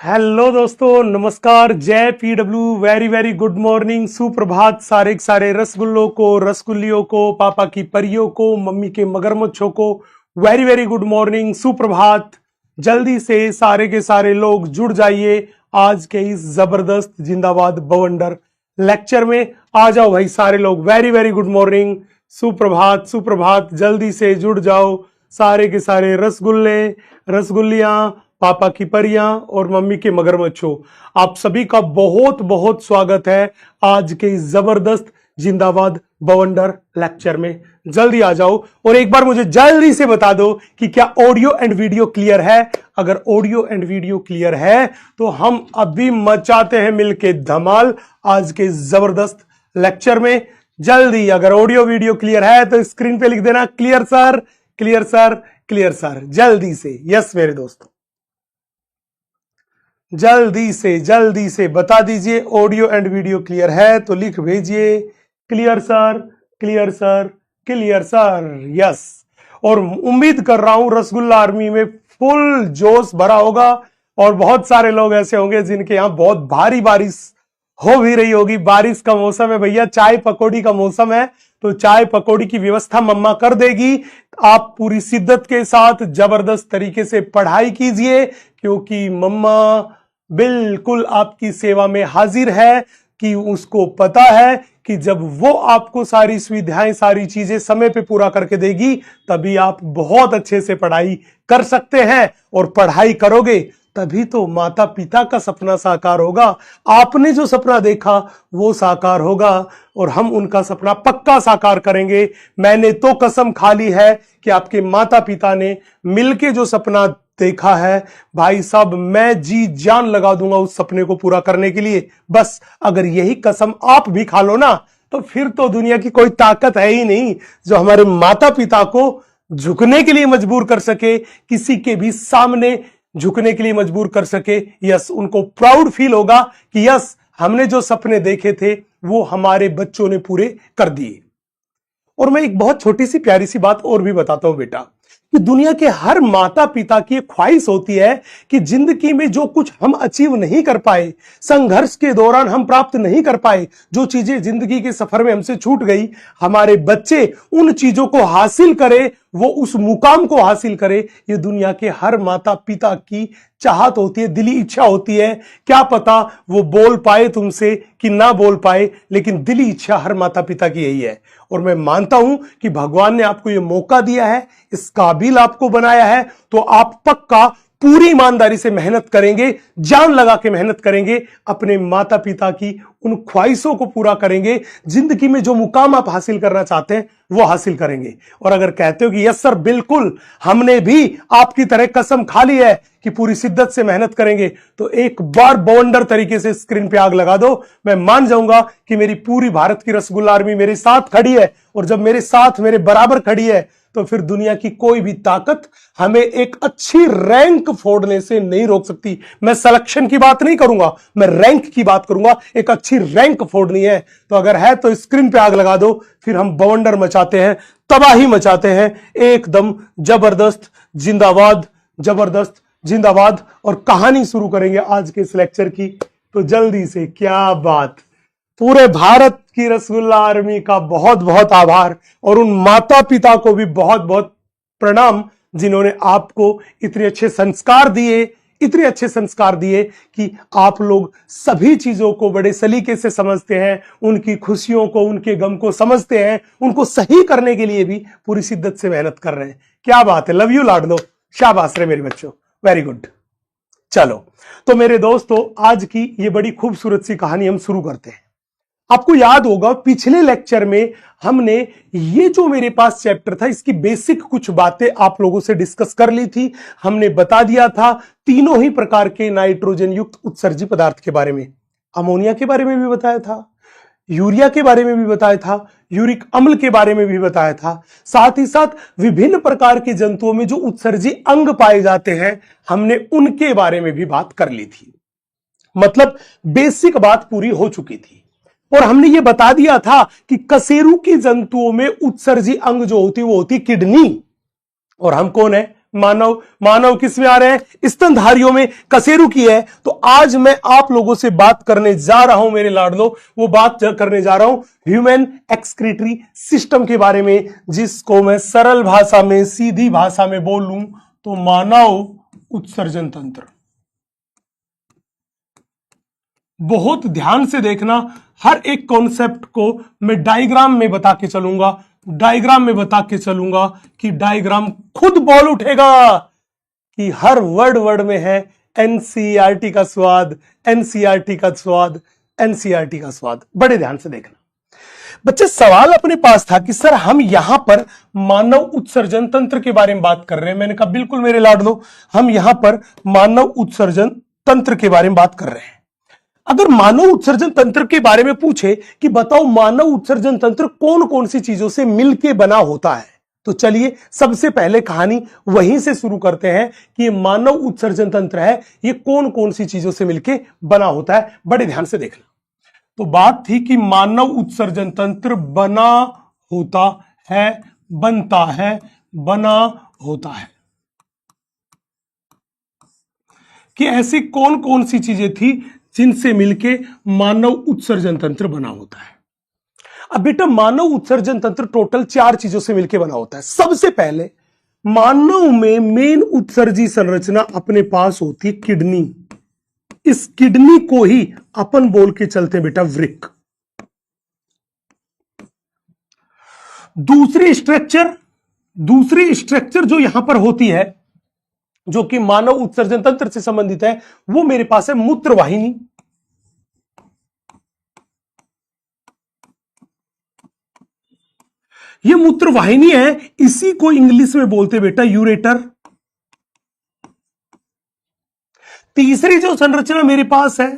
Hello दोस्तों, नमस्कार, जय PW, very very good morning, सुप्रभात सारे के सारे रसगुल्लों को, रसगुल्लियों को, पापा की परियों को, मम्मी के मगरमच्छों को वेरी वेरी गुड मॉर्निंग, सुप्रभात। जल्दी से सारे के सारे लोग जुड़ जाइए आज के इस जबरदस्त जिंदाबाद बवंडर लेक्चर में। आ जाओ भाई सारे लोग, वेरी वेरी गुड मॉर्निंग, सुप्रभात सुप्रभात, जल्दी से जुड़ जाओ सारे के सारे रसगुल्ले, रसगुल्लियां, पापा की परियां और मम्मी के मगरमच्छों। आप सभी का बहुत बहुत स्वागत है आज के इस जबरदस्त जिंदाबाद बवंडर लेक्चर में। जल्दी आ जाओ और एक बार मुझे जल्दी से बता दो कि क्या ऑडियो एंड वीडियो क्लियर है। अगर ऑडियो एंड वीडियो क्लियर है तो हम अभी मचाते हैं मिलके धमाल आज के जबरदस्त लेक्चर में। जल्दी, अगर ऑडियो वीडियो क्लियर है तो स्क्रीन पे लिख देना clear sir, clear sir, clear sir, जल्दी से। यस मेरे दोस्तों, जल्दी से बता दीजिए ऑडियो एंड वीडियो क्लियर है तो लिख भेजिए clear sir, clear sir, clear sir. Yes, और उम्मीद कर रहा हूं रसगुल्ला आर्मी में फुल जोश भरा होगा और बहुत सारे लोग ऐसे होंगे जिनके यहां बहुत भारी बारिश हो भी रही होगी। बारिश का मौसम है भैया, चाय पकौड़ी का मौसम है, तो चाय पकौड़ी की व्यवस्था मम्मा कर देगी। आप पूरी शिद्दत के साथ जबरदस्त तरीके से पढ़ाई कीजिए क्योंकि मम्मा बिल्कुल आपकी सेवा में हाजिर है कि उसको पता है कि जब वो आपको सारी सुविधाएं, सारी चीजें समय पे पूरा करके देगी तभी आप बहुत अच्छे से पढ़ाई कर सकते हैं, और पढ़ाई करोगे तभी तो माता पिता का सपना साकार होगा। आपने जो सपना देखा वो साकार होगा और हम उनका सपना पक्का साकार करेंगे। मैंने तो कसम खा ली है कि आपके माता पिता ने मिलके जो सपना देखा है भाई साहब, मैं जी जान लगा दूंगा उस सपने को पूरा करने के लिए। बस अगर यही कसम आप भी खा लो ना तो फिर तो दुनिया की कोई ताकत है ही नहीं जो हमारे माता पिता को झुकने के लिए मजबूर कर सके, किसी के भी सामने झुकने के लिए मजबूर कर सके। यस, उनको प्राउड फील होगा कि यस, हमने जो सपने देखे थे वो हमारे बच्चों ने पूरे कर दिए। और मैं एक बहुत छोटी सी प्यारी सी बात और भी बताता हूं बेटा, कि दुनिया के हर माता पिता की एक ख्वाहिश होती है कि जिंदगी में जो कुछ हम अचीव नहीं कर पाए, संघर्ष के दौरान हम प्राप्त नहीं कर पाए, जो चीजें जिंदगी के सफर में हमसे छूट गई, हमारे बच्चे उन चीजों को हासिल करे, वो उस मुकाम को हासिल करे। ये दुनिया के हर माता पिता की चाहत होती है, दिली इच्छा होती है। क्या पता वो बोल पाए तुमसे कि ना बोल पाए, लेकिन दिली इच्छा हर माता पिता की यही है। और मैं मानता हूं कि भगवान ने आपको ये मौका दिया है, इस काबिल आपको बनाया है, तो आप पक्का पूरी ईमानदारी से मेहनत करेंगे, जान लगा के मेहनत करेंगे, अपने माता पिता की उन ख्वाहिशों को पूरा करेंगे, जिंदगी में जो मुकाम आप हासिल करना चाहते हैं वो हासिल करेंगे। और अगर कहते हो कि यस सर बिल्कुल हमने भी आपकी तरह कसम खा ली है कि पूरी शिद्दत से मेहनत करेंगे, तो एक बार बवंडर तरीके से स्क्रीन पे आग लगा दो। मैं मान जाऊंगा कि मेरी पूरी भारत की रसगुल्ला आर्मी मेरे साथ खड़ी है, और जब मेरे साथ मेरे बराबर खड़ी है तो फिर दुनिया की कोई भी ताकत हमें एक अच्छी रैंक फोड़ने से नहीं रोक सकती। मैं सिलेक्शन की बात नहीं करूंगा, मैं रैंक की बात करूंगा। एक अच्छी रैंक फोड़नी है तो अगर है तो स्क्रीन पे आग लगा दो, फिर हम बवंडर मचाते हैं, तबाही मचाते हैं, एकदम जबरदस्त जिंदाबाद, जबरदस्त जिंदाबाद। और कहानी शुरू करेंगे आज के इस लेक्चर की, तो जल्दी से। क्या बात, पूरे भारत की रसगुल्ला आर्मी का बहुत बहुत आभार, और उन माता पिता को भी बहुत बहुत प्रणाम जिन्होंने आपको इतने अच्छे संस्कार दिए, इतने अच्छे संस्कार दिए कि आप लोग सभी चीजों को बड़े सलीके से समझते हैं, उनकी खुशियों को, उनके गम को समझते हैं, उनको सही करने के लिए भी पूरी शिद्दत से मेहनत कर रहे हैं। क्या बात है, लव यू लाडलो, शाबाश रे मेरे बच्चों, वेरी गुड। चलो तो मेरे दोस्तों, आज की ये बड़ी खूबसूरत सी कहानी हम शुरू करते हैं। आपको याद होगा पिछले लेक्चर में हमने ये जो मेरे पास चैप्टर था इसकी बेसिक कुछ बातें आप लोगों से डिस्कस कर ली थी। हमने बता दिया था तीनों ही प्रकार के नाइट्रोजन युक्त उत्सर्जी पदार्थ के बारे में, अमोनिया के बारे में भी बताया था, यूरिया के बारे में भी बताया था, यूरिक अम्ल के बारे में भी बताया था, साथ ही साथ विभिन्न प्रकार के जंतुओं में जो उत्सर्जी अंग पाए जाते हैं हमने उनके बारे में भी बात कर ली थी। मतलब बेसिक बात पूरी हो चुकी थी। और हमने ये बता दिया था कि कशेरुकी जंतुओं में उत्सर्जी अंग जो होती वो होती किडनी, और हम कौन है, मानव, मानव किस में आ रहे हैं? स्तनधारियों में। कशेरु की है। तो आज मैं आप लोगों से बात करने जा रहा हूं मेरे लाडलो, वो बात करने जा रहा हूं ह्यूमन एक्सक्रीटरी सिस्टम के बारे में, जिसको मैं सरल भाषा में, सीधी भाषा में बोलूं तो मानव उत्सर्जन तंत्र। बहुत ध्यान से देखना, हर एक कॉन्सेप्ट को मैं डायग्राम में बता के चलूंगा, डायग्राम में बता के चलूंगा कि डायग्राम खुद बोल उठेगा कि हर वर्ड में है एनसीईआरटी का स्वाद, एनसीईआरटी का स्वाद, एनसीईआरटी का स्वाद। बड़े ध्यान से देखना बच्चे। सवाल अपने पास था कि सर हम यहां पर मानव उत्सर्जन तंत्र के बारे में बात कर रहे हैं। मैंने कहा बिल्कुल मेरे लाडलो, हम यहां पर मानव उत्सर्जन तंत्र के बारे में बात कर रहे हैं। अगर मानव उत्सर्जन तंत्र के बारे में पूछे कि बताओ मानव उत्सर्जन तंत्र कौन कौन सी चीजों से मिलके बना होता है, तो चलिए सबसे पहले कहानी वहीं से शुरू करते हैं कि ये मानव उत्सर्जन तंत्र है, ये कौन कौन सी चीजों से मिलके बना होता है। बड़े ध्यान से देखना। तो बात थी कि मानव उत्सर्जन तंत्र बना होता है, बनता है, बना होता है, कि ऐसी कौन कौन सी चीजें थी जिनसे मिलके मानव उत्सर्जन तंत्र बना होता है। अब बेटा मानव उत्सर्जन तंत्र टोटल 4 चीजों से मिलकर बना होता है। सबसे पहले मानव में मेन उत्सर्जी संरचना अपने पास होती है किडनी। इस किडनी को ही अपन बोल के चलते हैं बेटा वृक्क। दूसरी स्ट्रक्चर जो यहां पर होती है, जो कि मानव उत्सर्जन तंत्र से संबंधित है, वो मेरे पास है मूत्रवाहिनी। ये मूत्रवाहिनी है, इसी को इंग्लिश में बोलते बेटा यूरेटर। तीसरी जो संरचना मेरे पास है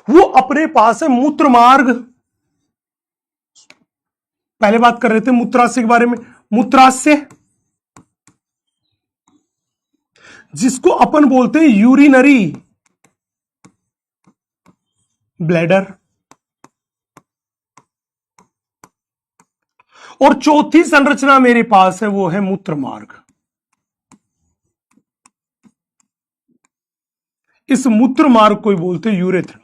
वो अपने पास है मूत्रमार्ग। पहले बात कर रहे थे मूत्राशय के बारे में, मूत्राशय जिसको अपन बोलते हैं यूरिनरी ब्लैडर। और चौथी संरचना मेरे पास है वो है मूत्रमार्ग। इस मूत्रमार्ग को बोलते हैं यूरेथ्रा।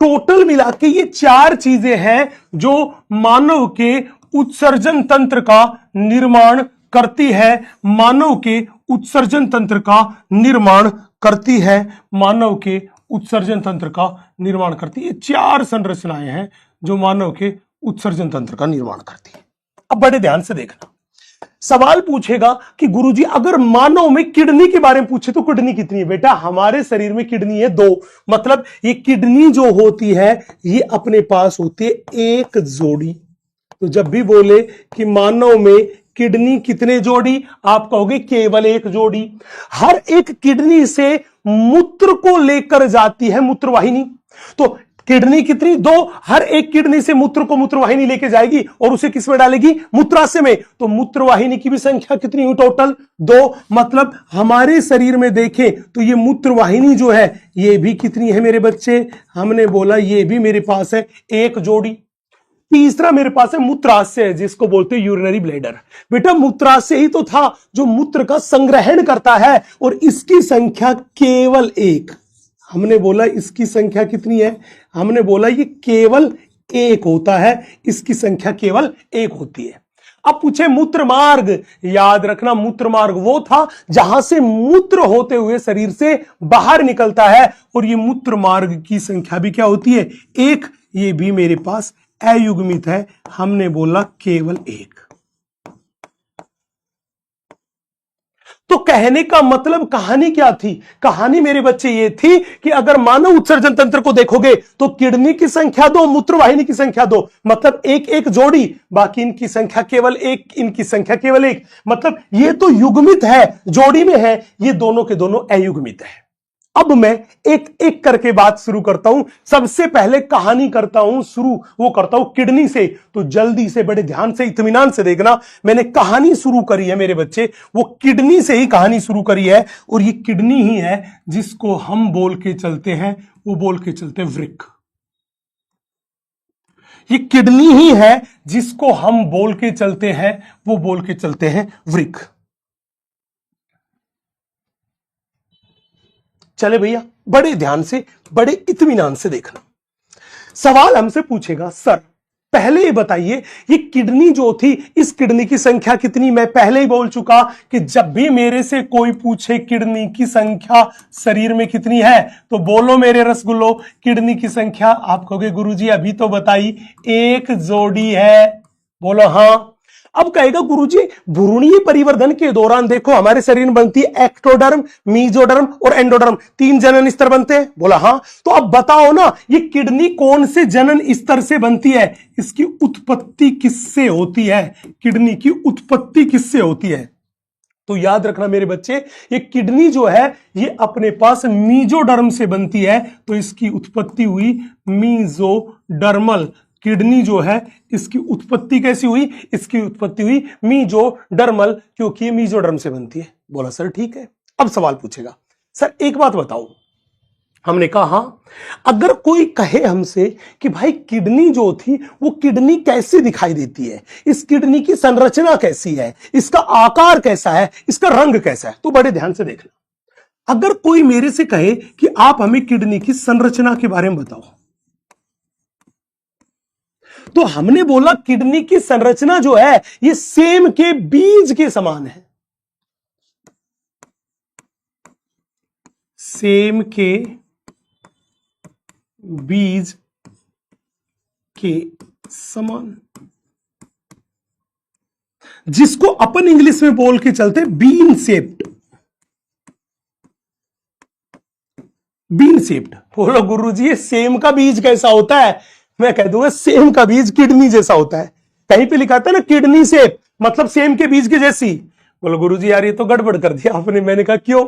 टोटल मिला के ये 4 चीजें हैं जो मानव के उत्सर्जन तंत्र का निर्माण करती है, मानव के उत्सर्जन तंत्र का निर्माण करती है, मानव के उत्सर्जन तंत्र का निर्माण करती है। 4 संरचनाएं हैं जो मानव के उत्सर्जन तंत्र का निर्माण करती है। अब बड़े ध्यान से देखना, सवाल पूछेगा कि गुरुजी अगर मानव में किडनी के बारे में पूछे तो किडनी कितनी है? बेटा हमारे शरीर में किडनी है 2। मतलब ये किडनी जो होती है ये अपने पास होती है 1 जोड़ी। तो जब भी बोले कि मानव में किडनी कितने जोड़ी, आप कहोगे केवल 1 जोड़ी। हर एक किडनी से मूत्र को लेकर जाती है मूत्रवाहिनी। तो किडनी कितनी? 2। हर एक किडनी से मूत्र को मूत्रवाहिनी लेके जाएगी और उसे किस में डालेगी? मूत्राशय में। तो मूत्रवाहिनी की भी संख्या कितनी हुई टोटल? 2। मतलब हमारे शरीर में देखें तो ये मूत्रवाहिनी जो है ये भी कितनी है मेरे बच्चे? हमने बोला ये भी मेरे पास है 1 जोड़ी। तीसरा मेरे पास है मूत्राशय जिसको बोलते हैं यूरिनरी ब्लैडर। बेटा मूत्राशय ही तो था जो मूत्र का संग्रहण करता है और इसकी संख्या केवल 1। हमने बोला इसकी संख्या कितनी है? हमने बोला ये केवल 1 होता है, इसकी संख्या केवल 1 होती है। अब पूछे मूत्रमार्ग, याद रखना मूत्रमार्ग वो था जहां से मूत्र होते हुए शरीर से बाहर निकलता है और ये मूत्रमार्ग की संख्या भी क्या होती है? 1। ये भी मेरे पास अयुग्मित है, हमने बोला केवल 1। तो कहने का मतलब कहानी क्या थी? कहानी मेरे बच्चे ये थी कि अगर मानव उत्सर्जन तंत्र को देखोगे तो किडनी की संख्या 2, मूत्रवाहिनी की संख्या 2, मतलब 1 जोड़ी, बाकी इनकी संख्या केवल 1, इनकी संख्या केवल 1। मतलब ये तो युग्मित है, जोड़ी में है, ये दोनों के दोनों अयुग्मित है। अब मैं एक एक करके बात शुरू करता हूं। सबसे पहले कहानी करता हूं शुरू, वो करता हूं किडनी से। तो जल्दी से बड़े ध्यान से इत्मीनान से देखना, मैंने कहानी शुरू करी है मेरे बच्चे, वो किडनी से ही कहानी शुरू करी है। और ये किडनी ही है जिसको हम बोल के चलते हैं, वो बोल के चलते हैं वृक्क। ये किडनी ही है जिसको हम बोल के चलते हैं, वो बोल के चलते हैं वृक्क। चले भैया, बड़े ध्यान से, बड़े इत्मीनान से देखना। सवाल हमसे पूछेगा, सर पहले ही बताइए ये किडनी जो थी, इस किडनी की संख्या कितनी? मैं पहले ही बोल चुका कि जब भी मेरे से कोई पूछे किडनी की संख्या शरीर में कितनी है, तो बोलो मेरे रसगुल्लो किडनी की संख्या। आप कहोगे गुरुजी अभी तो बताई, एक जोड़ी है। बोलो हाँ। अब कहेगा गुरुजी भ्रूणीय परिवर्धन के दौरान देखो हमारे शरीर में बनती है एक्टोडर्म, मीजोडर्म और एंडोडर्म, 3 जनन स्तर बनते हैं। बोला हाँ। तो अब बताओ ना ये किडनी कौन से जनन स्तर से बनती है, इसकी उत्पत्ति किससे होती है, किडनी की उत्पत्ति किससे होती है? तो याद रखना मेरे बच्चे, ये किडनी जो है ये अपने पास मीजोडर्म से बनती है, तो इसकी उत्पत्ति हुई मीजोडर्मल। किडनी जो है इसकी उत्पत्ति कैसी हुई? इसकी उत्पत्ति हुई मीजोडर्मल, क्योंकि ये मीजोडर्म से बनती है। बोला सर ठीक है। अब सवाल पूछेगा, सर एक बात बताओ। हमने कहा हाँ, अगर कोई कहे हमसे कि भाई किडनी जो थी वो किडनी कैसे दिखाई देती है, इस किडनी की संरचना कैसी है, इसका आकार कैसा है, इसका रंग कैसा है, तो बड़े ध्यान से देखना। अगर कोई मेरे से कहे कि आप हमें किडनी की संरचना के बारे में बताओ, तो हमने बोला किडनी की संरचना जो है ये सेम के बीज के समान है। सेम के बीज के समान, जिसको अपन इंग्लिश में बोल के चलते बीन शेप्ड। Bean shaped. बोलो गुरुजी ये सेम का बीज कैसा होता है? मैं कह दूंगा सेम का बीज किडनी जैसा होता है। कहीं पे लिखा है ना किडनी शेप, मतलब सेम के बीज की जैसी। बोलो गुरुजी यार ये तो गड़बड़ कर दिया आपने। मैंने कहा क्यों?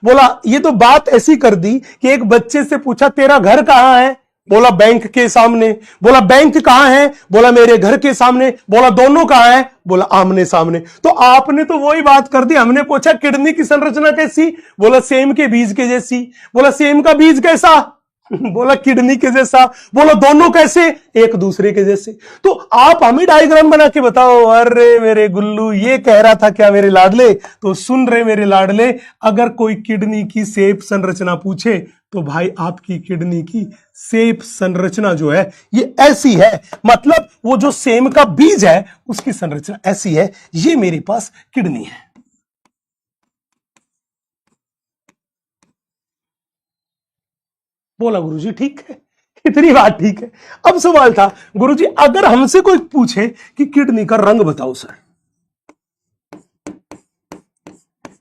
बोला ये तो बात ऐसी कर दी कि एक बच्चे से पूछा तेरा घर कहां है? बोला बैंक के सामने। बोला बैंक कहां है? बोला मेरे घर के सामने। बोला दोनों कहां है? बोला आमने सामने। तो आपने तो वही बात कर दी। हमने पूछा किडनी की संरचना कैसी? बोला सेम के बीज के जैसी। बोला सेम का बीज कैसा? बोला किडनी के जैसा। बोला दोनों कैसे? एक दूसरे के जैसे। तो आप हमें डायग्राम बना के बताओ। अरे मेरे गुल्लू ये कह रहा था क्या मेरे लाडले? तो सुन रहे मेरे लाडले, अगर कोई किडनी की शेप संरचना पूछे तो भाई आपकी किडनी की शेप संरचना जो है ये ऐसी है, मतलब वो जो सेम का बीज है उसकी संरचना ऐसी है। ये मेरे पास किडनी है। बोला गुरुजी ठीक है, इतनी बात ठीक है। अब सवाल था गुरुजी अगर हमसे कोई पूछे कि किडनी का रंग बताओ सर,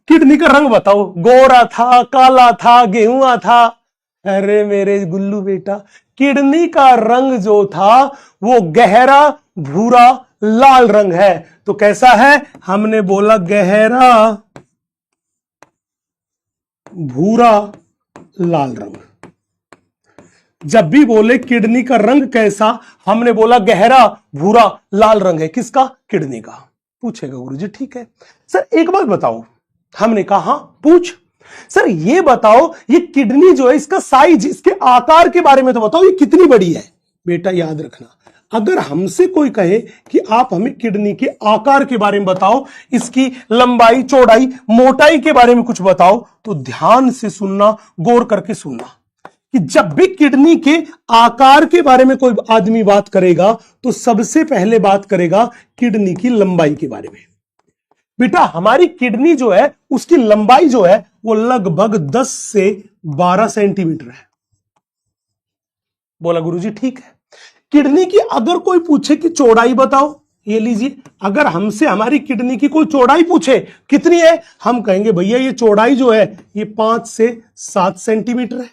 किडनी का रंग बताओ, गोरा था, काला था, गेहुआ था? अरे मेरे गुल्लू बेटा, किडनी का रंग जो था वो गहरा भूरा लाल रंग है। तो कैसा है? हमने बोला गहरा भूरा लाल रंग। जब भी बोले किडनी का रंग कैसा, हमने बोला गहरा भूरा लाल रंग है। किसका? किडनी का। पूछेगा गुरुजी ठीक है। सर एक बात बताओ। हमने कहा हाँ पूछ। सर ये बताओ ये किडनी जो है इसका साइज, इसके आकार के बारे में तो बताओ, ये कितनी बड़ी है? बेटा याद रखना, अगर हमसे कोई कहे कि आप हमें किडनी के आकार के बारे में बताओ, इसकी लंबाई, चौड़ाई, मोटाई के बारे में कुछ बताओ, तो ध्यान से सुनना, गौर करके सुनना कि जब भी किडनी के आकार के बारे में कोई आदमी बात करेगा तो सबसे पहले बात करेगा किडनी की लंबाई के बारे में। बेटा हमारी किडनी जो है उसकी लंबाई जो है वो लगभग 10 से 12 सेंटीमीटर है। बोला गुरुजी ठीक है। किडनी की अगर कोई पूछे कि चौड़ाई बताओ, ये लीजिए, अगर हमसे हमारी किडनी की कोई चौड़ाई पूछे कितनी है, हम कहेंगे भैया ये चौड़ाई जो है ये 5 से 7 सेंटीमीटर है।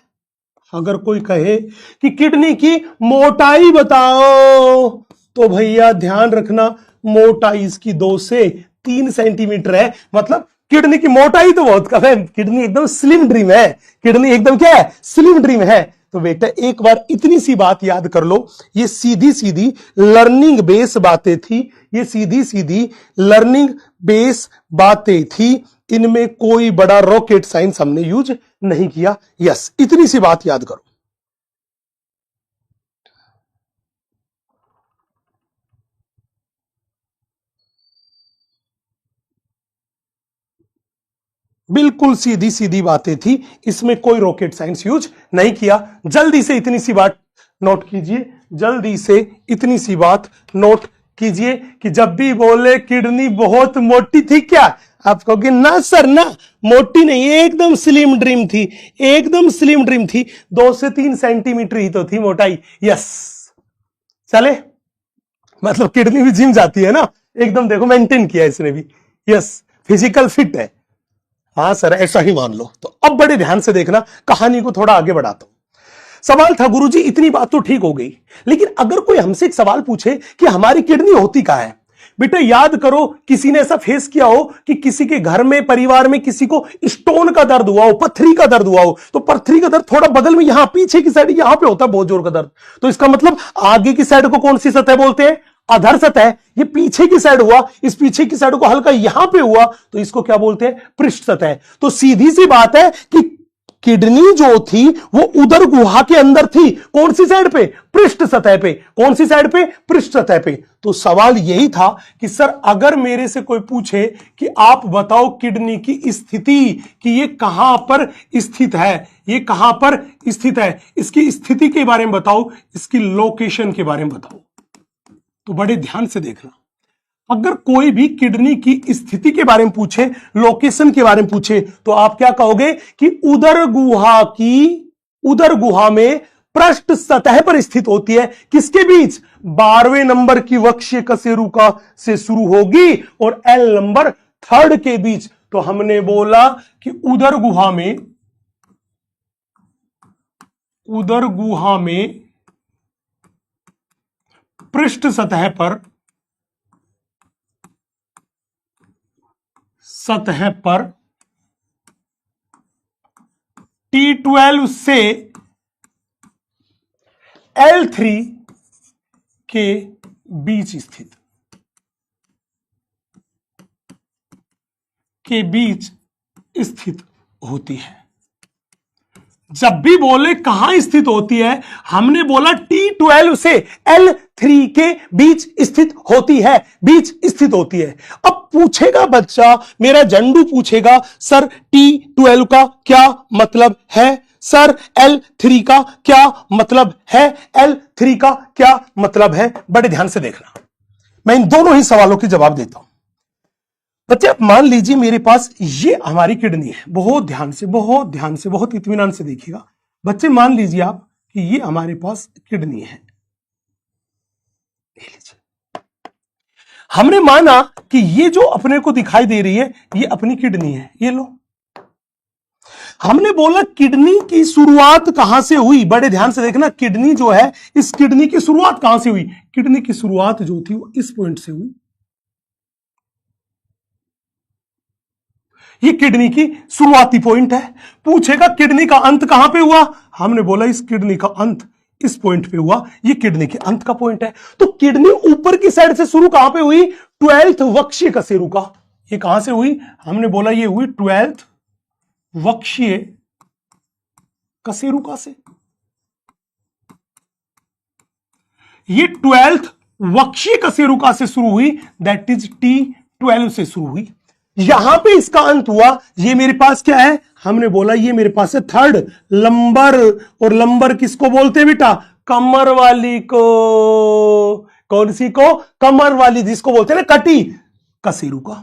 अगर कोई कहे कि किडनी की मोटाई बताओ, तो भैया ध्यान रखना मोटाई इसकी 2 से 3 सेंटीमीटर है। मतलब किडनी की मोटाई तो बहुत कम है, किडनी एकदम स्लिम ड्रीम है। किडनी एकदम क्या है? स्लिम ड्रीम है। तो बेटा एक बार इतनी सी बात याद कर लो, ये सीधी सीधी लर्निंग बेस बातें थी, ये सीधी सीधी लर्निंग बेस बातें थी, इनमें कोई बड़ा रॉकेट साइंस हमने यूज नहीं किया। यस, इतनी सी बात याद करो। बिल्कुल सीधी सीधी बातें थी, इसमें कोई रॉकेट साइंस यूज नहीं किया। जल्दी से इतनी सी बात नोट कीजिए, जल्दी से इतनी सी बात नोट कीजिए कि जब भी बोले किडनी बहुत मोटी थी, क्या आप कहोगे ना सर ना मोटी नहीं, एकदम स्लिम ड्रीम थी, एकदम स्लिम ड्रीम थी, 2 से 3 सेंटीमीटर ही तो थी मोटाई। यस चले, मतलब किडनी भी जिम जाती है ना, एकदम देखो मेंटेन किया इसने भी। यस फिजिकल फिट है। हाँ सर ऐसा ही मान लो। तो अब बड़े ध्यान से देखना, कहानी को थोड़ा आगे बढ़ाता हूं। सवाल था गुरुजी इतनी बात तो ठीक हो गई, लेकिन अगर कोई हमसे एक सवाल पूछे कि हमारी किडनी होती कहां है, बेटा याद करो किसी ने ऐसा फेस किया हो कि किसी के घर में परिवार में किसी को स्टोन का दर्द हुआ हो, पत्थरी का दर्द हुआ हो, तो पत्थरी का दर्द थोड़ा बगल में यहां पीछे की साइड यहां पे होता है बहुत जोर का दर्द, तो इसका मतलब आगे की साइड को कौन सी सतह बोलते हैं? अधर सतह। ये पीछे की साइड हुआ, इस पीछे की साइड को हल्का यहां पे हुआ तो इसको क्या बोलते हैं? पृष्ठ सतह। तो सीधी सी बात है कि किडनी जो थी वो उदर गुहा के अंदर थी, कौन सी साइड पे? पृष्ठ सतह पे। कौन सी साइड पे? पृष्ठ सतह पे। तो सवाल यही था कि सर अगर मेरे से कोई पूछे कि आप बताओ किडनी की स्थिति कि ये कहां पर स्थित है, ये कहां पर स्थित है, इसकी स्थिति के बारे में बताओ, इसकी लोकेशन के बारे में बताओ, तो बड़े ध्यान से देखना। अगर कोई भी किडनी की स्थिति के बारे में पूछे, लोकेशन के बारे में पूछे, तो आप क्या कहोगे कि उदर गुहा में पृष्ठ सतह पर स्थित होती है। किसके बीच? 12वें नंबर की वक्ष्य कशेरुका से शुरू होगी और एल नंबर 3 के बीच। तो हमने बोला कि उदर गुहा में पृष्ठ सतह पर T12 से L3 के बीच स्थित होती है। जब भी बोले कहां स्थित होती है, हमने बोला T12 से L3 के बीच स्थित होती है, बीच स्थित होती है। अब पूछेगा बच्चा, मेरा जंडू पूछेगा सर T12 का क्या मतलब है, सर L3 का क्या मतलब है, L3 का क्या मतलब है? बड़े ध्यान से देखना, मैं इन दोनों ही सवालों के जवाब देता हूं। बच्चे आप मान लीजिए मेरे पास ये हमारी किडनी है, बहुत ध्यान से बहुत इत्मीनान से देखिएगा। बच्चे मान लीजिए आप कि ये हमारे पास किडनी है, हमने माना कि ये जो अपने को दिखाई दे रही है ये अपनी किडनी है, ये लो। हमने बोला किडनी की शुरुआत कहां से हुई? बड़े ध्यान से देखना, किडनी जो है, इस किडनी की शुरुआत कहां से हुई? किडनी की शुरुआत जो थी वो इस पॉइंट से हुई। ये किडनी की शुरुआती पॉइंट है। पूछेगा किडनी का अंत कहां पे हुआ? हमने बोला इस किडनी का अंत इस पॉइंट पे हुआ, ये किडनी के अंत का पॉइंट है। तो किडनी ऊपर की साइड से शुरू कहां पे हुई? 12th वक्ष्य कशेरुका। ये कहां से हुई? हमने बोला ये हुई 12th वक्ष्य कशेरुका से। ये 12th वक्ष्य कशेरुका से शुरू हुई, दैट इज T12 से शुरू हुई। यहां पे इसका अंत हुआ। ये मेरे पास क्या है? हमने बोला ये मेरे पास है 3rd लंबर। और लंबर किसको बोलते हैं बेटा? कमर वाली को। कौन सी को? कमर वाली, जिसको बोलते हैं ना कटी, कशेरुका।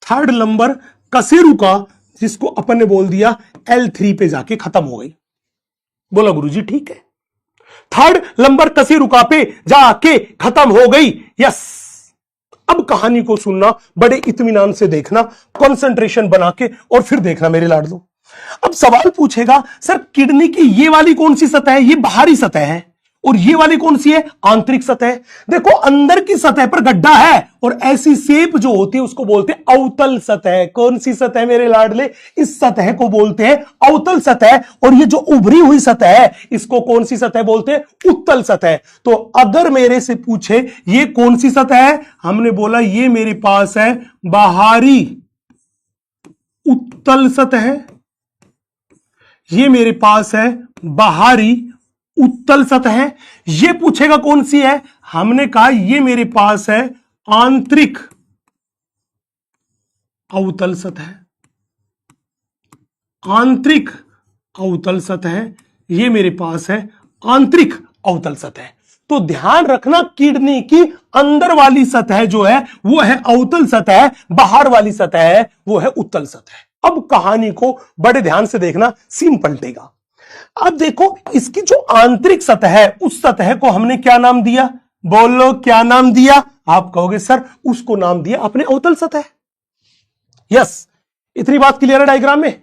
थर्ड लंबर कशेरुका, जिसको अपन ने बोल दिया L3 पे जाके खत्म हो गई। बोला गुरुजी ठीक है, 3rd लंबर कशेरुका पे जाके खत्म हो गई। यस। अब कहानी को सुनना, बड़े इत्मीनान से देखना, कंसंट्रेशन बना के, और फिर देखना मेरे लाडलो। अब सवाल पूछेगा सर किडनी की ये वाली कौन सी सतह है? ये बाहरी सतह है। और ये वाली कौन सी है? आंतरिक सतह। देखो अंदर की सतह पर गड्ढा है और ऐसी शेप जो होती है उसको बोलते हैं अवतल सतह। कौन सी सतह मेरे लाडले? इस सतह को बोलते हैं अवतल सतह। और ये जो उभरी हुई सतह है इसको कौन सी सतह बोलते हैं? उत्तल सतह। तो अगर मेरे से पूछे ये कौन सी सतह है, हमने बोला ये मेरे पास है बाहरी उत्तल सतह। ये मेरे पास है बाहरी उत्तल सतह। ये पूछेगा कौन सी है, हमने कहा ये मेरे पास है आंतरिक अवतल सतह, आंतरिक अवतल सतह, ये मेरे पास है आंतरिक अवतल सतह। तो ध्यान रखना किडनी की अंदर वाली सतह जो है वो है अवतल सतह, बाहर वाली सतह है वो है उत्तल सतह। अब कहानी को बड़े ध्यान से देखना, सीन पलटेगा। अब देखो इसकी जो आंतरिक सतह है उस सतह को हमने क्या नाम दिया, बोलो क्या नाम दिया? आप कहोगे सर उसको नाम दिया अपने अवतल सतह। यस, इतनी बात क्लियर है डायग्राम में?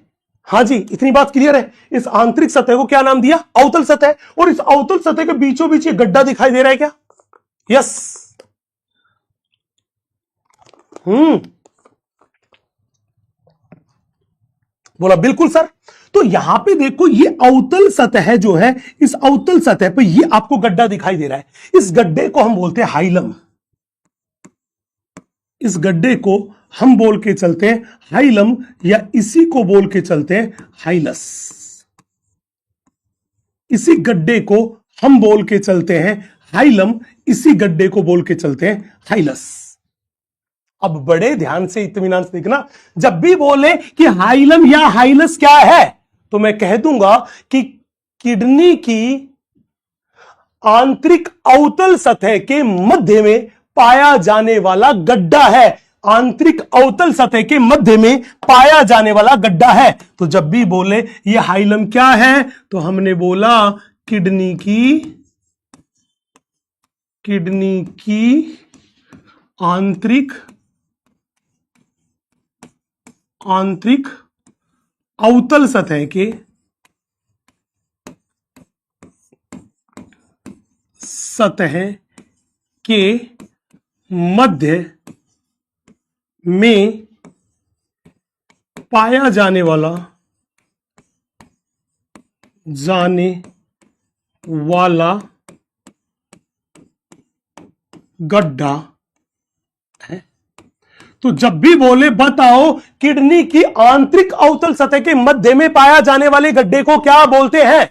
हाँ जी, इतनी बात क्लियर है। इस आंतरिक सतह को क्या नाम दिया? अवतल सतह। और इस अवतल सतह के बीचों बीच ये गड्ढा दिखाई दे रहा है क्या? यस। बोला बिल्कुल सर। तो यहां पे देखो ये अवतल सतह जो है, इस अवतल सतह पे ये आपको गड्ढा दिखाई दे रहा है। इस गड्ढे को हम बोलते हैं हाइलम। इस गड्ढे को हम बोल के चलते हैं हाइलम, या इसी को बोल के चलते हैं हाइलस। इसी गड्ढे को हम बोल के चलते हैं हाइलम, इसी गड्ढे को बोल के चलते हैं हाइलस। अब बड़े ध्यान से इत्मीनान से देखना, जब भी बोले कि हाइलम या हाइलस क्या है तो मैं कह दूंगा कि किडनी की आंतरिक अवतल सतह के मध्य में पाया जाने वाला गड्ढा है। आंतरिक अवतल सतह के मध्य में पाया जाने वाला गड्ढा है। तो जब भी बोले ये हाइलम क्या है तो हमने बोला किडनी की आंतरिक अवतल सतह के मध्य में पाया जाने वाला गड्ढा है। तो जब भी बोले बताओ किडनी की आंतरिक अवतल सतह के मध्य में पाया जाने वाले गड्ढे को क्या बोलते हैं?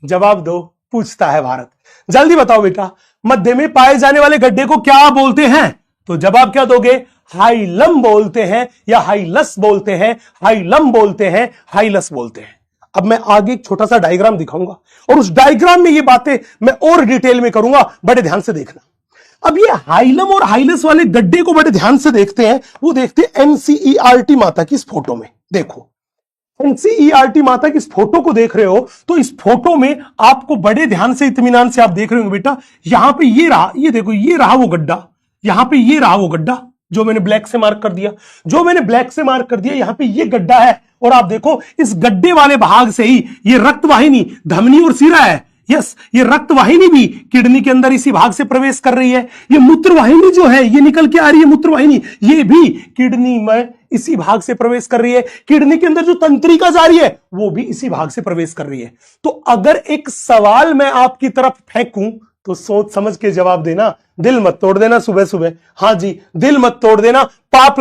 जवाब दो, पूछता है भारत। जल्दी बताओ बेटा, मध्य में पाए जाने वाले गड्ढे को क्या बोलते हैं? तो जवाब क्या दोगे? हाइलम बोलते हैं, या हाइलस बोलते हैं, हाइलम बोलते हैं, हाइलस बोलते हैं। अब मैं आगे एक छोटा सा डायग्राम दिखाऊंगा और उस डायग्राम में ये बातें मैं और डिटेल में करूंगा, बड़े ध्यान से देखना। अब ये हाइलम और हाइलस वाले गड्ढे को बड़े ध्यान से देखते हैं। वो देखते हैं एनसीईआरटी माता की इस फोटो में। देखो एनसीईआरटी माता की इस फोटो को देख रहे हो तो इस फोटो में आपको बड़े ध्यान से इत्मीनान से आप देख रहे हो बेटा, यहां पे ये रहा, ये देखो ये रहा वो गड्ढा, यहां पे ये रहा वो गड्ढा जो मैंने ब्लैक से मार्क कर दिया, यहां पे ये गड्ढा है। और आप देखो इस गड्ढे वाले भाग से ही ये रक्त वाहिनी, धमनी और सिरा है। यस, ये रक्त वाहिनी भी किडनी के अंदर इसी भाग से प्रवेश कर रही है। ये मूत्र वाहिनी जो है ये निकल के आ रही है, मूत्र वाहिनी ये भी किडनी में इसी भाग से प्रवेश कर रही है। किडनी के अंदर जो तंत्रिका जा रही है वो भी इसी भाग से प्रवेश कर रही है। तो अगर एक सवाल मैं आपकी तरफ फेंकूं तो सोच समझ के जवाब देना, दिल मत तोड़ देना सुबह सुबह। हाँ जी, दिल मत तोड़ देना, पाप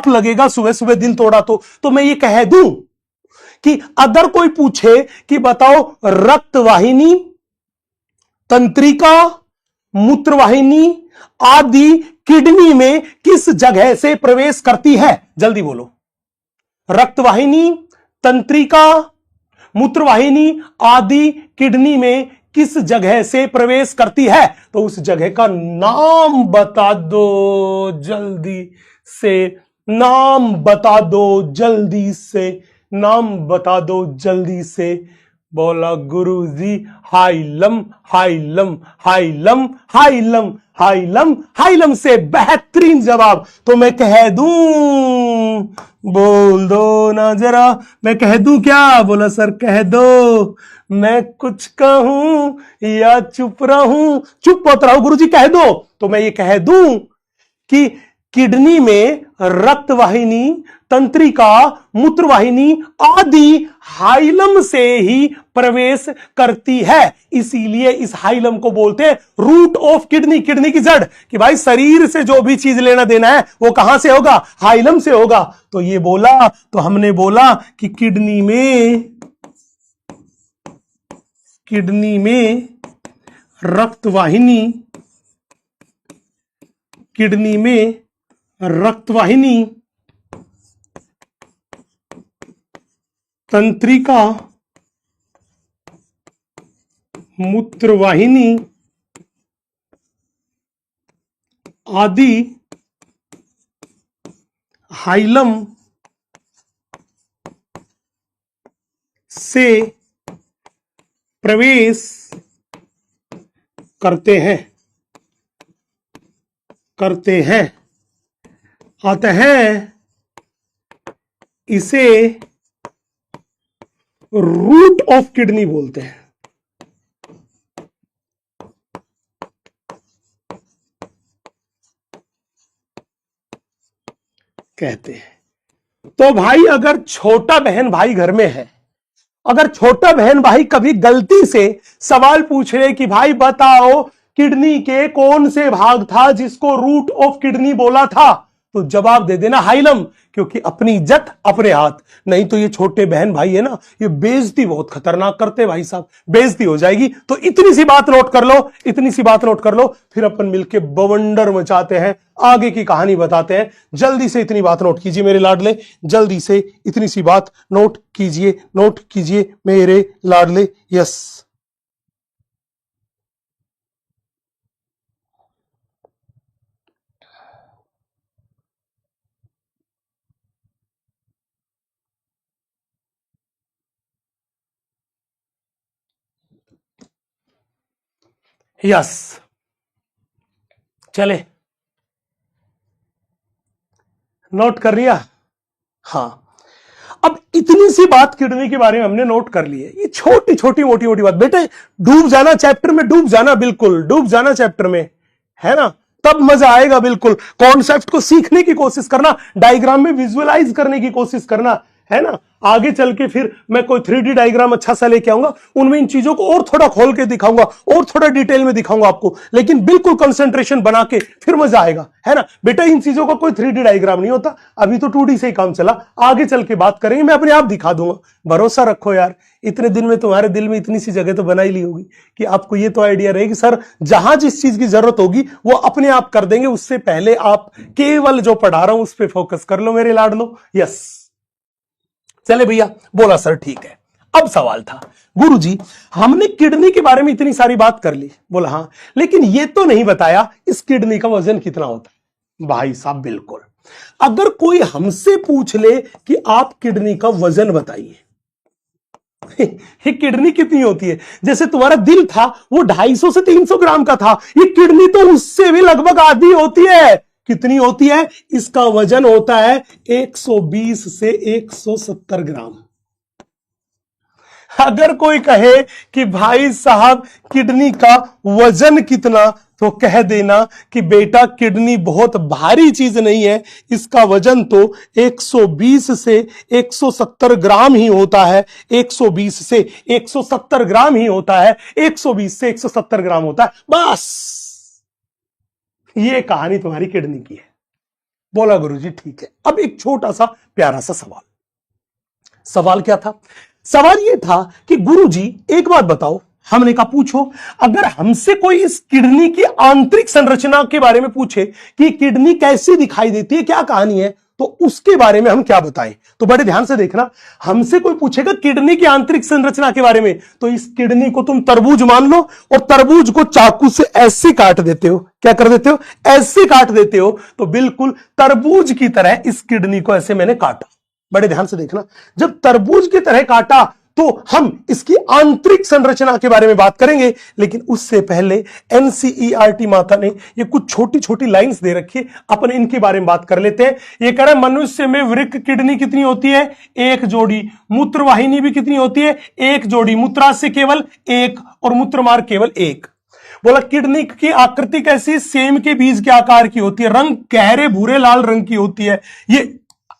लगेगा सुबह सुबह दिल तोड़ा तो मैं ये कह दूं कि अगर कोई पूछे कि बताओ रक्त वाहिनी, तंत्रिका, मूत्रवाहिनी आदि किडनी में किस जगह से प्रवेश करती है? जल्दी बोलो। रक्त वाहिनी, तंत्रिका, मूत्रवाहिनी आदि किडनी में किस जगह से प्रवेश करती है? तो उस जगह का नाम बता दो जल्दी से, नाम बता दो जल्दी से, नाम बता दो जल्दी से। बोला गुरुजी हाइलम, हाइलम, हाइलम, हाइलम, हाइलम, हाइलम से बेहतरीन जवाब तो मैं कह दूं, बोल दो ना जरा, मैं कह दूं क्या? बोला सर कह दो। मैं कुछ कहूं या चुप रहूं? चुप मत रहो गुरुजी, कह दो। तो मैं ये कह दूं कि किडनी में रक्त वाहिनी, तंत्रिका, मूत्रवाहिनी आदि हाइलम से ही प्रवेश करती है। इसीलिए इस हाइलम को बोलते हैं रूट ऑफ किडनी, किडनी की जड़। कि भाई शरीर से जो भी चीज लेना देना है वो कहां से होगा? हाइलम से होगा। तो ये बोला, तो हमने बोला कि किडनी में रक्त वाहिनी, किडनी में रक्तवाहिनी, तंत्रिका, मूत्रवाहिनी आदि हाइलम से प्रवेश करते हैं अतः इसे रूट ऑफ किडनी बोलते हैं। कहते हैं। तो भाई अगर छोटा बहन भाई घर में है, अगर छोटा बहन भाई कभी गलती से सवाल पूछ रहे कि भाई बताओ किडनी के कौन से भाग था जिसको रूट ऑफ किडनी बोला था, तो जवाब दे देना हाइलम, क्योंकि अपनी इज्जत अपने हाथ। नहीं तो ये छोटे बहन भाई है ना, ये बेइज्जती बहुत खतरनाक करते भाई साहब, बेइज्जती हो जाएगी। तो इतनी सी बात नोट कर लो, इतनी सी बात नोट कर लो, फिर अपन मिलके बवंडर मचाते हैं, आगे की कहानी बताते हैं। जल्दी से इतनी बात नोट कीजिए मेरे लाडले, जल्दी से इतनी सी बात नोट कीजिए मेरे लाडले। यस, यस, चले, नोट कर लिया। हाँ, अब इतनी सी बात किडनी के बारे में हमने नोट कर ली है। ये छोटी छोटी मोटी मोटी बात, बेटे डूब जाना चैप्टर में, डूब जाना, बिल्कुल डूब जाना चैप्टर में, है ना, तब मजा आएगा। बिल्कुल कॉन्सेप्ट को सीखने की कोशिश करना, डायग्राम में विजुअलाइज करने की कोशिश करना, है ना। आगे चल के फिर मैं कोई 3D डायग्राम अच्छा सा लेके आऊंगा, उनमें इन चीजों को और थोड़ा खोल के दिखाऊंगा, और थोड़ा डिटेल में दिखाऊंगा आपको, लेकिन बिल्कुल कंसंट्रेशन बना के, फिर मजा आएगा, है ना। बेटा इन चीजों का कोई 3D डायग्राम नहीं होता, अभी तो 2D से ही काम चला, आगे चल के बात करेंगे, मैं अपने आप दिखा दूंगा, भरोसा रखो यार। इतने दिन में तुम्हारे दिल में इतनी सी जगह तो बना ही ली होगी कि आपको ये तो आइडिया रहे कि सर जहां जिस चीज की जरूरत होगी वो अपने आप कर देंगे, उससे पहले आप केवल जो पढ़ा रहा हूं उस पर फोकस कर लो मेरे लाडलो। यस, चले भैया, बोला सर ठीक है। अब सवाल था गुरुजी हमने किडनी के बारे में इतनी सारी बात कर ली, बोला हाँ, लेकिन ये तो नहीं बताया इस किडनी का वजन कितना होता है। भाई साहब बिल्कुल, अगर कोई हमसे पूछ ले कि आप किडनी का वजन बताइए, ये किडनी कितनी होती है, जैसे तुम्हारा दिल था वो 250 से 300 ग्राम का था, ये किडनी तो उससे भी लगभग आधी होती है। कितनी होती है? इसका वजन होता है 120 से 170 ग्राम। अगर कोई कहे कि भाई साहब किडनी का वजन कितना, तो कह देना कि बेटा किडनी बहुत भारी चीज नहीं है, इसका वजन तो 120 से 170 ग्राम ही होता है, 120 से 170 ग्राम ही होता है, 120 से 170 ग्राम होता है, बस ये कहानी तुम्हारी किडनी की है। बोला गुरुजी ठीक है। अब एक छोटा सा प्यारा सा सवाल क्या था? सवाल यह था कि गुरुजी एक बात बताओ, हमने कहा पूछो, अगर हमसे कोई इस किडनी की आंतरिक संरचना के बारे में पूछे कि किडनी कैसी दिखाई देती है, क्या कहानी है, तो उसके बारे में हम क्या बताएं। तो बड़े ध्यान से देखना, हमसे कोई पूछेगा किडनी की आंतरिक संरचना के बारे में, तो इस किडनी को तुम तरबूज मान लो और तरबूज को चाकू से ऐसे काट देते हो, क्या कर देते हो, ऐसे काट देते हो, तो बिल्कुल तरबूज की तरह इस किडनी को ऐसे मैंने काटा। बड़े ध्यान से देखना, जब तरबूज की तरह काटा तो हम इसकी आंतरिक संरचना के बारे में बात करेंगे, लेकिन उससे पहले एनसीईआरटी माता ने ये कुछ छोटी छोटी लाइंस दे रखी है, अपन इनके बारे में बात कर लेते हैं। ये कह रहा है मनुष्य में वृक्क किडनी कितनी होती है? एक जोड़ी। मूत्रवाहिनी भी कितनी होती है? एक जोड़ी। मूत्राशय केवल एक और मूत्रमार्ग केवल एक। बोला किडनी की आकृति कैसी? सेम के बीज के आकार की होती है, रंग गहरे भूरे लाल रंग की होती है। ये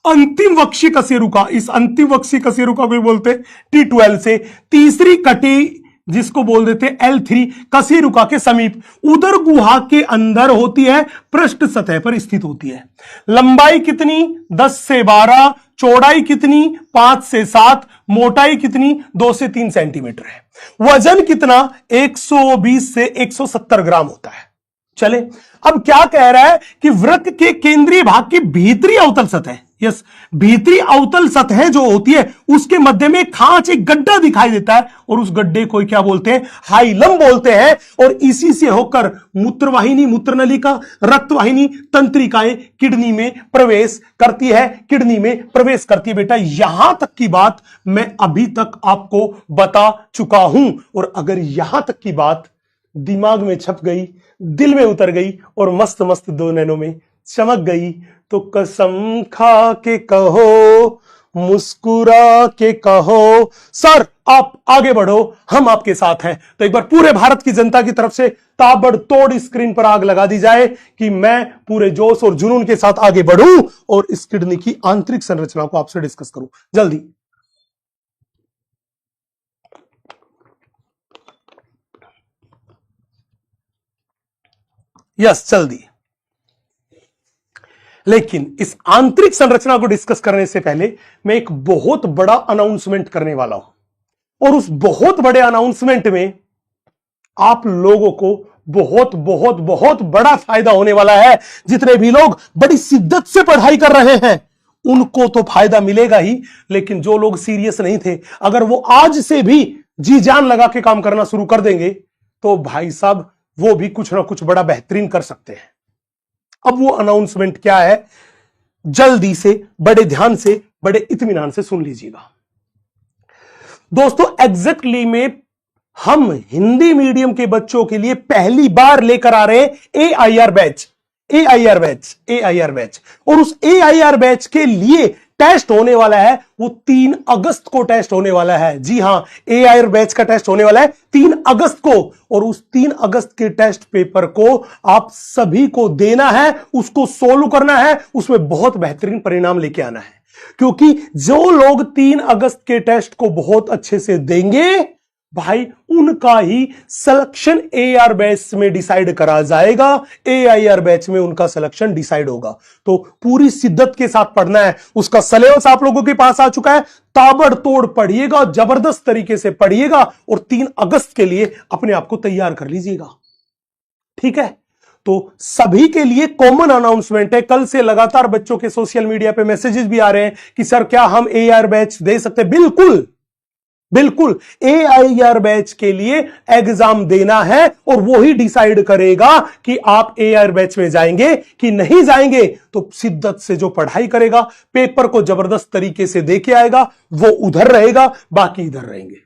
अंतिम वक्षी कशेरुका, इस अंतिम वक्षी कशेरुका को बोलते हैं T12 से तीसरी कटी, जिसको बोल देते हैं L3, कशेरुका के समीप उदर गुहा के अंदर होती है, पृष्ठ सतह पर स्थित होती है। लंबाई कितनी? 10 से 12। चौड़ाई कितनी? 5 से 7। मोटाई कितनी? 2 से 3 सेंटीमीटर है। वजन कितना? 120 से 170 ग्राम होता है। चले, अब क्या कह रहा है कि वृक्क के केंद्रीय भाग की भीतरी अवतल सतह, यस, भीतरी अवतल सतह जो होती है उसके मध्य में खांच, एक गड्ढा दिखाई देता है और उस गड्ढे को क्या बोलते हैं, हाइलम बोलते हैं। और इसी से होकर मूत्रवाहिनी, मूत्रनलिका, रक्तवाहिनी, तंत्रिकाएं किडनी में प्रवेश करती है, किडनी में प्रवेश करती है। बेटा यहां तक की बात मैं अभी तक आपको बता चुका हूं, और अगर यहां तक की बात दिमाग में छप गई, दिल में उतर गई और मस्त मस्त 2 नैनों में चमक गई, तो कसम खा के कहो, मुस्कुरा के कहो, सर आप आगे बढ़ो, हम आपके साथ हैं। तो एक बार पूरे भारत की जनता की तरफ से ताबड़तोड़ स्क्रीन पर आग लगा दी जाए कि मैं पूरे जोश और जुनून के साथ आगे बढ़ूं और इस किडनी की आंतरिक संरचना को आपसे डिस्कस करूं जल्दी। यस, जल्दी। लेकिन इस आंतरिक संरचना को डिस्कस करने से पहले मैं एक बहुत बड़ा अनाउंसमेंट करने वाला हूं, और उस बहुत बड़े अनाउंसमेंट में आप लोगों को बहुत बहुत बहुत बड़ा फायदा होने वाला है। जितने भी लोग बड़ी शिद्दत से पढ़ाई कर रहे हैं उनको तो फायदा मिलेगा ही, लेकिन जो लोग सीरियस नहीं थे, अगर वो आज से भी जी जान लगा के काम करना शुरू कर देंगे तो भाई साहब वो भी कुछ ना कुछ बड़ा बेहतरीन कर सकते हैं। अब वो अनाउंसमेंट क्या है, जल्दी से, बड़े ध्यान से, बड़े इत्मीनान से सुन लीजिएगा। दोस्तों एग्जैक्टली में हम हिंदी मीडियम के बच्चों के लिए पहली बार लेकर आ रहे हैं AIR बैच, AIR बैच, और उस AIR बैच के लिए टेस्ट होने वाला है, वो 3 अगस्त को टेस्ट होने वाला है। जी हां, AIR बैच का टेस्ट होने वाला है 3 अगस्त को, और उस 3 अगस्त के टेस्ट पेपर को आप सभी को देना है, उसको सोल्व करना है, उसमें बहुत बेहतरीन परिणाम लेके आना है। क्योंकि जो लोग 3 अगस्त के टेस्ट को बहुत अच्छे से देंगे भाई, उनका ही सिलेक्शन AIR बैच में डिसाइड करा जाएगा, AIR बैच में उनका सिलेक्शन डिसाइड होगा। तो पूरी शिद्दत के साथ पढ़ना है, उसका सिलेबस आप लोगों के पास आ चुका है, ताबड़तोड़ पढ़िएगा, जबरदस्त तरीके से पढ़िएगा और 3 अगस्त के लिए अपने आप को तैयार कर लीजिएगा। ठीक है, तो सभी के लिए कॉमन अनाउंसमेंट है। कल से लगातार बच्चों के सोशल मीडिया पे मैसेजेस भी आ रहे हैं कि सर क्या हम AIR बैच दे सकते हैं? बिल्कुल बिल्कुल, AIR बैच के लिए एग्जाम देना है और वो ही डिसाइड करेगा कि आप AIR बैच में जाएंगे कि नहीं जाएंगे। तो शिद्दत से जो पढ़ाई करेगा, पेपर को जबरदस्त तरीके से देके आएगा, वो उधर रहेगा, बाकी इधर रहेंगे।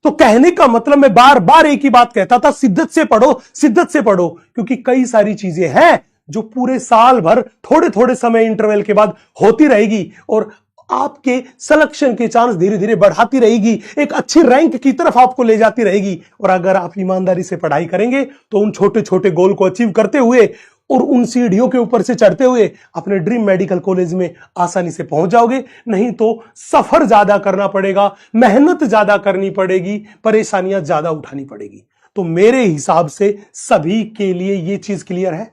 तो कहने का मतलब मैं बार बार एक ही बात कहता था, शिद्दत से पढ़ो, शिद्दत से पढ़ो, क्योंकि कई सारी चीजें हैं जो पूरे साल भर थोड़े थोड़े समय इंटरवल के बाद होती रहेगी और आपके सिलेक्शन के चांस धीरे धीरे बढ़ाती रहेगी, एक अच्छी रैंक की तरफ आपको ले जाती रहेगी। और अगर आप ईमानदारी से पढ़ाई करेंगे तो उन छोटे छोटे गोल को अचीव करते हुए और उन सीढ़ियों के ऊपर से चढ़ते हुए अपने ड्रीम मेडिकल कॉलेज में आसानी से पहुंच जाओगे। नहीं तो सफर ज्यादा करना पड़ेगा, मेहनत ज्यादा करनी पड़ेगी, परेशानियां ज्यादा उठानी पड़ेगी। तो मेरे हिसाब से सभी के लिए यह चीज क्लियर है।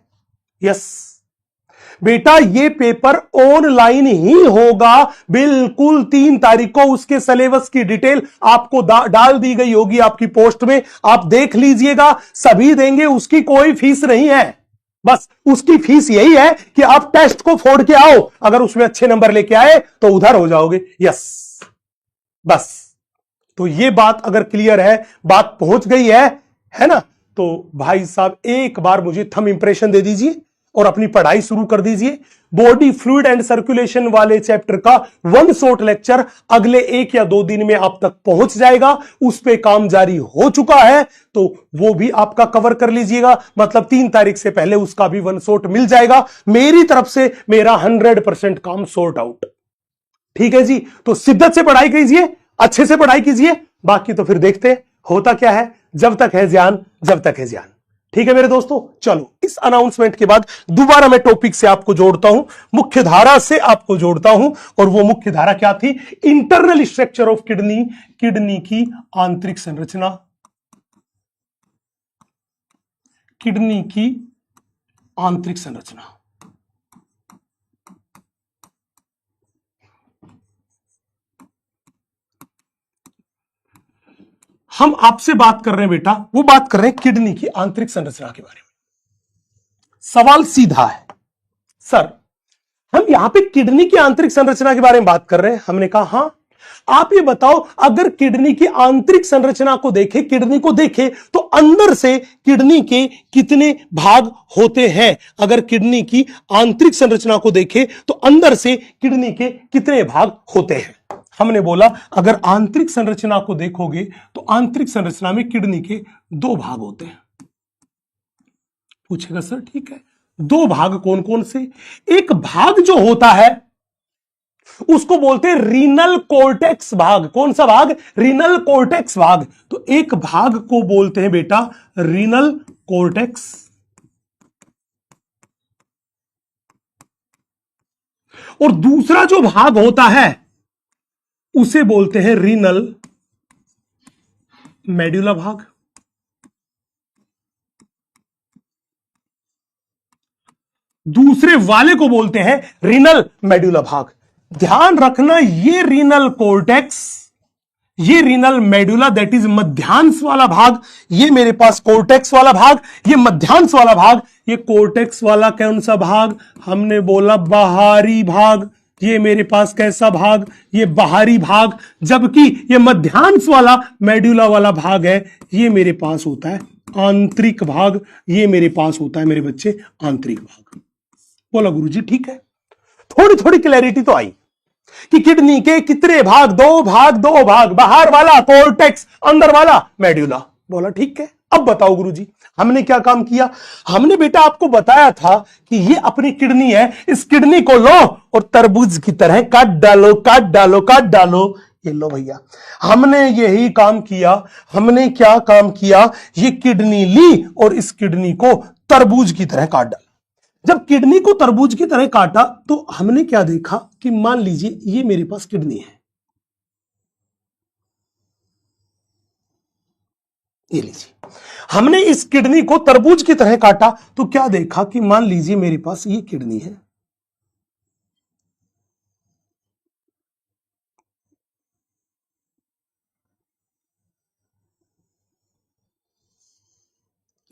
यस बेटा, ये पेपर ऑनलाइन ही होगा, बिल्कुल 3 तारीख को उसके सिलेबस की डिटेल आपको डाल दी गई होगी आपकी पोस्ट में, आप देख लीजिएगा। सभी देंगे, उसकी कोई फीस नहीं है, बस उसकी फीस यही है कि आप टेस्ट को फोड़ के आओ, अगर उसमें अच्छे नंबर लेके आए तो उधर हो जाओगे। यस, बस। तो ये बात अगर क्लियर है, बात पहुंच गई है ना, तो भाई साहब एक बार मुझे थंब इंप्रेशन दे दीजिए और अपनी पढ़ाई शुरू कर दीजिए। बॉडी फ्लूइड एंड सर्कुलेशन वाले चैप्टर का 1 शॉर्ट लेक्चर अगले 1 या 2 दिन में आप तक पहुंच जाएगा, उस पे काम जारी हो चुका है, तो वो भी आपका कवर कर लीजिएगा। मतलब 3 तारीख से पहले उसका भी 1 शॉर्ट मिल जाएगा। मेरी तरफ से मेरा 100% काम सॉर्ट आउट। ठीक है जी, तो शिद्दत से पढ़ाई कीजिए, अच्छे से पढ़ाई कीजिए, बाकी तो फिर देखते होता क्या है, जब तक है ज्ञान, जब तक है ज्ञान। ठीक है मेरे दोस्तों, चलो इस अनाउंसमेंट के बाद दोबारा मैं टॉपिक से आपको जोड़ता हूं, मुख्य धारा से आपको जोड़ता हूं। और वो मुख्य धारा क्या थी? Internal structure of kidney, kidney की आंतरिक संरचना, किडनी की आंतरिक संरचना। हम आपसे बात कर रहे हैं बेटा, वो बात कर रहे हैं किडनी की आंतरिक संरचना के बारे में। सवाल सीधा है, सर हम यहां पे किडनी की आंतरिक संरचना के बारे में बात कर रहे हैं। हमने कहा हां, आप ये बताओ अगर किडनी की आंतरिक संरचना को देखें, किडनी को देखें, तो अंदर से किडनी के कितने भाग होते हैं? अगर किडनी की आंतरिक संरचना को देखें तो अंदर से किडनी के कितने भाग होते हैं? हमने बोला अगर आंतरिक संरचना को देखोगे तो आंतरिक संरचना में किडनी के 2 भाग होते हैं। पूछेगा सर ठीक है, 2 भाग कौन कौन से? एक भाग जो होता है उसको बोलते हैं रीनल कोर्टेक्स भाग। कौन सा भाग? रीनल कोर्टेक्स भाग। तो एक भाग को बोलते हैं बेटा रीनल कोर्टेक्स, और दूसरा जो भाग होता है उसे बोलते हैं रीनल मेडुला भाग। दूसरे वाले को बोलते हैं रीनल मेडुला भाग। ध्यान रखना, ये रीनल कोर्टेक्स, ये रीनल मेडुला दैट इज मध्यांश वाला भाग, ये मेरे पास कोर्टेक्स वाला भाग, ये मध्यांश वाला भाग। ये कोर्टेक्स वाला कौन सा भाग? हमने बोला बाहरी भाग। ये मेरे पास कैसा भाग? ये बाहरी भाग। जबकि ये मध्यांश वाला मेडुला वाला भाग है, ये मेरे पास होता है आंतरिक भाग। ये मेरे पास होता है मेरे बच्चे आंतरिक भाग। बोला गुरुजी ठीक है, थोड़ी थोड़ी क्लैरिटी तो आई कि किडनी के कितने भाग? 2 भाग, 2 भाग, बाहर वाला कोर्टेक्स, अंदर वाला मेडुला। बोला ठीक है। अब बताओ गुरुजी हमने क्या काम किया? हमने बेटा आपको बताया था कि ये अपनी किडनी है, इस किडनी को लो और तरबूज की तरह काट डालो, काट डालो, काट डालो। ये लो भैया, हमने यही काम किया। हमने क्या काम किया? ये किडनी ली और इस किडनी को तरबूज की तरह काट डाला। जब किडनी को तरबूज की तरह काटा तो हमने क्या देखा कि मान लीजिए ये मेरे पास किडनी है, ये लीजिए, हमने इस किडनी को तरबूज की तरह काटा तो क्या देखा कि मान लीजिए मेरे पास ये किडनी है,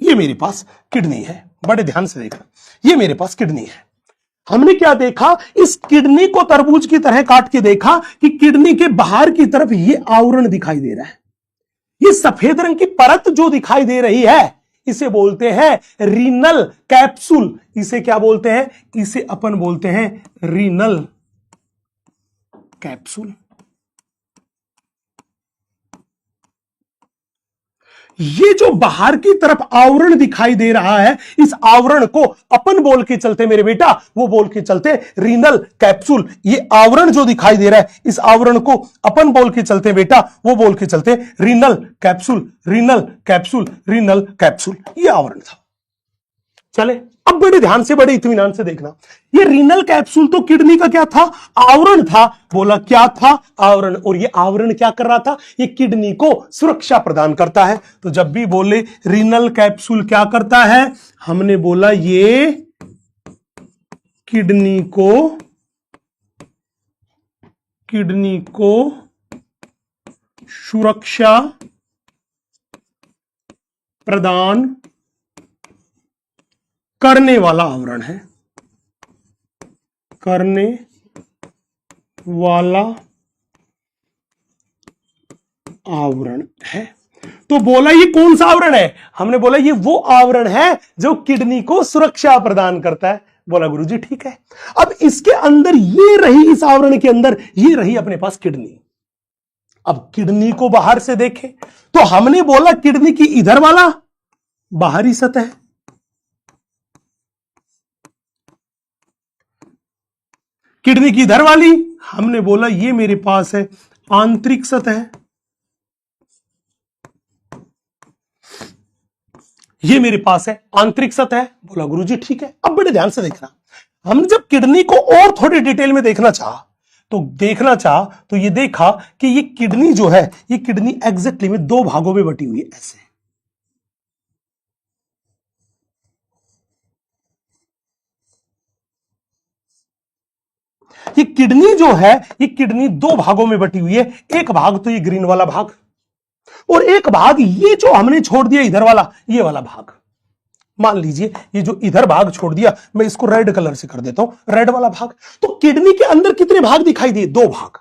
ये मेरे पास किडनी है। बड़े ध्यान से देखना, ये मेरे पास किडनी है। हमने क्या देखा? इस किडनी को तरबूज की तरह काट के देखा कि किडनी के बाहर की तरफ ये आवरण दिखाई दे रहा है, ये सफेद रंग की परत जो दिखाई दे रही है इसे बोलते हैं रीनल कैप्सूल। इसे क्या बोलते हैं? इसे अपन बोलते हैं रीनल कैप्सूल। ये जो बाहर की तरफ आवरण दिखाई दे रहा है, इस आवरण को अपन बोल के चलते मेरे बेटा, वो बोल के चलते रीनल कैप्सूल। ये आवरण जो दिखाई दे रहा है, इस आवरण को अपन बोल के चलते बेटा, वो बोल के चलते renal capsule, renal capsule, renal capsule. ये आवरण था। चले अब बड़े ध्यान से, बड़े इत्मीनान से देखना, ये रीनल कैप्सूल तो किडनी का क्या था? आवरण था। बोला क्या था? आवरण। और ये आवरण क्या कर रहा था? ये किडनी को सुरक्षा प्रदान करता है। तो जब भी बोले रीनल कैप्सूल क्या करता है, हमने बोला ये किडनी को सुरक्षा प्रदान करने वाला आवरण है, करने वाला आवरण है। तो बोला ये कौन सा आवरण है? हमने बोला ये वो आवरण है जो किडनी को सुरक्षा प्रदान करता है। बोला गुरुजी ठीक है। अब इसके अंदर ये रही, इस आवरण के अंदर ये रही अपने पास किडनी। अब किडनी को बाहर से देखें तो हमने बोला किडनी की इधर वाला बाहरी सतह, किडनी की इधर वाली हमने बोला ये मेरे पास है आंतरिक सतह, ये मेरे पास है आंतरिक सतह। बोला गुरुजी ठीक है। अब बड़े ध्यान से देखना, हमने जब किडनी को और थोड़ी डिटेल में देखना चाहा तो ये देखा कि ये किडनी जो है, ये किडनी एग्जैक्टली में 2 भागों में बटी हुई है। ऐसे ये किडनी जो है, ये किडनी 2 भागों में बटी हुई है। एक भाग तो ये ग्रीन वाला भाग, और एक भाग ये जो हमने छोड़ दिया इधर वाला, ये वाला भाग। मान लीजिए ये जो इधर भाग छोड़ दिया, मैं इसको रेड कलर से कर देता हूं, रेड वाला भाग। तो किडनी के अंदर कितने भाग दिखाई दिए? 2 भाग।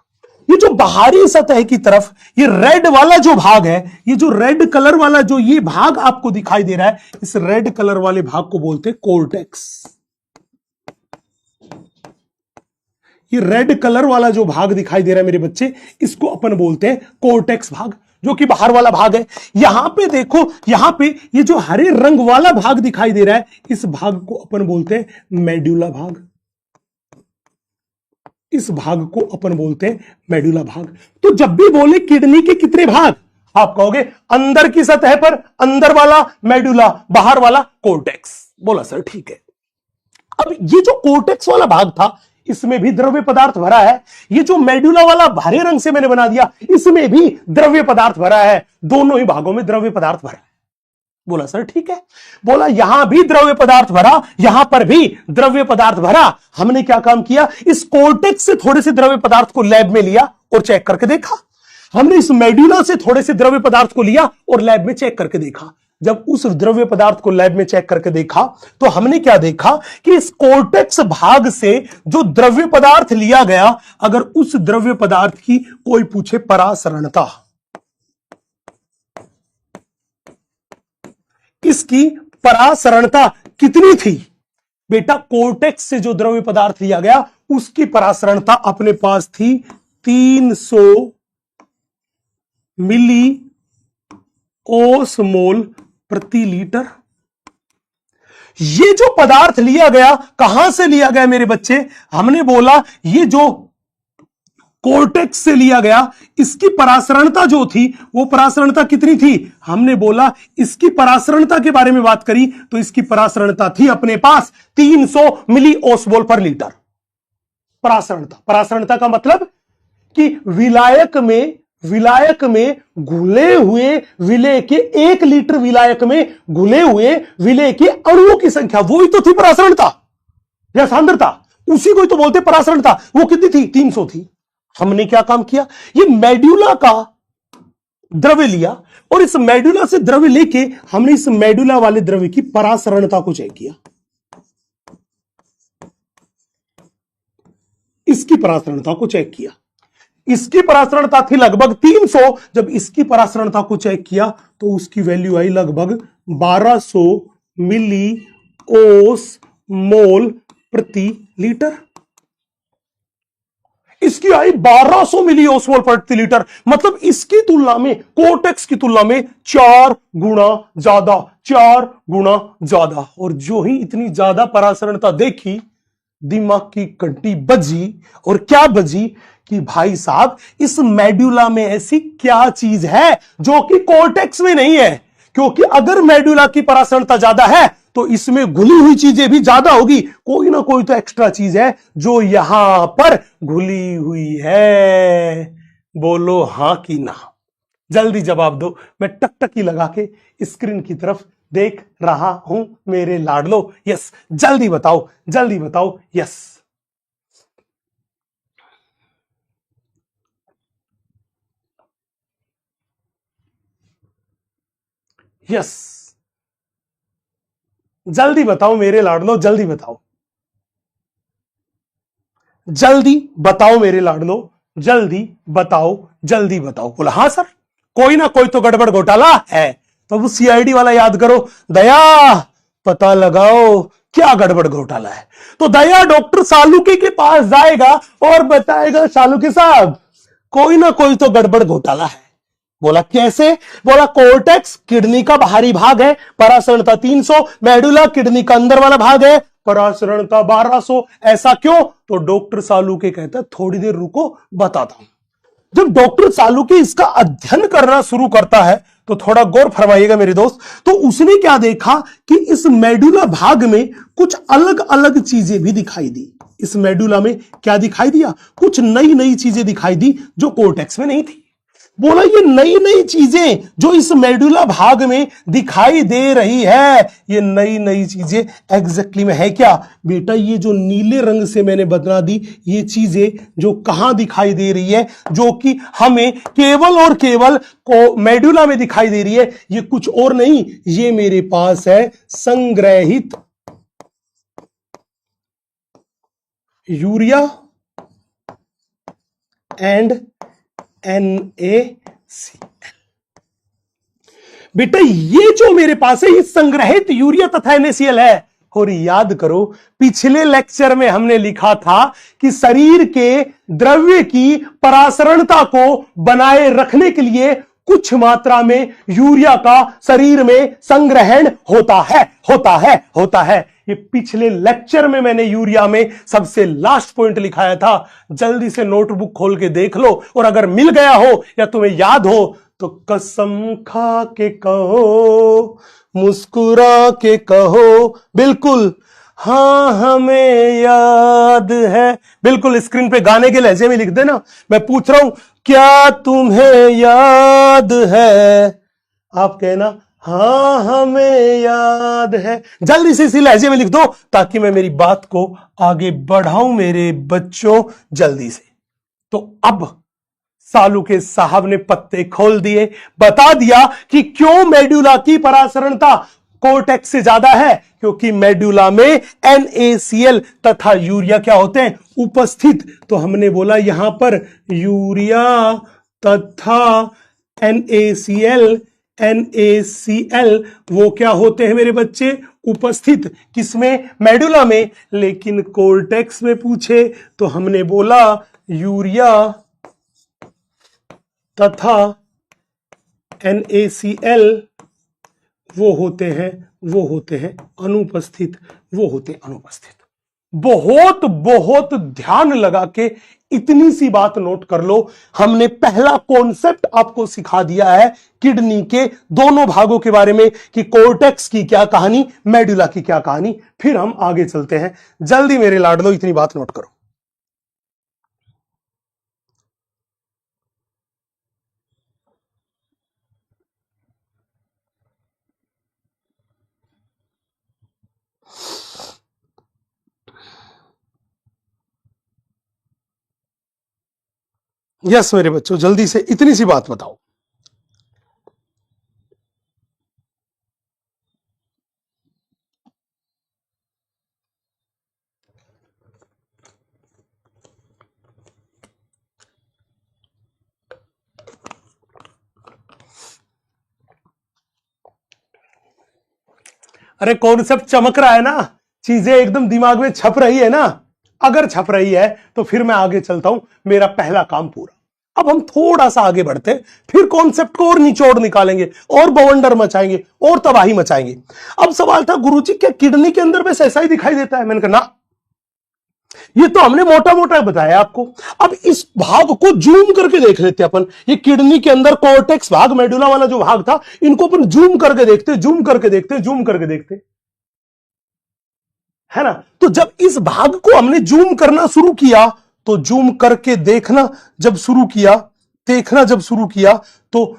ये जो बाहरी सतह की तरफ ये रेड वाला जो भाग है, ये जो रेड कलर वाला जो ये भाग आपको दिखाई दे रहा है, इस रेड कलर वाले भाग को बोलते हैं कोर्टेक्स। ये रेड कलर वाला जो भाग दिखाई दे रहा है मेरे बच्चे, इसको अपन बोलते हैं कोर्टेक्स भाग, जो कि बाहर वाला भाग है। यहां पे देखो, यहां पे ये जो हरे रंग वाला भाग दिखाई दे रहा है, इस भाग को अपन बोलते हैं मेडुला भाग। इस भाग को अपन बोलते हैं मेडुला भाग। तो जब भी बोले किडनी के कितने भाग, आप कहोगे अंदर की सतह पर अंदर वाला मेडुला, बाहर वाला कोर्टेक्स। बोला सर ठीक है। अब ये जो कोर्टेक्स वाला भाग था, इसमें भी द्रव्य पदार्थ भरा है। ये जो मेडुला वाला हरे रंग से मैंने बना दिया, इसमें भी द्रव्य पदार्थ भरा है। दोनों ही भागों में द्रव्य पदार्थ भरा है। बोला सर ठीक है। बोला यहां भी द्रव्य पदार्थ भरा, यहां पर भी द्रव्य पदार्थ भरा। हमने क्या काम किया, इस कोर्टेक्स से थोड़े से द्रव्य पदार्थ को लैब में लिया और चेक करके देखा। हमने इस मेडुला से थोड़े से द्रव्य पदार्थ को लिया और लैब में चेक करके देखा। जब उस द्रव्य पदार्थ को लैब में चेक करके देखा, तो हमने क्या देखा कि इस कोर्टेक्स भाग से जो द्रव्य पदार्थ लिया गया, अगर उस द्रव्य पदार्थ की कोई पूछे परासरणता, इसकी परासरणता कितनी थी? बेटा कोर्टेक्स से जो द्रव्य पदार्थ लिया गया, उसकी परासरणता अपने पास थी 300 मिली ओस्मोल प्रति लीटर। ये जो पदार्थ लिया गया, कहां से लिया गया मेरे बच्चे? हमने बोला ये जो कोर्टेक्स से लिया गया, इसकी परासरणता जो थी, वो परासरणता कितनी थी? हमने बोला इसकी परासरणता के बारे में बात करी तो इसकी परासरणता थी अपने पास 300 मिली ओस्मोल पर लीटर। परासरणता का मतलब कि विलायक में घुले हुए विलेय के 1 लीटर विलायक में घुले हुए विलेय के अणुओं की संख्या, वो ही तो थी परासरणता या सांद्रता, उसी को ही तो बोलते परासरणता। वो कितनी थी? 300 थी। हमने क्या काम किया, ये मेडुला का द्रव्य लिया और इस मेडुला से द्रव्य लेके हमने इस मेडुला वाले द्रव्य की परासरणता को चेक किया। इसकी परासरणता को चेक किया। इसकी परासरणता थी लगभग 300। जब इसकी परासरणता को चेक किया तो उसकी वैल्यू आई लगभग 1200 मिली ओस्मोल प्रति लीटर। इसकी आई 1200 मिली ओस्मोल प्रति लीटर। मतलब इसकी तुलना में, कोर्टेक्स की तुलना में 4 गुना ज्यादा। और जो ही इतनी ज्यादा परासरणता देखी, दिमाग की घंटी बजी। और क्या बजी कि भाई साहब, इस मेडुला में ऐसी क्या चीज है जो कि कोर्टेक्स में नहीं है? क्योंकि अगर मेडुला की परासरणता ज्यादा है तो इसमें घुली हुई चीजें भी ज्यादा होगी। कोई ना कोई तो एक्स्ट्रा चीज है जो यहां पर घुली हुई है। बोलो हां कि ना? जल्दी जवाब दो। मैं टकटकी लगा के स्क्रीन की तरफ देख रहा हूं मेरे लाडलो। यस, जल्दी बताओ, जल्दी बताओ। यस, यस, जल्दी बताओ मेरे लाडलो, जल्दी बताओ, जल्दी बताओ मेरे लाडलो, जल्दी बताओ, जल्दी बताओ। बोला हाँ सर, कोई ना कोई तो गड़बड़ घोटाला है। तो वो सीआईडी वाला याद करो। दया, पता लगाओ क्या गड़बड़ घोटाला है। तो दया डॉक्टर सालुके के पास जाएगा और बताएगा सालुके साहब कोई ना कोई तो गड़बड़ घोटाला है। बोला कैसे? बोला कोर्टेक्स किडनी का बाहरी भाग है, परासरणता 300, मेडुला किडनी का अंदर वाला भाग है, परासरणता 1200। ऐसा क्यों? तो डॉक्टर सालुके कहता है थोड़ी देर रुको, बताता हूं। जब डॉक्टर सालुके इसका अध्ययन करना शुरू करता है तो थोड़ा गौर फरमाइएगा मेरे दोस्त। तो उसने क्या देखा कि इस मेडुला भाग में कुछ अलग अलग चीजें भी दिखाई दी। इस मेडुला में क्या दिखाई दिया? कुछ नई नई चीजें दिखाई दी जो कोर्टेक्स में नहीं थी। बोला ये नई नई चीजें जो इस मेडुला भाग में दिखाई दे रही है, ये नई नई चीजें एग्जैक्टली में है क्या बेटा? ये जो नीले रंग से मैंने बता दी, ये चीजें जो कहां दिखाई दे रही है, जो कि हमें केवल और केवल को मेडुला में दिखाई दे रही है, ये कुछ और नहीं, ये मेरे पास है संग्रहित यूरिया एंड NaCl। बेटा ये जो मेरे पास है ये संग्रहित यूरिया तथा NaCl है। और याद करो पिछले लेक्चर में हमने लिखा था कि शरीर के द्रव्य की परासरणता को बनाए रखने के लिए कुछ मात्रा में यूरिया का शरीर में संग्रहण होता है। ये पिछले लेक्चर में मैंने यूरिया में सबसे लास्ट पॉइंट लिखाया था। जल्दी से नोटबुक खोल के देख लो, और अगर मिल गया हो या तुम्हें याद हो तो कसम खा के कहो, मुस्कुरा के कहो, बिल्कुल हाँ हमें याद है। बिल्कुल स्क्रीन पे गाने के लहजे में लिख देना। मैं पूछ रहा हूं क्या तुम्हें याद है? आप कहना हाँ हमें याद है। जल्दी से इसी लहजे में लिख दो ताकि मैं मेरी बात को आगे बढ़ाऊं मेरे बच्चों, जल्दी से। तो अब सालू के साहब ने पत्ते खोल दिए, बता दिया कि क्यों मेडुला की परासरणता कोर्टेक्स से ज्यादा है, क्योंकि मेडुला में NaCl तथा यूरिया क्या होते हैं? उपस्थित। तो हमने बोला यहां पर यूरिया तथा NaCl वो क्या होते हैं मेरे बच्चे? उपस्थित। किसमें? मेडुला में। लेकिन कोर्टेक्स में पूछे तो हमने बोला यूरिया तथा NaCl वो होते हैं अनुपस्थित। बहुत बहुत ध्यान लगा के इतनी सी बात नोट कर लो। हमने पहला कॉन्सेप्ट आपको सिखा दिया है किडनी के दोनों भागों के बारे में, कि कोर्टेक्स की क्या कहानी, मेडुला की क्या कहानी। फिर हम आगे चलते हैं। जल्दी मेरे लाडलो इतनी बात नोट करो। यस मेरे बच्चों, जल्दी से इतनी सी बात बताओ। अरे कॉन्सेप्ट चमक रहा है ना, चीजें एकदम दिमाग में छप रही है ना। अगर छप रही है तो फिर मैं आगे चलता हूं, मेरा पहला काम पूरा। अब हम थोड़ा सा आगे बढ़ते हैं, फिर कॉन्सेप्ट को और निचोड़ निकालेंगे, और बवंडर मचाएंगे, और तबाही मचाएंगे। अब सवाल था गुरुजी क्या किडनी के अंदर बस ऐसा ही दिखाई देता है? मैंने कहा ना, ये तो हमने मोटा मोटा बताया आपको। अब इस भाग को जूम करके देख लेते हैं अपन। ये किडनी के अंदर कोर्टेक्स भाग, मेडुला वाला जो भाग था, इनको अपन जूम करके देखते है ना। तो जब इस भाग को हमने जूम करना शुरू किया, तो जूम करके देखना जब शुरू किया तो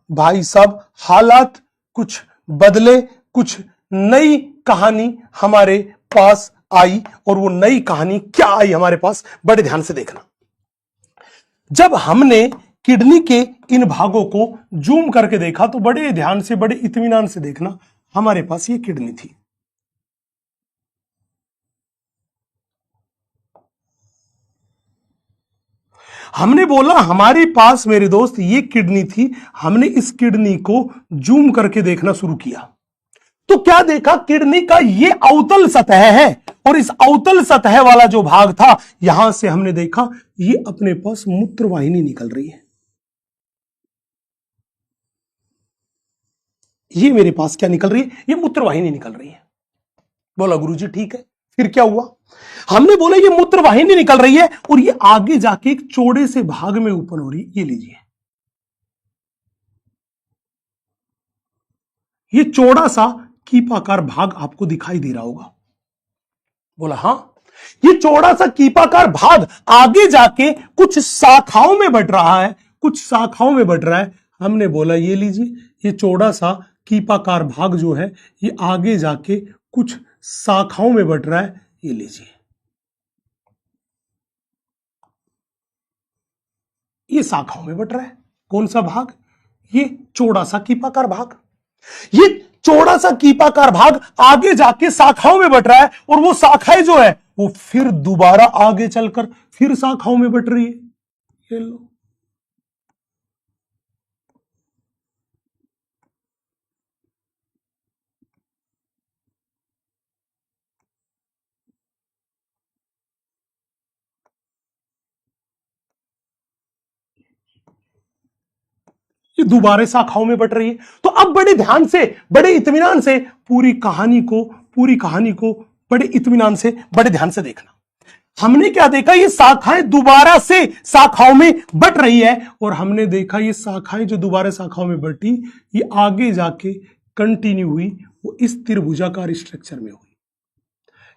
भाई साहब हालात कुछ बदले, कुछ नई कहानी हमारे पास आई। और वो नई कहानी क्या आई हमारे पास, बड़े ध्यान से देखना। जब हमने किडनी के इन भागों को जूम करके देखा तो बड़े ध्यान से, बड़े इत्मीनान से देखना, हमारे पास ये किडनी थी। हमने बोला हमारे पास मेरे दोस्त ये किडनी थी। हमने इस किडनी को जूम करके देखना शुरू किया तो क्या देखा? किडनी का ये अवतल सतह है, और इस अवतल सतह वाला जो भाग था, यहां से हमने देखा ये अपने पास मूत्रवाहिनी निकल रही है। ये मेरे पास क्या निकल रही है? ये मूत्रवाहिनी निकल रही है। बोला गुरुजी ठीक है। फिर क्या हुआ? हमने बोला ये मूत्रवाहिनी निकल रही है और ये आगे जाके एक चौड़े से भाग में ओपन हो रही है। ये लीजिए, ये चौड़ा सा कीपाकार भाग आपको दिखाई दे रहा होगा। बोला हां, ये चौड़ा सा कीपाकार भाग आगे जाके कुछ शाखाओं में बढ़ रहा है, कुछ शाखाओं में बट रहा है। हमने बोला ये लीजिए, ये चौड़ा सा कीपाकार भाग जो है ये आगे जाके कुछ शाखाओं में बट रहा है। ये लीजिए, ये शाखाओं में बट रहा है। कौन सा भाग? ये चौड़ा सा कीपाकार भाग। ये चौड़ा सा कीपाकार भाग आगे जाके शाखाओं में बट रहा है, और वो शाखाएं जो है वो फिर दोबारा आगे चलकर फिर शाखाओं में बट रही है। ये लो, ये दोबारा शाखाओं में बट रही है। तो अब बड़े ध्यान से, बड़े इत्मीनान से पूरी कहानी को बड़े इत्मीनान से, बड़े ध्यान से देखना। हमने क्या देखा? ये शाखाएं दोबारा से शाखाओं में बट रही है, और हमने देखा ये शाखाएं जो दोबारा शाखाओं में बटी, ये आगे जाके कंटिन्यू हुई, वो इस त्रिभुजाकार स्ट्रक्चर में हुई।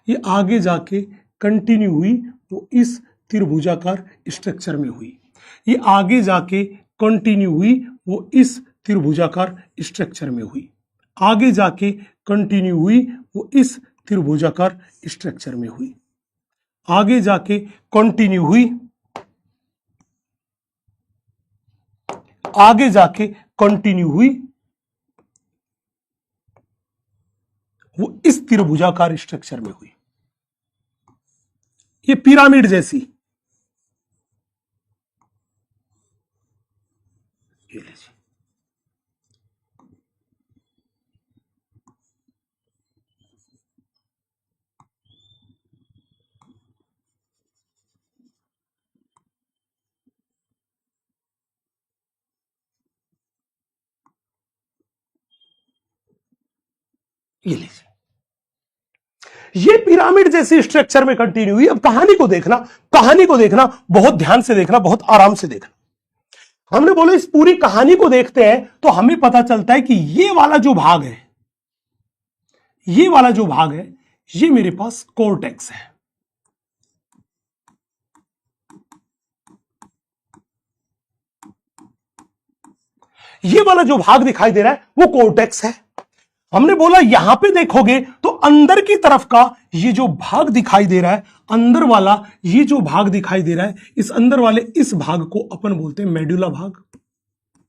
ये आगे जाके कंटिन्यू हुई, वो इस त्रिभुजाकार स्ट्रक्चर में हुई। ये आगे जाके कंटिन्यू हुई, वो इस त्रिभुजाकार स्ट्रक्चर में हुई। आगे जाके कंटिन्यू हुई, वो इस त्रिभुजाकार स्ट्रक्चर में हुई। आगे जाके कंटिन्यू हुई, आगे जाके कंटिन्यू हुई, वो इस त्रिभुजाकार स्ट्रक्चर में हुई। ये पिरामिड जैसी, ये लीजिए, ये लीजिए, ये पिरामिड जैसी स्ट्रक्चर में कंटिन्यू हुई। अब कहानी को देखना, कहानी को देखना, बहुत ध्यान से देखना, बहुत आराम से देखना। हमने बोला इस पूरी कहानी को देखते हैं तो हमें पता चलता है कि ये वाला जो भाग है, ये वाला जो भाग है, ये मेरे पास कोर्टेक्स है। ये वाला जो भाग दिखाई दे रहा है वो कोर्टेक्स है। हमने बोला यहां पे देखोगे तो अंदर की तरफ का ये जो भाग दिखाई दे रहा है, अंदर वाला ये जो भाग दिखाई दे रहा है, इस अंदर वाले इस भाग को अपन बोलते हैं मेडुला भाग।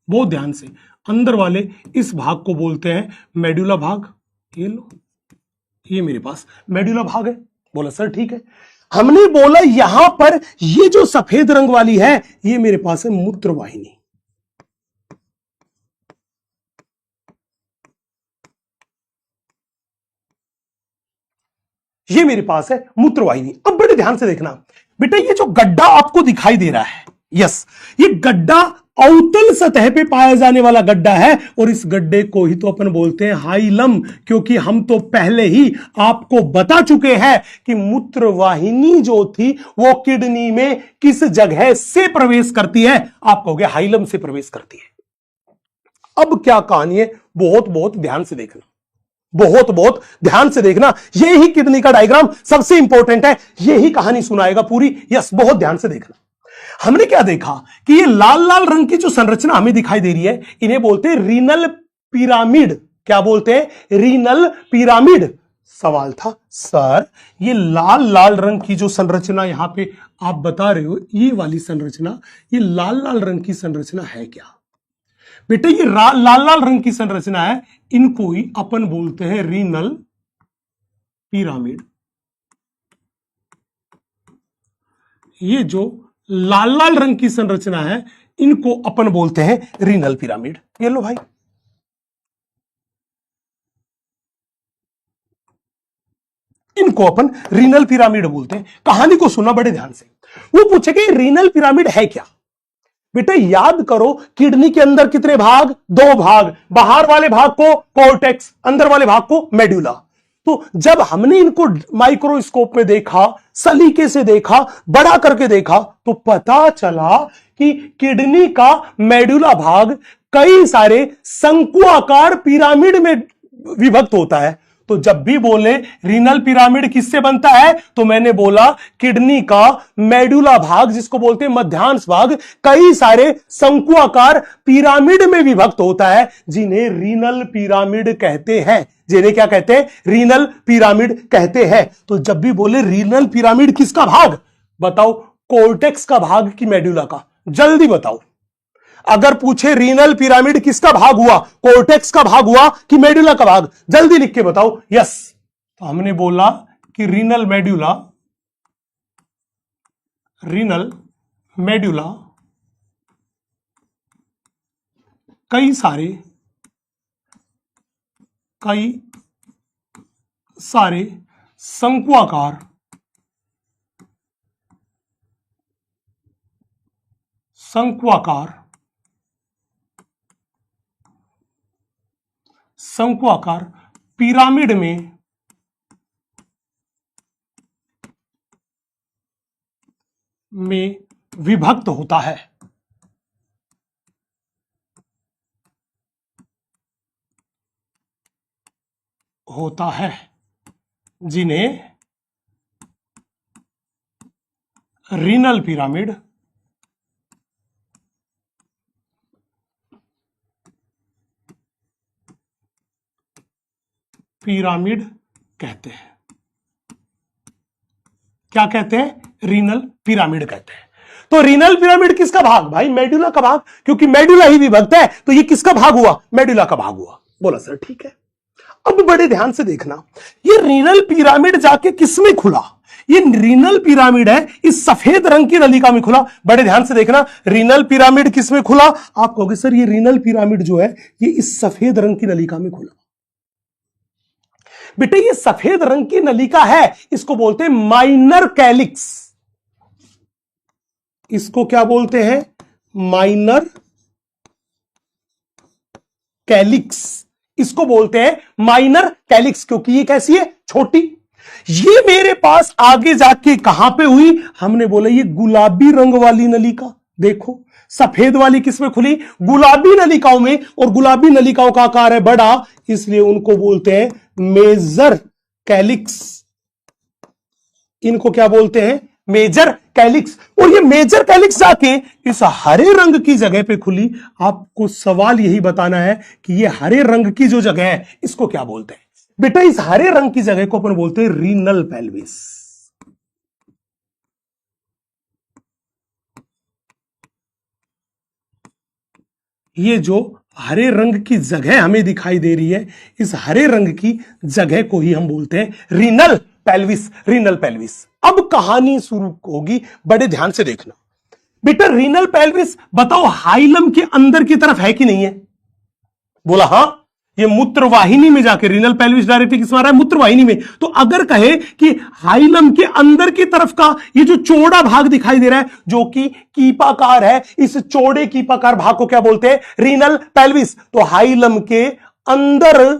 बहुत ध्यान से, अंदर वाले इस भाग को बोलते हैं मेडुला भाग। ये लो, ये मेरे पास मेडुला भाग है। बोला सर ठीक है। हमने बोला यहां पर ये जो सफेद रंग वाली है, ये मेरे पास है मूत्रवाहिनी। ये मेरे पास है मूत्रवाहिनी। अब बड़े ध्यान से देखना बेटा, ये जो गड्ढा आपको दिखाई दे रहा है, यस, ये गड्ढा अवतल सतह पे पाया जाने वाला गड्ढा है, और इस गड्ढे को ही तो अपन बोलते हैं हाइलम, क्योंकि हम तो पहले ही आपको बता चुके हैं कि मूत्रवाहिनी जो थी वो किडनी में किस जगह से प्रवेश करती है। आप कहोगे हाइलम से प्रवेश करती है। अब क्या कहानी है, बहुत बहुत ध्यान से देखना, बहुत बहुत ध्यान से देखना। ये ही किडनी का डायग्राम सबसे इंपॉर्टेंट है, ये ही कहानी सुनाएगा पूरी। यस, बहुत ध्यान से देखना। हमने क्या देखा कि ये लाल लाल रंग की जो संरचना हमें दिखाई दे रही है, इन्हें बोलते हैं रीनल पिरामिड। क्या बोलते हैं? Renal pyramid. सवाल था सर ये लाल लाल रंग की जो संरचना यहां पे आप बता रहे हो, ये वाली संरचना, ये लाल लाल रंग की संरचना है क्या? बेटा ये लाल लाल रंग की संरचना है, इनको ही अपन बोलते हैं रीनल पिरामिड। ये जो लाल लाल रंग की संरचना है, इनको अपन बोलते हैं रीनल पिरामिड। ये लो भाई, इनको अपन रीनल पिरामिड बोलते हैं। कहानी को सुना बड़े ध्यान से। वो पूछे कि रीनल पिरामिड है क्या? बेटा याद करो, किडनी के अंदर कितने भाग? दो भाग। बाहर वाले भाग को कोर्टेक्स, अंदर वाले भाग को मेडुला। तो जब हमने इनको माइक्रोस्कोप में देखा, सलीके से देखा, बड़ा करके देखा, तो पता चला कि किडनी का मेडुला भाग कई सारे शंकुआकार पिरामिड में विभक्त होता है। तो जब भी बोले रीनल पिरामिड किससे बनता है, तो मैंने बोला किडनी का मेडुला भाग, जिसको बोलते हैं मध्यांश भाग, कई सारे शंकुआकार पिरामिड में विभक्त होता है, जिन्हें रीनल पिरामिड कहते हैं। जिन्हें क्या कहते हैं? रीनल पिरामिड कहते हैं। तो जब भी बोले रीनल पिरामिड किसका भाग, बताओ कोर्टेक्स का भाग कि मेडुला का, जल्दी बताओ। अगर पूछे रीनल पिरामिड किसका भाग हुआ, कोर्टेक्स का भाग हुआ कि मेडुला का भाग, जल्दी लिख के बताओ। यस, तो हमने बोला कि रीनल मेडुला, रीनल मेडुला कई सारे शंकुआकार पिरामिड में विभक्त होता है, जिन्हें रीनल पिरामिड कहते हैं। क्या कहते हैं? रीनल पिरामिड कहते हैं। तो रीनल पिरामिड किसका भाग? भाई मेडुला का भाग, क्योंकि मेडुला ही विभक्त है, तो ये किसका भाग हुआ? मेडुला का भाग हुआ। बोला सर ठीक है। अब बड़े ध्यान से देखना, ये रीनल पिरामिड जाके किसमें खुला? ये रीनल पिरामिड है इस सफेद रंग की नलिका में खुला। बड़े ध्यान से देखना, रीनल पिरामिड किसमें खुला? आप कहोगे सर ये रीनल पिरामिड जो है ये इस सफेद रंग की नलिका में खुला। बेटे ये सफेद रंग की नलिका है, इसको बोलते हैं माइनर कैलिक्स। इसको क्या बोलते हैं? Minor calyx. इसको बोलते हैं माइनर कैलिक्स, क्योंकि ये कैसी है? छोटी। ये मेरे पास आगे जाके कहां पे हुई? हमने बोला ये गुलाबी रंग वाली नलिका। देखो सफेद वाली किसमें खुली? गुलाबी नलिकाओं में, और गुलाबी नलिकाओं का आकार है बड़ा, इसलिए उनको बोलते हैं मेजर कैलिक्स। इनको क्या बोलते हैं? Major calyx. और ये मेजर कैलिक्स जाके इस हरे रंग की जगह पे खुली। आपको सवाल यही बताना है कि ये हरे रंग की जो जगह है इसको क्या बोलते हैं? बेटा इस हरे रंग की जगह को अपन बोलते हैं रीनल पेल्विस। ये जो हरे रंग की जगह हमें दिखाई दे रही है, इस हरे रंग की जगह को ही हम बोलते हैं रीनल पेल्विस। Renal pelvis. अब कहानी शुरू होगी, बड़े ध्यान से देखना। बेटा रीनल पेल्विस बताओ हाइलम के अंदर की तरफ है कि नहीं है? बोला हां, ये मूत्रवाहिनी में जाके रीनल पेल्विस डायरेक्टली किस में आ रहा है? मूत्रवाहिनी में। तो अगर कहे कि हाइलम के अंदर की तरफ का ये जो चौड़ा भाग दिखाई दे रहा है जो कि कीपाकार है, इस चौड़े कीपाकार भाग को क्या बोलते हैं? Renal pelvis. तो हाइलम के अंदर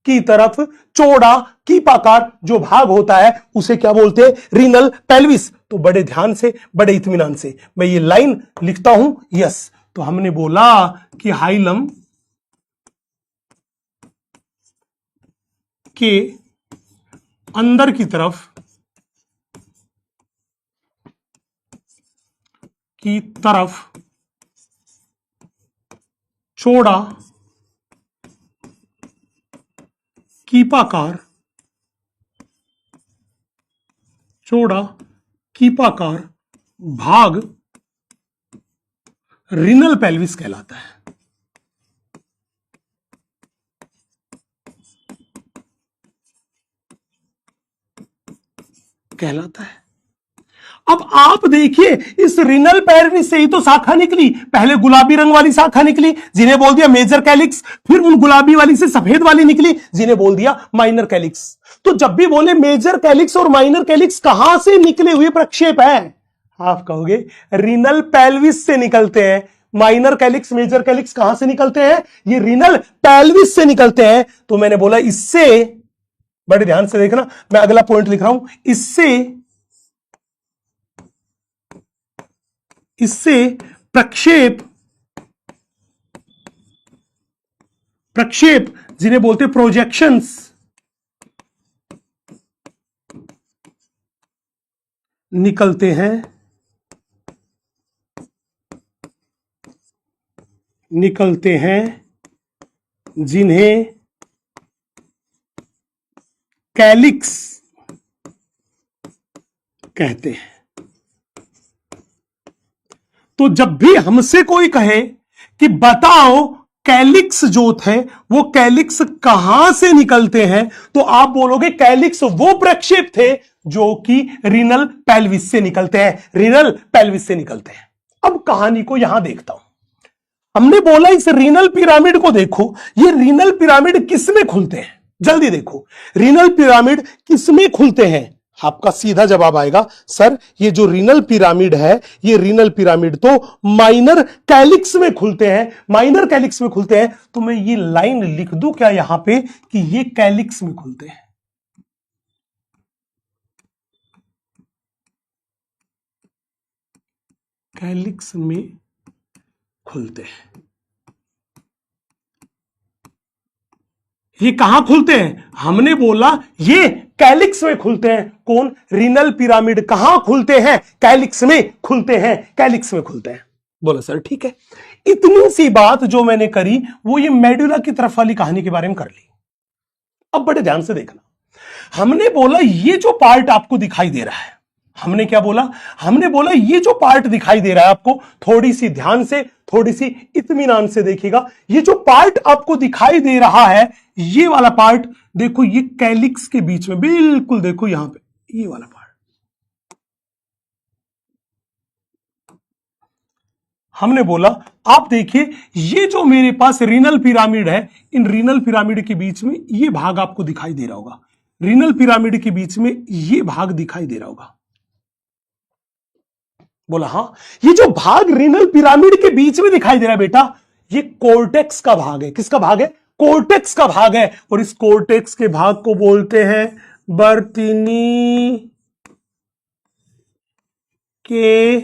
की तरफ चौड़ा कीपाकार जो भाग होता है उसे क्या बोलते हैं? Renal pelvis. तो बड़े ध्यान से, बड़े इत्मीनान से मैं ये लाइन लिखता हूं। यस, तो हमने बोला कि हाइलम के अंदर की तरफ चौड़ा कीपाकार भाग रीनल पेल्विस कहलाता है। अब आप देखिए इस रीनल पेल्विस से ही तो शाखा निकली। पहले गुलाबी रंग वाली शाखा निकली जिन्हें बोल दिया मेजर कैलिक्स, फिर उन गुलाबी वाली से सफेद वाली निकली जिन्हें बोल दिया माइनर कैलिक्स। तो जब भी बोले मेजर कैलिक्स और माइनर कैलिक्स कहां से निकले हुए प्रक्षेप है? आप कहोगे रीनल पेल्विस से निकलते हैं। माइनर कैलिक्स मेजर कैलिक्स कहां से निकलते हैं? ये रीनल पेल्विस से निकलते हैं। तो मैंने बोला इससे, बड़े ध्यान से देखना, मैं अगला पॉइंट लिख रहा हूं, इससे प्रक्षेप जिन्हें बोलते प्रोजेक्शंस निकलते हैं, निकलते हैं, जिन्हें कैलिक्स कहते हैं। तो जब भी हमसे कोई कहे कि बताओ कैलिक्स जो थे वो कैलिक्स कहां से निकलते हैं, तो आप बोलोगे कैलिक्स वो प्रक्षेप थे जो कि रीनल पेल्विस से निकलते हैं, रीनल पेल्विस से निकलते हैं। अब कहानी को यहां देखता हूं। हमने बोला इस रीनल पिरामिड को देखो, ये रीनल पिरामिड किसमें खुलते हैं, जल्दी देखो, रीनल पिरामिड किसमें खुलते हैं। आपका सीधा जवाब आएगा सर ये जो रीनल पिरामिड है, ये रीनल पिरामिड तो माइनर कैलिक्स में खुलते हैं, माइनर कैलिक्स में खुलते हैं। तो मैं ये लाइन लिख दूं क्या यहां पे कि ये कैलिक्स में खुलते हैं, कैलिक्स में खुलते हैं। ये कहां खुलते हैं, हमने बोला ये कैलिक्स में खुलते हैं। कौन, रीनल पिरामिड कहां खुलते हैं, कैलिक्स में खुलते हैं, कैलिक्स में खुलते हैं। बोला सर ठीक है। इतनी सी बात जो मैंने करी वो ये मेडुला की तरफ वाली कहानी के बारे में कर ली। अब बड़े ध्यान से देखना, हमने बोला ये जो पार्ट आपको दिखाई दे रहा है, हमने क्या बोला, हमने बोला ये जो पार्ट दिखाई दे रहा है आपको, थोड़ी सी ध्यान से, थोड़ी सी इत्मीनान से देखिएगा। ये जो पार्ट आपको दिखाई दे रहा है, ये वाला पार्ट देखो, ये कैलिक्स के बीच में बिल्कुल देखो यहां पे ये वाला पार्ट। हमने बोला आप देखिए ये जो मेरे पास रीनल पिरामिड है, इन रीनल पिरामिड के बीच में ये भाग आपको दिखाई दे रहा होगा, रीनल पिरामिड के बीच में ये भाग दिखाई दे रहा होगा। बोला हां, ये जो भाग रीनल पिरामिड के बीच में दिखाई दे रहा है बेटा, ये कोर्टेक्स का भाग है। किसका भाग है, कोर्टेक्स का भाग है। और इस कोर्टेक्स के भाग को बोलते हैं बर्तीनी के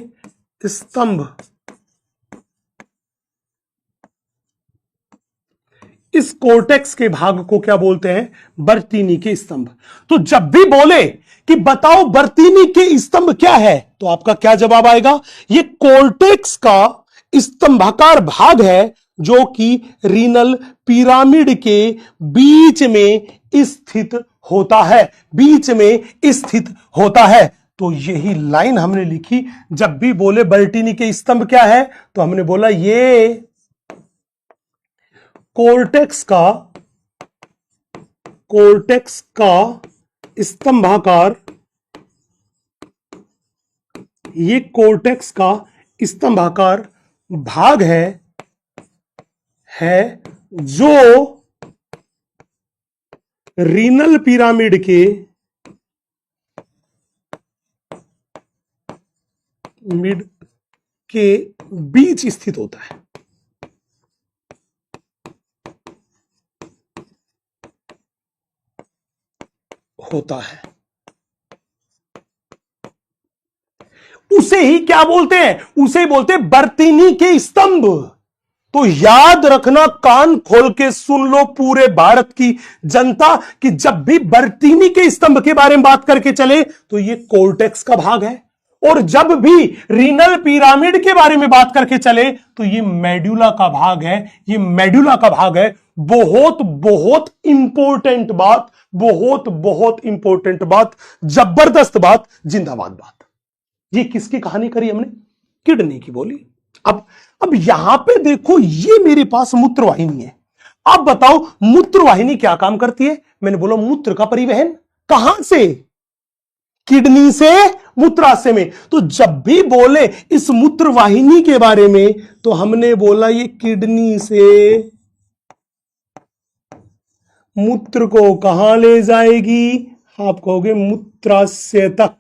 स्तंभ। इस कोर्टेक्स के भाग को क्या बोलते हैं, बर्तीनी के स्तंभ। तो जब भी बोले कि बताओ बर्तीनी के स्तंभ क्या है, तो आपका क्या जवाब आएगा, ये कोर्टेक्स का स्तंभाकार भाग है जो कि रीनल पिरामिड के बीच में स्थित होता है, बीच में स्थित होता है। तो यही लाइन हमने लिखी, जब भी बोले बर्तीनी के स्तंभ क्या है, तो हमने बोला ये कोर्टेक्स का स्तंभाकार, ये कोर्टेक्स का स्तंभाकार भाग है जो रीनल पिरामिड के बीच स्थित होता है। उसे ही क्या बोलते हैं, उसे बोलते हैं बर्तीनी के स्तंभ। तो याद रखना, कान खोल के सुन लो पूरे भारत की जनता, कि जब भी बर्तीनी के स्तंभ के बारे में बात करके चले तो ये कोर्टेक्स का भाग है, और जब भी रीनल पिरामिड के बारे में बात करके चले तो ये मेडुला का भाग है, ये मेडुला का भाग है। बहुत बहुत इंपॉर्टेंट बात, बहुत बहुत इंपॉर्टेंट बात, जबरदस्त बात, जिंदाबाद बात। ये किसकी कहानी करी हमने, किडनी की बोली। अब यहां पे देखो, ये मेरे पास मूत्रवाहिनी है। अब बताओ मूत्रवाहिनी क्या काम करती है, मैंने बोला मूत्र का परिवहन, कहां से, किडनी से मूत्राशय में। तो जब भी बोले इस मूत्रवाहिनी के बारे में, तो हमने बोला ये किडनी से मूत्र को कहां ले जाएगी, आप कहोगे मूत्राशय तक।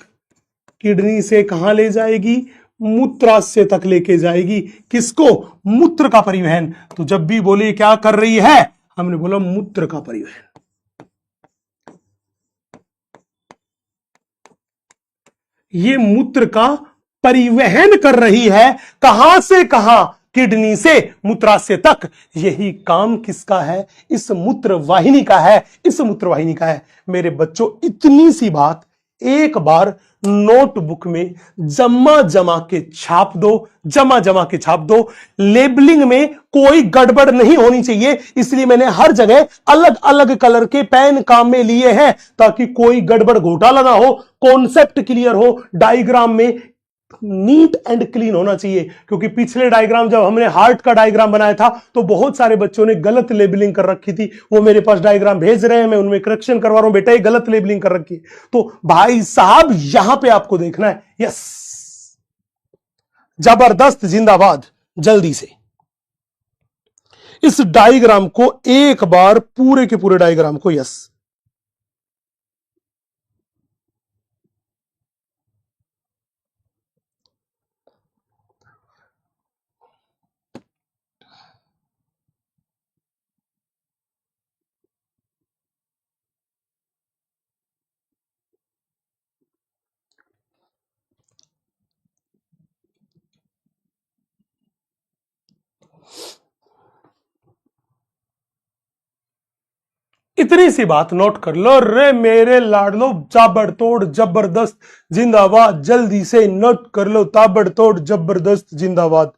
किडनी से कहां ले जाएगी, मूत्राशय तक लेके जाएगी। किसको, मूत्र का परिवहन। तो जब भी बोले क्या कर रही है, हमने बोला मूत्र का परिवहन। ये मूत्र का परिवहन कर रही है, कहां से कहां, किडनी से मूत्राशय तक। यही काम किसका है, इस मूत्रवाहिनी का है, इस मूत्रवाहिनी का है। मेरे बच्चों इतनी सी बात एक बार नोटबुक में जमा जमा के छाप दो, जमा जमा के छाप दो। लेबलिंग में कोई गड़बड़ नहीं होनी चाहिए, इसलिए मैंने हर जगह अलग अलग कलर के पेन काम में लिए हैं ताकि कोई गड़बड़ घोटाला ना हो, कॉन्सेप्ट क्लियर हो, डायग्राम में नीट एंड क्लीन होना चाहिए। क्योंकि पिछले डायग्राम जब हमने हार्ट का डायग्राम बनाया था तो बहुत सारे बच्चों ने गलत लेबलिंग कर रखी थी, वो मेरे पास डायग्राम भेज रहे हैं, मैं उनमें करेक्शन करवा रहा हूं, बेटा ये गलत लेबलिंग कर रखी है। तो भाई साहब यहां पे आपको देखना है, यस जबरदस्त जिंदाबाद। जल्दी से इस डायग्राम को एक बार पूरे के पूरे डायग्राम को यस इतनी सी बात नोट कर लो रे मेरे लाडलो, ताबड़तोड़ जबरदस्त जिंदाबाद। जल्दी से नोट कर लो, ताबड़तोड़ जबरदस्त जिंदाबाद।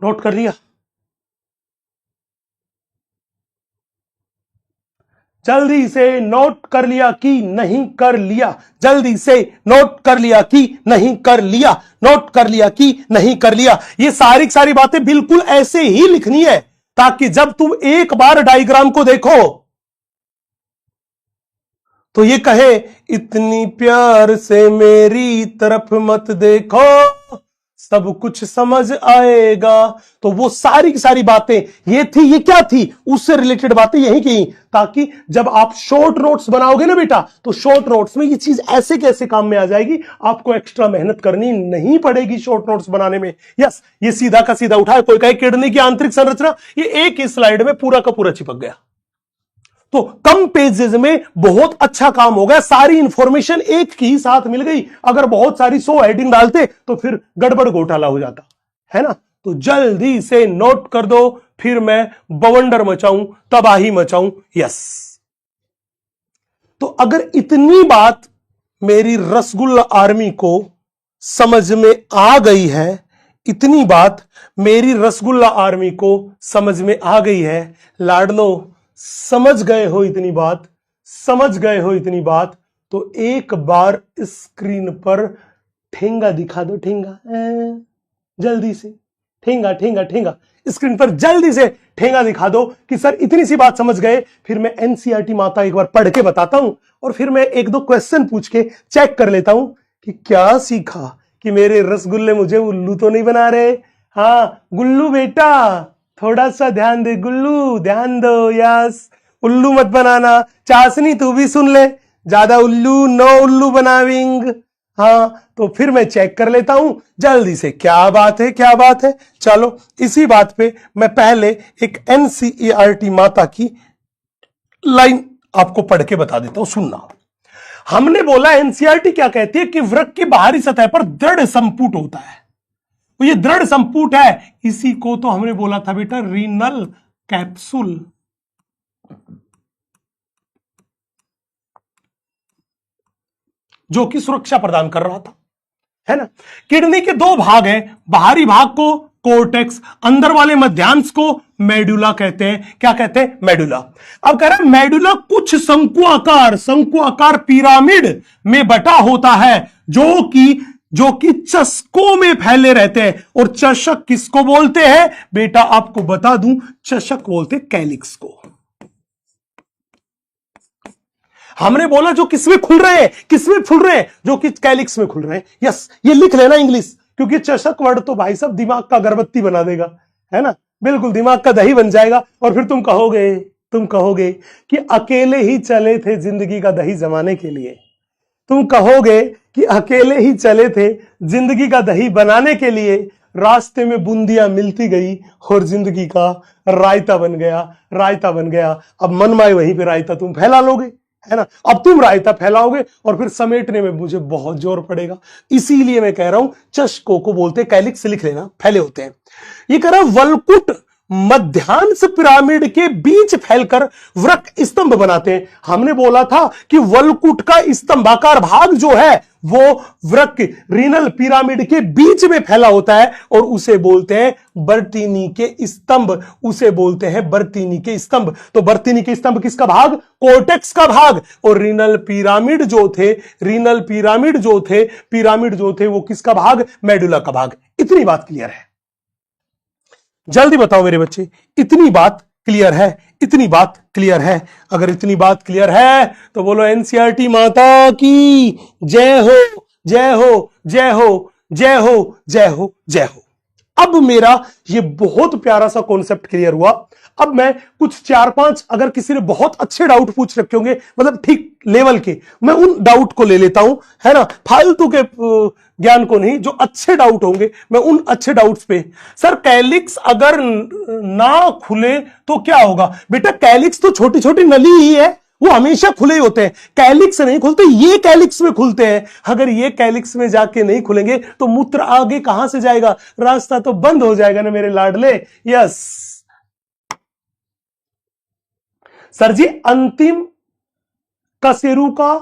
नोट कर लिया? जल्दी से नोट कर लिया कि नहीं कर लिया? जल्दी से नोट कर लिया कि नहीं कर लिया? नोट कर लिया कि नहीं कर लिया? ये सारी सारी बातें बिल्कुल ऐसे ही लिखनी है ताकि जब तुम एक बार डायग्राम को देखो तो ये कहे इतनी प्यार से मेरी तरफ मत देखो, सब कुछ समझ आएगा। तो वो सारी की सारी बातें ये थी, ये क्या थी, उससे रिलेटेड बातें यही की, ताकि जब आप शॉर्ट नोट्स बनाओगे ना बेटा तो शॉर्ट नोट्स में ये चीज ऐसे कैसे काम में आ जाएगी, आपको एक्स्ट्रा मेहनत करनी नहीं पड़ेगी शॉर्ट नोट्स बनाने में। यस, ये सीधा का सीधा उठाए, कोई कहे किडनी की आंतरिक संरचना, ये एक ही स्लाइड में पूरा का पूरा चिपक गया। तो कम पेजेस में बहुत अच्छा काम हो गया, सारी इंफॉर्मेशन एक ही साथ मिल गई। अगर बहुत सारी 100 हेडिंग डालते तो फिर गड़बड़ घोटाला हो जाता है ना। तो जल्दी से नोट कर दो, फिर मैं बवंडर मचाऊं, तबाही मचाऊं। यस, तो अगर इतनी बात मेरी रसगुल्ला आर्मी को समझ में आ गई है, इतनी बात मेरी रसगुल्ला आर्मी को समझ में आ गई है, लाडलो समझ गए हो इतनी बात, समझ गए हो इतनी बात, तो एक बार स्क्रीन पर ठेंगा दिखा दो, ठेंगा जल्दी से, ठेंगा ठेंगा ठेंगा स्क्रीन पर जल्दी से ठेंगा दिखा दो कि सर इतनी सी बात समझ गए। फिर मैं एनसीईआरटी माता एक बार पढ़ के बताता हूं और फिर मैं एक दो क्वेश्चन पूछ के चेक कर लेता हूं कि क्या सीखा, कि मेरे रसगुल्ले मुझे उल्लू तो नहीं बना रहे। हाँ गुल्लू बेटा, थोड़ा सा ध्यान दे गुल्लू, ध्यान दो। यस, उल्लू मत बनाना। चाशनी तू भी सुन ले, ज्यादा उल्लू नो उल्लू बनाविंग। हाँ, तो फिर मैं चेक कर लेता हूं जल्दी से, क्या बात है क्या बात है। चलो इसी बात पे मैं पहले एक एनसीईआरटी माता की लाइन आपको पढ़ के बता देता हूं, सुनना। हमने बोला एनसीईआरटी क्या कहती है कि वृक्क की बाहरी सतह पर दृढ़ संपुट होता है, तो ये दृढ़ संपुट है, इसी को तो हमने बोला था बेटा रीनल कैप्सूल। जो कि सुरक्षा प्रदान कर रहा था, है ना। किडनी के दो भाग हैं, बाहरी भाग को कोर्टेक्स, अंदर वाले मध्यांश को मेडुला कहते हैं। क्या कहते हैं? मेडुला। अब कह रहे हैं मेडुला कुछ शंकु आकार पिरामिड में बटा होता है जो कि चषकों में फैले रहते हैं। और चषक किसको बोलते हैं बेटा? आपको बता दूं, चषक बोलते कैलिक्स को। हमने बोला जो किसमें खुल रहे हैं, किसमें खुल रहे हैं? जो कि कैलिक्स में खुल रहे हैं। यस, ये लिख लेना इंग्लिश, क्योंकि चषक वर्ड तो भाई साहब दिमाग का अगरबत्ती बना देगा, है ना। बिल्कुल दिमाग का दही बन जाएगा और फिर तुम कहोगे कि अकेले ही चले थे जिंदगी का दही जमाने के लिए। तुम कहोगे कि अकेले ही चले थे जिंदगी का दही बनाने के लिए। रास्ते में बूंदियां मिलती गई और जिंदगी का रायता बन गया, रायता बन गया। अब मनमाए वहीं पे रायता तुम फैला लोगे, है ना। अब तुम रायता फैलाओगे और फिर समेटने में मुझे बहुत जोर पड़ेगा। इसीलिए मैं कह रहा हूं चषकों को बोलते हैं, कैलिक्स लिख लेना, फैले होते हैं। ये कह रहा वलकुट मध्यांश पिरामिड के बीच फैलकर वृक्क स्तंभ बनाते हैं। हमने बोला था कि वलकुट का स्तंभाकार भाग जो है वो वृक्क रीनल पिरामिड के बीच में फैला होता है और उसे बोलते हैं बर्तीनी के स्तंभ, उसे बोलते हैं बर्तीनी के स्तंभ। तो बर्तीनी के स्तंभ किसका भाग? कोर्टेक्स का भाग। और रीनल पिरामिड जो थे, रीनल पिरामिड जो थे वो किसका भाग? मेडुला का भाग। इतनी बात क्लियर है? जल्दी बताओ मेरे बच्चे, इतनी बात क्लियर है? इतनी बात क्लियर है? अगर इतनी बात क्लियर है तो बोलो एनसीईआरटी माता की जय हो, जय हो, जय हो, जय हो, जय हो, जय हो। अब मेरा ये बहुत प्यारा सा कॉन्सेप्ट क्लियर हुआ। अब मैं कुछ 4-5, अगर किसी ने बहुत अच्छे डाउट पूछ रखे होंगे, मतलब ठीक लेवल के, मैं उन डाउट को ले लेता हूं, है ना, फालतू के ज्ञान को नहीं, जो अच्छे डाउट होंगे मैं उन अच्छे डाउट्स पे। सर कैलिक्स अगर ना खुले तो क्या होगा? बेटा कैलिक्स तो छोटी छोटी नली ही है, वो हमेशा खुले होते हैं। कैलिक्स नहीं खुलते, ये कैलिक्स में खुलते हैं। अगर ये कैलिक्स में जाके नहीं खुलेंगे तो मूत्र आगे कहां से जाएगा? रास्ता तो बंद हो जाएगा ना मेरे लाडले। यस सर जी, अंतिम कसेरू का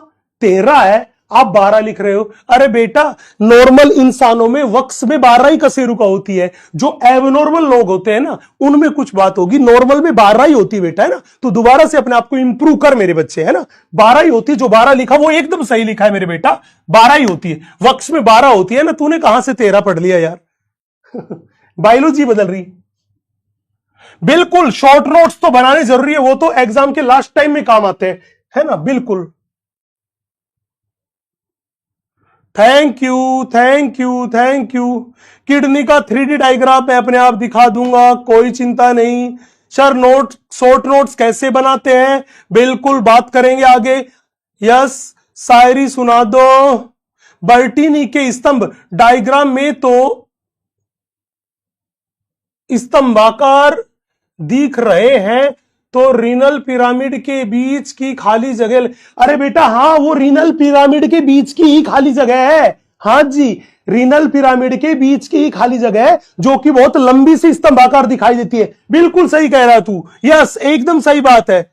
13 है, आप 12 लिख रहे हो। अरे बेटा नॉर्मल इंसानों में वक्स में 12 ही कसेरू का होती है। जो एबनॉर्मल लोग होते हैं ना उनमें कुछ बात होगी, नॉर्मल में 12 ही होती है बेटा, है ना। तो दोबारा से अपने आप को इंप्रूव कर मेरे बच्चे, है ना। 12 ही होती है, जो 12 लिखा वो एकदम सही लिखा है मेरे बेटा, 12 ही होती है। वक्स में 12 होती है ना, तूने कहां से 13 पढ़ लिया यार? बायोलॉजी बदल रही। बिल्कुल शॉर्ट नोट्स तो बनाने जरूरी है, वो तो एग्जाम के लास्ट टाइम में काम आते हैं, है ना। बिल्कुल, thank you, thank you, thank you. Kidney का 3D डायग्राम मैं अपने आप दिखा दूंगा, कोई चिंता नहीं। सर शॉर्ट नोट्स कैसे बनाते हैं, बिल्कुल बात करेंगे आगे। यस, शायरी सुना दो। बर्टीनी के स्तंभ डायग्राम में तो स्तंभाकार दिख रहे हैं, तो रीनल पिरामिड के बीच की खाली जगह। अरे बेटा हाँ, वो रीनल पिरामिड के बीच की ही खाली जगह है। हाँ जी, रीनल पिरामिड के बीच की ही खाली जगह है, जो कि बहुत लंबी सी स्तंभाकार दिखाई देती है। बिल्कुल सही कह रहा है तू, यस एकदम सही बात है,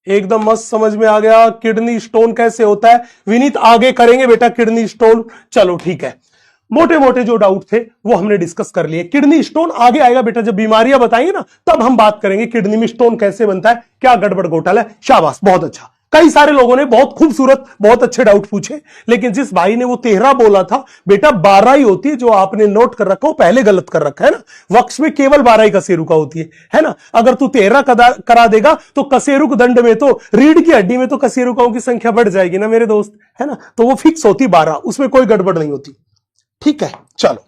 एकदम मस्त समझ में आ गया। किडनी स्टोन कैसे होता है विनीत, आगे करेंगे बेटा किडनी स्टोन। चलो ठीक है, मोटे मोटे जो डाउट थे वो हमने डिस्कस कर लिए। किडनी स्टोन आगे आएगा बेटा, जब बीमारियां बताएंगे ना तब हम बात करेंगे किडनी में स्टोन कैसे बनता है, क्या गड़बड़ घोटाला है। शाबाश, बहुत अच्छा। कई सारे लोगों ने बहुत खूबसूरत बहुत अच्छे डाउट पूछे, लेकिन जिस भाई ने वो 13 बोला था, बेटा 12 ही होती है, जो आपने नोट कर रखा हो पहले गलत कर रखा है ना। वक्स में केवल 12 ही कसेरू का होती है ना। अगर तू 13 करा देगा तो कसेरू दंड में तो रीढ़ की हड्डी में तो कसेरुकाओं की संख्या बढ़ जाएगी ना मेरे दोस्त, है ना। तो वो फिक्स होती 12, उसमें कोई गड़बड़ नहीं होती। ठीक है, चलो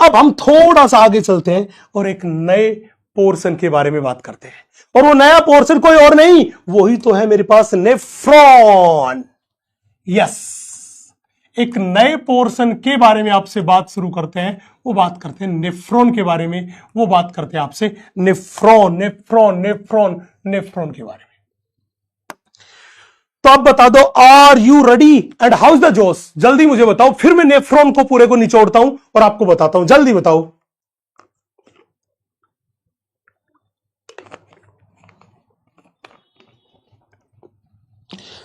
अब हम थोड़ा सा आगे चलते हैं और एक नए पोर्शन के बारे में बात करते हैं। और वो नया पोर्शन कोई और नहीं, वही तो है मेरे पास, नेफ्रॉन। यस, एक नए पोर्शन के बारे में आपसे बात शुरू करते हैं। वो बात करते हैं नेफ्रॉन के बारे में, वो बात करते हैं आपसे नेफ्रॉन नेफ्रॉन नेफ्रॉन नेफ्रॉन के बारे में। तो अब बता दो, are you ready and how is the जोश? जल्दी मुझे बताओ, फिर मैं नेफ्रॉन को पूरे को निचोड़ता हूं और आपको बताता हूं। जल्दी बताओ,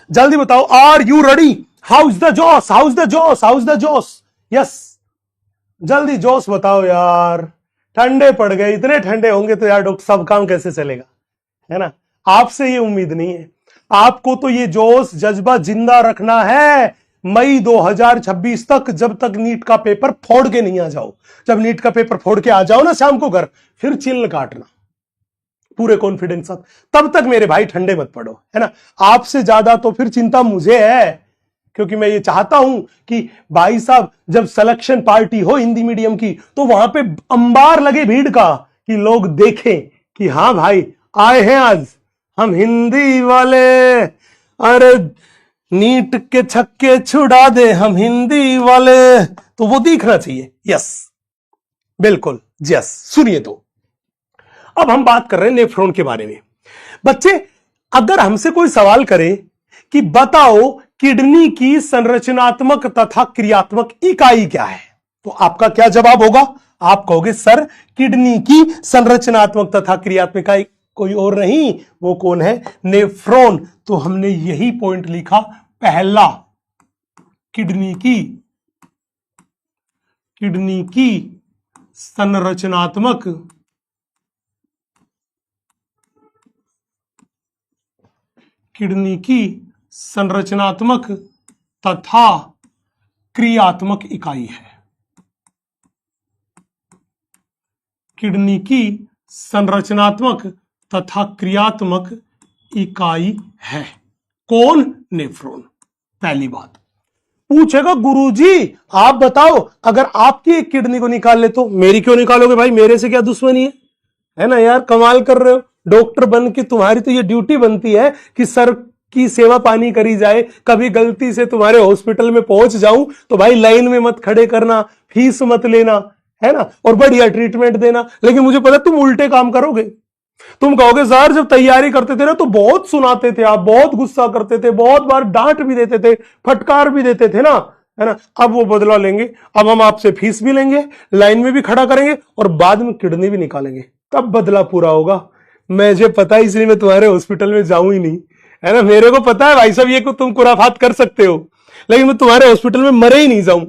जल्दी बताओ, are you ready? How is the जोश? हाउ इज द जोश? हाउ इज द जोश? यस, जल्दी जोश बताओ यार। ठंडे पड़ गए, इतने ठंडे होंगे तो यार डॉक्टर साहब काम कैसे चलेगा, है ना। आपसे ये उम्मीद नहीं है, आपको तो ये जोश जज्बा जिंदा रखना है मई 2026 तक, जब तक नीट का पेपर फोड़ के नहीं आ जाओ। जब नीट का पेपर फोड़ के आ जाओ ना शाम को घर, फिर चिल्ल काटना पूरे कॉन्फिडेंस साथ। तब तक मेरे भाई ठंडे मत पड़ो, है ना। आपसे ज्यादा तो फिर चिंता मुझे है, क्योंकि मैं ये चाहता हूं कि भाई साहब जब सिलेक्शन पार्टी हो हिंदी मीडियम की, तो वहां पे अंबार लगे भीड़ का, कि लोग देखें कि हाँ भाई आए हैं आज हम हिंदी वाले। अरे नीट के छक्के छुड़ा दे हम हिंदी वाले, तो वो दिखना चाहिए। यस, बिल्कुल, यस। सुनिए, तो अब हम बात कर रहे हैं नेफ्रॉन के बारे में। बच्चे, अगर हमसे कोई सवाल करे कि बताओ किडनी की संरचनात्मक तथा क्रियात्मक इकाई क्या है, तो आपका क्या जवाब होगा? आप कहोगे सर, किडनी की संरचनात्मक तथा क्रियात्मक इकाई कोई और नहीं, वो कौन है? नेफ्रॉन। तो हमने यही पॉइंट लिखा, पहला, किडनी की संरचनात्मक तथा क्रियात्मक इकाई है। किडनी की संरचनात्मक तथा क्रियात्मक इकाई है कौन? नेफ्रॉन। पहली बात। पूछेगा गुरुजी आप बताओ, अगर आपकी एक किडनी को निकाल ले तो मेरी क्यों निकालोगे भाई? मेरे से क्या दुश्मनी है ना यार, कमाल कर रहे हो। डॉक्टर बन के तुम्हारी तो ये ड्यूटी बनती है कि सर की सेवा पानी करी जाए। कभी गलती से तुम्हारे हॉस्पिटल में पहुंच जाऊं तो भाई लाइन में मत खड़े करना, फीस मत लेना, है ना, और बढ़िया ट्रीटमेंट देना। लेकिन मुझे पता तुम उल्टे काम करोगे। तुम कहोगे सर जब तैयारी करते थे ना तो बहुत सुनाते थे आप, बहुत गुस्सा करते थे, बहुत बार डांट भी देते थे, फटकार भी देते थे ना, है ना। अब वो बदला लेंगे, अब हम आपसे फीस भी लेंगे, लाइन में भी खड़ा करेंगे और बाद में किडनी भी निकालेंगे, तब बदला पूरा होगा। मुझे पता है, इसलिए मैं तुम्हारे हॉस्पिटल में जाऊं ही नहीं, है ना। मेरे को पता है भाई साहब ये को तुम कुराफात कर सकते हो, लेकिन मैं तुम्हारे हॉस्पिटल में मरे ही नहीं जाऊं,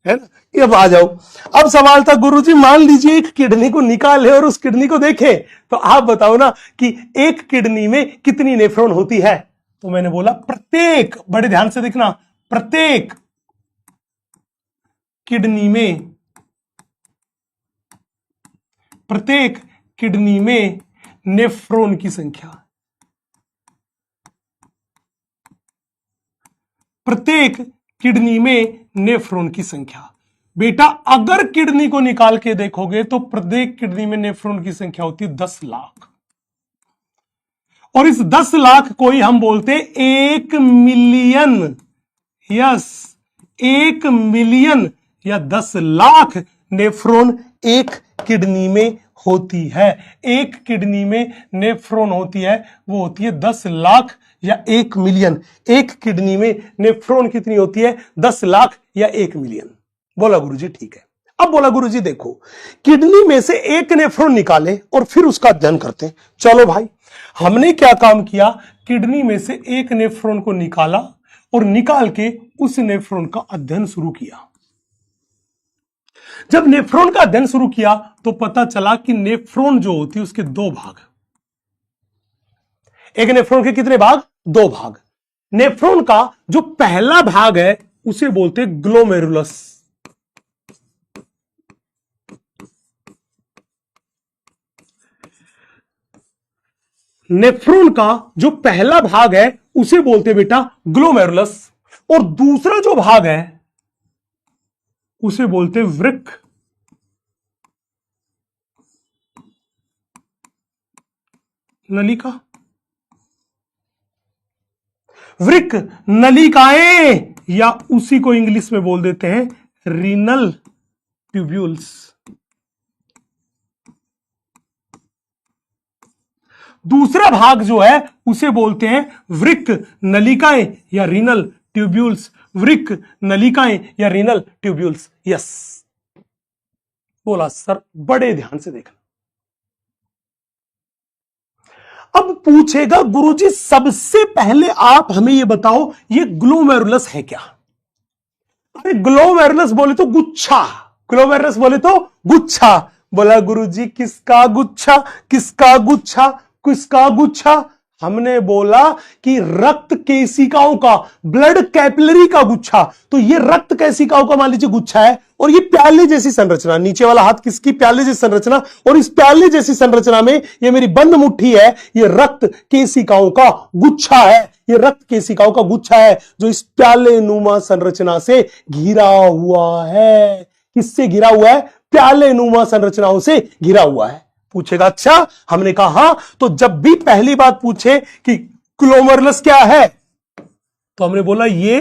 है ना। अब आ जाओ। अब सवाल था गुरुजी मान लीजिए एक किडनी को निकाले और उस किडनी को देखें, तो आप बताओ ना कि एक किडनी में कितनी नेफ्रॉन होती है? तो मैंने बोला प्रत्येक, बड़े ध्यान से देखना, प्रत्येक किडनी में नेफ्रॉन की संख्या, प्रत्येक किडनी में नेफ्रॉन की संख्या। बेटा अगर किडनी को निकाल के देखोगे तो प्रत्येक किडनी में नेफ्रॉन की संख्या होती है 10 लाख, और इस 10 लाख को ही हम बोलते हैं 1 मिलियन। यस, 1 मिलियन या 10 लाख नेफ्रॉन एक किडनी में होती है। एक किडनी में नेफ्रॉन होती है, वो होती है 10 लाख या 1 मिलियन। एक किडनी में नेफ्रॉन कितनी होती है? 10 लाख या 1 मिलियन। बोला गुरुजी ठीक है। अब बोला गुरुजी देखो, किडनी में से एक नेफ्रॉन निकाले और फिर उसका अध्ययन करते हैं। चलो भाई, हमने क्या काम किया? किडनी में से एक नेफ्रॉन को निकाला और निकाल के उस नेफ्रॉन का अध्ययन शुरू किया। जब नेफ्रॉन का अध्ययन शुरू किया तो पता चला कि नेफ्रॉन जो होती है उसके 2 भाग। एक नेफ्रॉन के कितने भाग? 2 भाग। नेफ्रॉन का जो पहला भाग है उसे बोलते हैं ग्लोमेरुलस। नेफ्रॉन का जो पहला भाग है उसे बोलते हैं बेटा ग्लोमेरुलस, और दूसरा जो भाग है उसे बोलते हैं वृक्क नलिका। वृक्क नलिकाएं, या उसी को इंग्लिश में बोल देते हैं रीनल ट्यूब्यूल्स। दूसरा भाग जो है उसे बोलते हैं वृक्क नलिकाएं या रीनल ट्यूब्यूल्स। वृक्क नलिकाएं या रीनल ट्यूब्यूल्स। यस, बोला सर, बड़े ध्यान से देखना। अब पूछेगा गुरुजी सबसे पहले आप हमें यह बताओ ये ग्लोमेरुलस है क्या? अरे ग्लोमेरुलस बोले तो गुच्छा, ग्लोमेरुलस बोले तो गुच्छा। बोला गुरुजी किसका गुच्छा, किसका गुच्छा, किसका गुच्छा? हमने बोला कि रक्त केशिकाओं का, ब्लड कैपिलरी का गुच्छा। तो ये रक्त केशिकाओं का मान लीजिए गुच्छा है, और ये प्याले जैसी संरचना, नीचे वाला हाथ किसकी? प्याले जैसी संरचना, और इस प्याले जैसी संरचना में ये मेरी बंद मुट्ठी है, ये रक्त केशिकाओं का गुच्छा है। ये रक्त केशिकाओं का गुच्छा है जो इस प्याले नुमा संरचना से घिरा हुआ है। किससे घिरा हुआ है? प्याले नुमा संरचनाओं से घिरा हुआ है। पूछेगा अच्छा, हमने कहा हाँ। तो जब भी पहली बात पूछे कि ग्लोमेरुलस क्या है, तो हमने बोला ये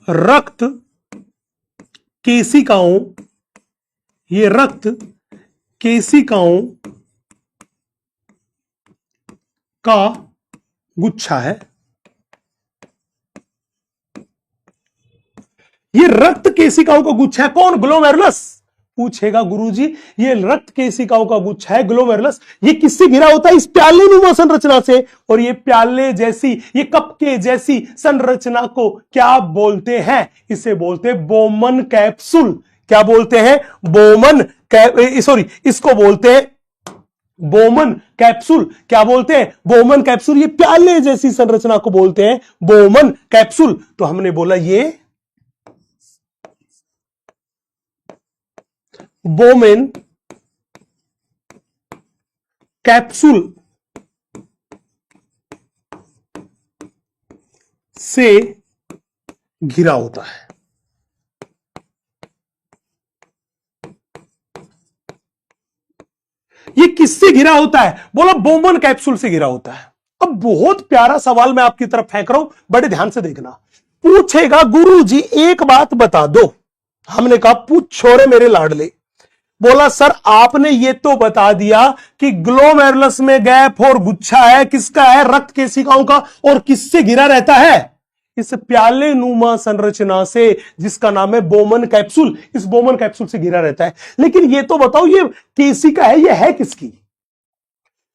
रक्त केशिकाओं, ये रक्त केशिकाओं का गुच्छा है। ये रक्त केशिकाओं का गुच्छा है। कौन? ग्लोमेरुलस। पूछेगा गुरुजी ये रक्त केशिकाओं का गुच्छा है ग्लोमेरुलस, ये किससे घिरा होता है? इस प्याले नुमा संरचना से। और ये प्याले जैसी, ये कप के जैसी संरचना को क्या बोलते हैं? इसे बोलते हैं बोमन कैप्सूल। क्या बोलते हैं? बोमन सॉरी, इसको बोलते हैं बोमन कैप्सूल। क्या बोलते हैं? Bowman capsule. ये प्याले जैसी संरचना को बोलते हैं बोमन कैप्सूल। तो हमने बोला ये बोमेन कैप्सूल से घिरा होता है। ये किससे घिरा होता है? बोला बोमन कैप्सूल से घिरा होता है। अब बहुत प्यारा सवाल मैं आपकी तरफ फेंक रहा हूं, बड़े ध्यान से देखना। पूछेगा गुरुजी एक बात बता दो। हमने कहा पूछ छोरे मेरे लाडले। बोला सर आपने ये तो बता दिया कि ग्लोमेरुलस में गैप और गुच्छा है, किसका है? रक्त केशिकाओं का। और किससे घिरा रहता है? इस प्याले नुमा संरचना से, जिसका नाम है बोमन कैप्सूल। इस बोमन कैप्सूल से घिरा रहता है। लेकिन ये तो बताओ ये केशिका है, ये है किसकी?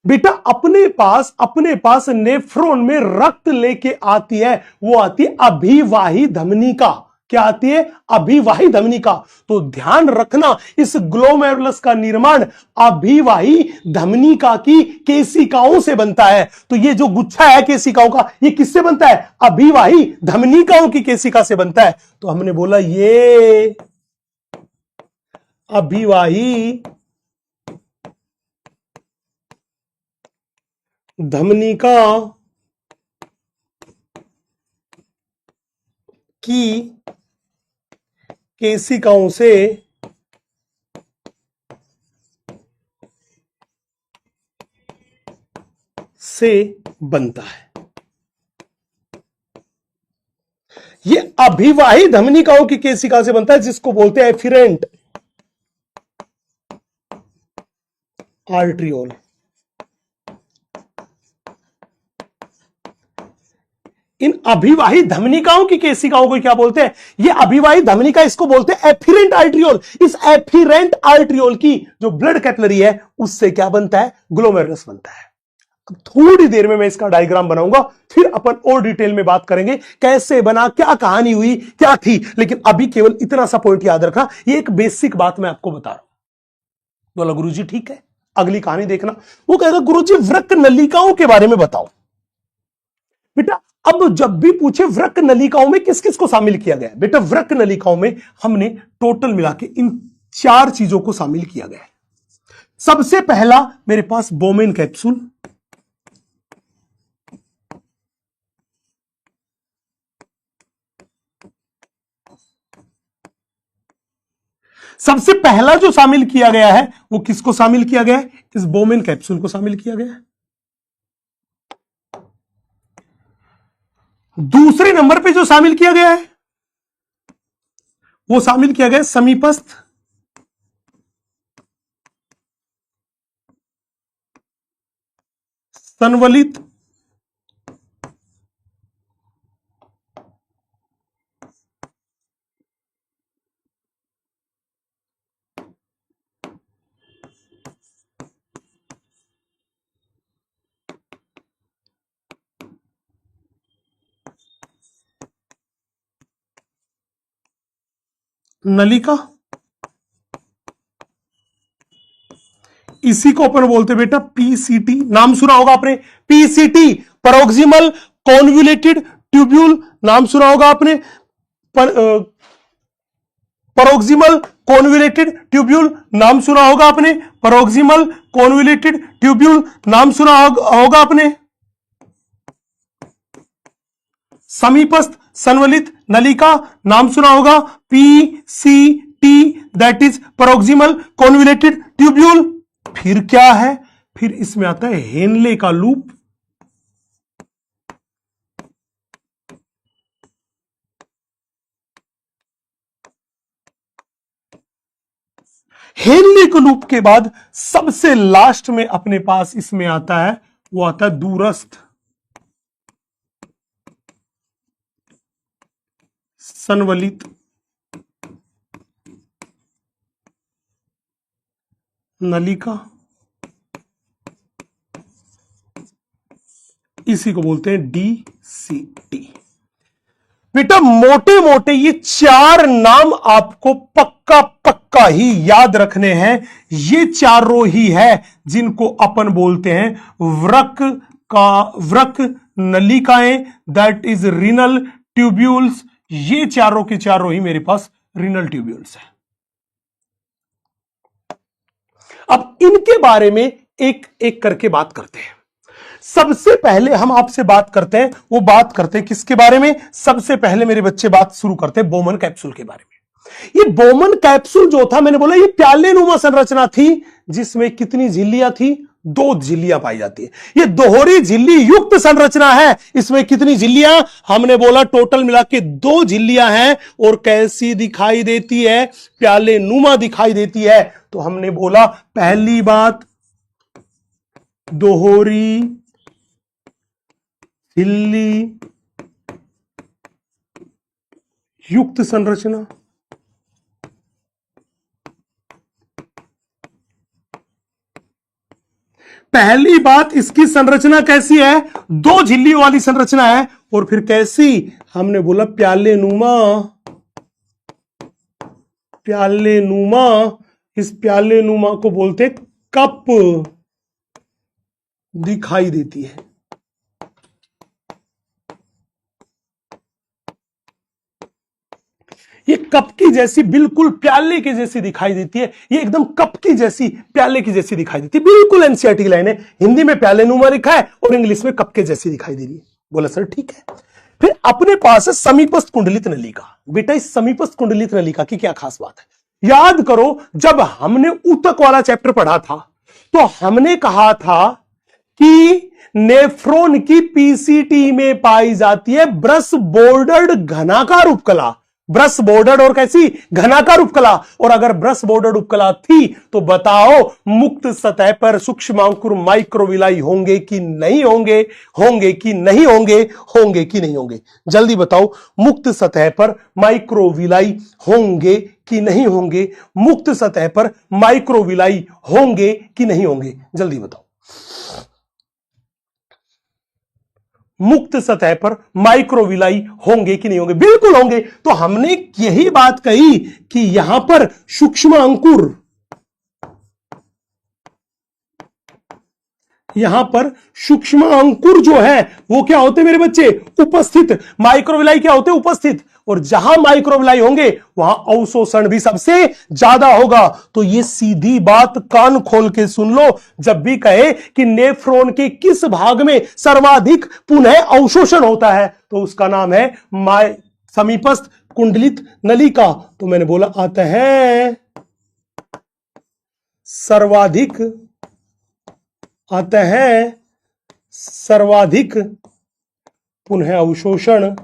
बेटा अपने पास नेफ्रॉन में रक्त लेके आती है, वो आती है अभिवाही धमनी का। क्या आती है? अभिवाही धमनी का। तो ध्यान रखना इस ग्लोमेरुलस का निर्माण अभिवाही धमनिका की केशिकाओं से बनता है। तो ये जो गुच्छा है केशिकाओं का, ये किससे बनता है? अभिवाही धमनिकाओं की केशिका से बनता है। तो हमने बोला ये अभिवाही धमनिका की केशिकाओं से बनता है। ये अभिवाही धमनिकाओं की केशिका से बनता है, जिसको बोलते हैं एफिरेंट आर्ट्रियोल। इन अभिवाही धमनिकाओं की केशिकाओं को क्या बोलते हैं? ये अभिवाही धमनिका, इसको बोलते हैं एफिरेंट आर्ट्रियोल। इस एफिरेंट आर्ट्रियोल की जो ब्लड कैपिलरी है, उससे क्या बनता है? ग्लोमेरुलस बनता है। अब थोड़ी देर में मैं इसका डायग्राम बनाऊंगा, फिर अपन और डिटेल में बात करेंगे कैसे बना, क्या कहानी हुई, क्या थी। लेकिन अभी केवल इतना सा पॉइंट याद रखना, ये एक बेसिक बात मैं आपको बता रहा हूं। बोला गुरुजी ठीक है, अगली कहानी देखना। वो कहेगा गुरुजी वृक्क नलिकाओं के बारे में बताओ। बेटा अब जब भी पूछे वृक्क नलिकाओं में किस किस को शामिल किया गया है? बेटा वृक्क नलिकाओं में हमने टोटल मिला के इन 4 चीजों को शामिल किया गया है। सबसे पहला मेरे पास बोमेन कैप्सूल, सबसे पहला जो शामिल किया गया है वो किसको शामिल किया गया है? इस बोमेन कैप्सूल को शामिल किया गया है। दूसरे नंबर पे जो शामिल किया गया है वो शामिल किया गया है समीपस्थ संवलित नलिका। इसी को अपन बोलते बेटा पीसीटी। नाम सुना होगा आपने, पीसीटी पैरोक्सिमल कॉन्वोल्यूटेड ट्यूब्यूल। नाम सुना होगा आपने, पैरोक्सिमल कॉन्वोल्यूटेड ट्यूब्यूल। नाम सुना होगा आपने, पैरोक्सिमल कॉन्वोल्यूटेड ट्यूब्यूल। नाम सुना होगा आपने। समीपस्थ संवलित नलिका, नाम सुना होगा PCT, that is proximal convoluted tubule. फिर क्या है? फिर इसमें आता है हेनले का लूप, हेनले के लूप के बाद सबसे लास्ट में अपने पास इसमें आता है, वो आता है दूरस्थ संवलित नलिका, इसी को बोलते हैं डीसीटी। बेटा मोटे मोटे ये चार नाम आपको पक्का पक्का ही याद रखने हैं। ये चारों ही है जिनको अपन बोलते हैं वृक्क नलिकाएं, दैट इज रीनल ट्यूब्यूल्स। ये चारों के चारों ही मेरे पास रीनल ट्यूब्यूल्स है। अब इनके बारे में एक एक करके बात करते हैं। सबसे पहले हम आपसे बात करते हैं, वो बात करते हैं किसके बारे में? सबसे पहले मेरे बच्चे बात शुरू करते हैं बोमन कैप्सूल के बारे में। ये बोमन कैप्सूल जो था, मैंने बोला ये प्याले नुमा संरचना थी जिसमें कितनी झिल्लियां थी? 2 झिल्लियां पाई जाती है। ये दोहरी झिल्ली युक्त संरचना है। इसमें कितनी झिल्लियां? हमने बोला टोटल मिला के 2 झिल्लियां हैं। और कैसी दिखाई देती है? प्याले नुमा दिखाई देती है। तो हमने बोला पहली बात, दोहरी झिल्ली युक्त संरचना। पहली बात, इसकी संरचना कैसी है? 2 झिल्लियों वाली संरचना है। और फिर कैसी? हमने बोला प्याले नुमा। प्याले नुमा, इस प्याले नुमा को बोलते कप दिखाई देती है। ये कप की जैसी, बिल्कुल प्याले की जैसी दिखाई देती है। ये एकदम कप की जैसी, प्याले की जैसी दिखाई देती है। बिल्कुल एनसीईआरटी की लाइन है। हिंदी में प्याले नुमा लिखा है और इंग्लिश में कप के जैसी दिखाई दे रही है। बोला सर ठीक है। फिर अपने पास है समीपस्थ कुंडलित नलिका। बेटा इस समीपस्थ कुंडलित नलिका की क्या खास बात है? याद करो, जब हमने ऊतक वाला चैप्टर पढ़ा था तो हमने कहा था कि नेफ्रॉन की पीसीटी में पाई जाती है ब्रश बॉर्डर्ड घनाकार उपकला। ब्रश बॉर्डर्ड और कैसी? घनाकार उपकला। और अगर ब्रश बॉर्डर्ड उपकला थी तो बताओ मुक्त सतह पर सूक्ष्मांकुर माइक्रोविलाई होंगे कि नहीं होंगे? होंगे कि नहीं होंगे? होंगे कि नहीं होंगे? जल्दी बताओ, मुक्त सतह पर माइक्रोविलाई होंगे कि नहीं होंगे? मुक्त सतह पर माइक्रोविलाई होंगे कि नहीं होंगे? जल्दी बताओ। मुक्त सतह पर माइक्रोविलाई होंगे कि नहीं होंगे? बिल्कुल होंगे। तो हमने यही बात कही कि यहां पर सूक्ष्म अंकुर, यहां पर सूक्ष्म अंकुर जो है वो क्या होते हैं मेरे बच्चे? उपस्थित। माइक्रोविलाई क्या होते हैं? उपस्थित। और जहां माइक्रोविलाई होंगे वहां अवशोषण भी सबसे ज्यादा होगा। तो ये सीधी बात कान खोल के सुन लो, जब भी कहे कि नेफ्रॉन के किस भाग में सर्वाधिक पुनः अवशोषण होता है तो उसका नाम है समीपस्थ कुंडलित नलिका। तो मैंने बोला आता है सर्वाधिक, आता है सर्वाधिक पुनः अवशोषण,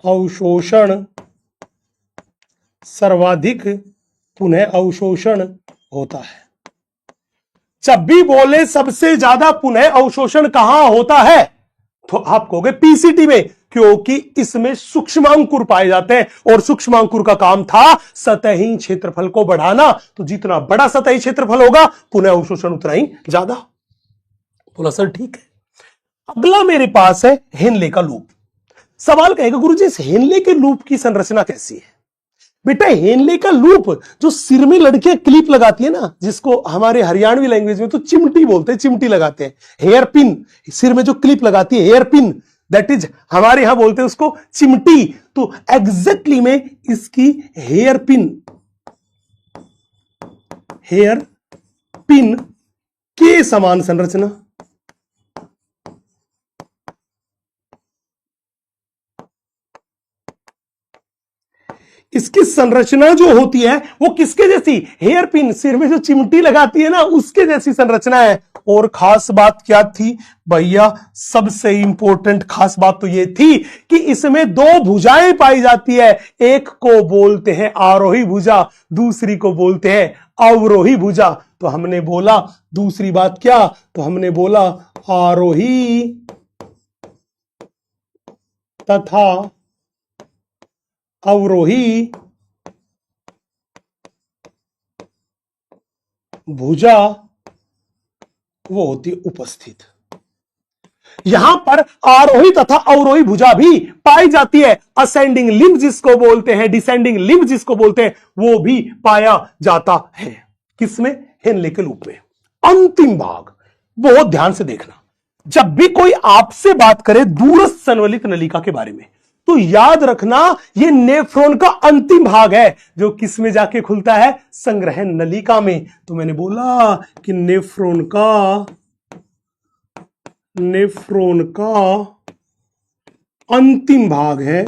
अवशोषण, सर्वाधिक पुनः अवशोषण होता है। जब भी बोले सबसे ज्यादा पुनः अवशोषण कहां होता है तो आप कहोगे पीसीटी में, क्योंकि इसमें सूक्ष्मांकुर पाए जाते हैं। और सूक्ष्मांकुर का काम था सतही क्षेत्रफल को बढ़ाना। तो जितना बड़ा सतही क्षेत्रफल होगा पुनः अवशोषण उतना ही ज्यादा। बोला सर ठीक है। अगला मेरे पास है हेनले का लूप। सवाल कहेगा गुरुजी इस हेनले के लूप की संरचना कैसी है? बेटा हेनले का लूप जो सिर में लड़कियां क्लिप लगाती है ना, जिसको हमारे हरियाणवी लैंग्वेज में तो चिमटी बोलते हैं, चिमटी लगाते हैं, हेयर पिन, सिर में जो क्लिप लगाती है हेयर पिन, दैट इज हमारे यहां बोलते हैं उसको चिमटी। तो एग्जैक्टली में इसकी हेयर पिन, हेयर पिन के समान संरचना। इसकी संरचना जो होती है वो किसके जैसी, हेयर पिन, सिर में जो चिमटी लगाती है ना उसके जैसी संरचना है। और खास बात क्या थी भैया, सबसे इंपॉर्टेंट खास बात तो ये थी कि इसमें दो भुजाएं पाई जाती है, एक को बोलते हैं आरोही भुजा, दूसरी को बोलते हैं अवरोही भुजा। तो हमने बोला दूसरी बात क्या, तो हमने बोला आरोही तथा अवरोही भुजा वो होती है उपस्थित। यहां पर आरोही तथा अवरोही भुजा भी पाई जाती है, असेंडिंग लिम्ब जिसको बोलते हैं, डिसेंडिंग लिम्ब जिसको बोलते हैं, वो भी पाया जाता है। किसमें, हेनले के लूप में। अंतिम भाग बहुत ध्यान से देखना, जब भी कोई आपसे बात करे दूरस्थ संवलित नलिका के बारे में तो याद रखना ये नेफ्रॉन का अंतिम भाग है जो किस में जाके खुलता है, संग्रहण नलिका में। तो मैंने बोला कि नेफ्रॉन का अंतिम भाग है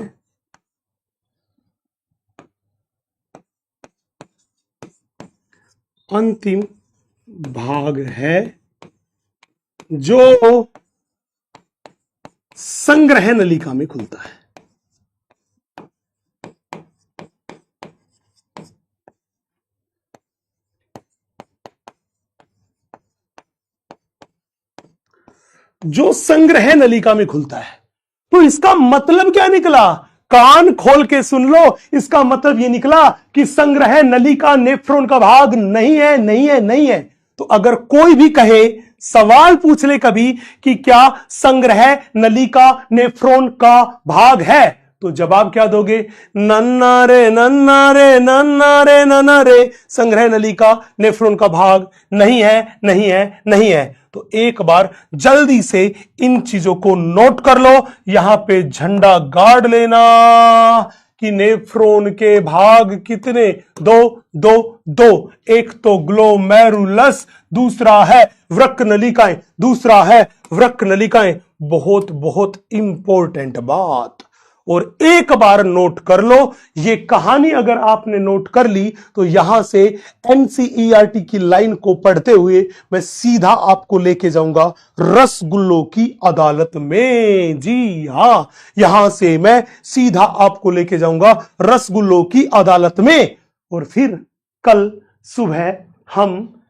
जो संग्रहण नलिका में खुलता है। जो संग्रह नलिका में खुलता है। तो इसका मतलब क्या निकला, कान खोल के सुन लो, इसका मतलब यह निकला कि संग्रह नलिका नेफ्रॉन का भाग नहीं है, नहीं है, नहीं है। तो अगर कोई भी कहे, सवाल पूछ ले कभी कि क्या संग्रह नलिका नेफ्रॉन का भाग है, तो जवाब क्या दोगे, नन्ना रे नन्ना रे नन्ना रे नन्ना रे, संग्रह नलिका नेफ्रॉन का भाग नहीं है, नहीं है, नहीं है। तो एक बार जल्दी से इन चीजों को नोट कर लो, यहां पे झंडा गाड़ लेना कि नेफ्रॉन के भाग कितने, दो। एक तो ग्लोमेरुलस, दूसरा है वृक्क नलिकाएं, बहुत बहुत इंपॉर्टेंट बात। और एक बार नोट कर लो, ये कहानी अगर आपने नोट कर ली तो यहां से एनसीईआरटी की लाइन को पढ़ते हुए मैं सीधा आपको लेके जाऊंगा रसगुल्लों की अदालत में। जी हां, यहां से मैं सीधा आपको लेके जाऊंगा रसगुल्लों की अदालत में। और फिर कल सुबह हम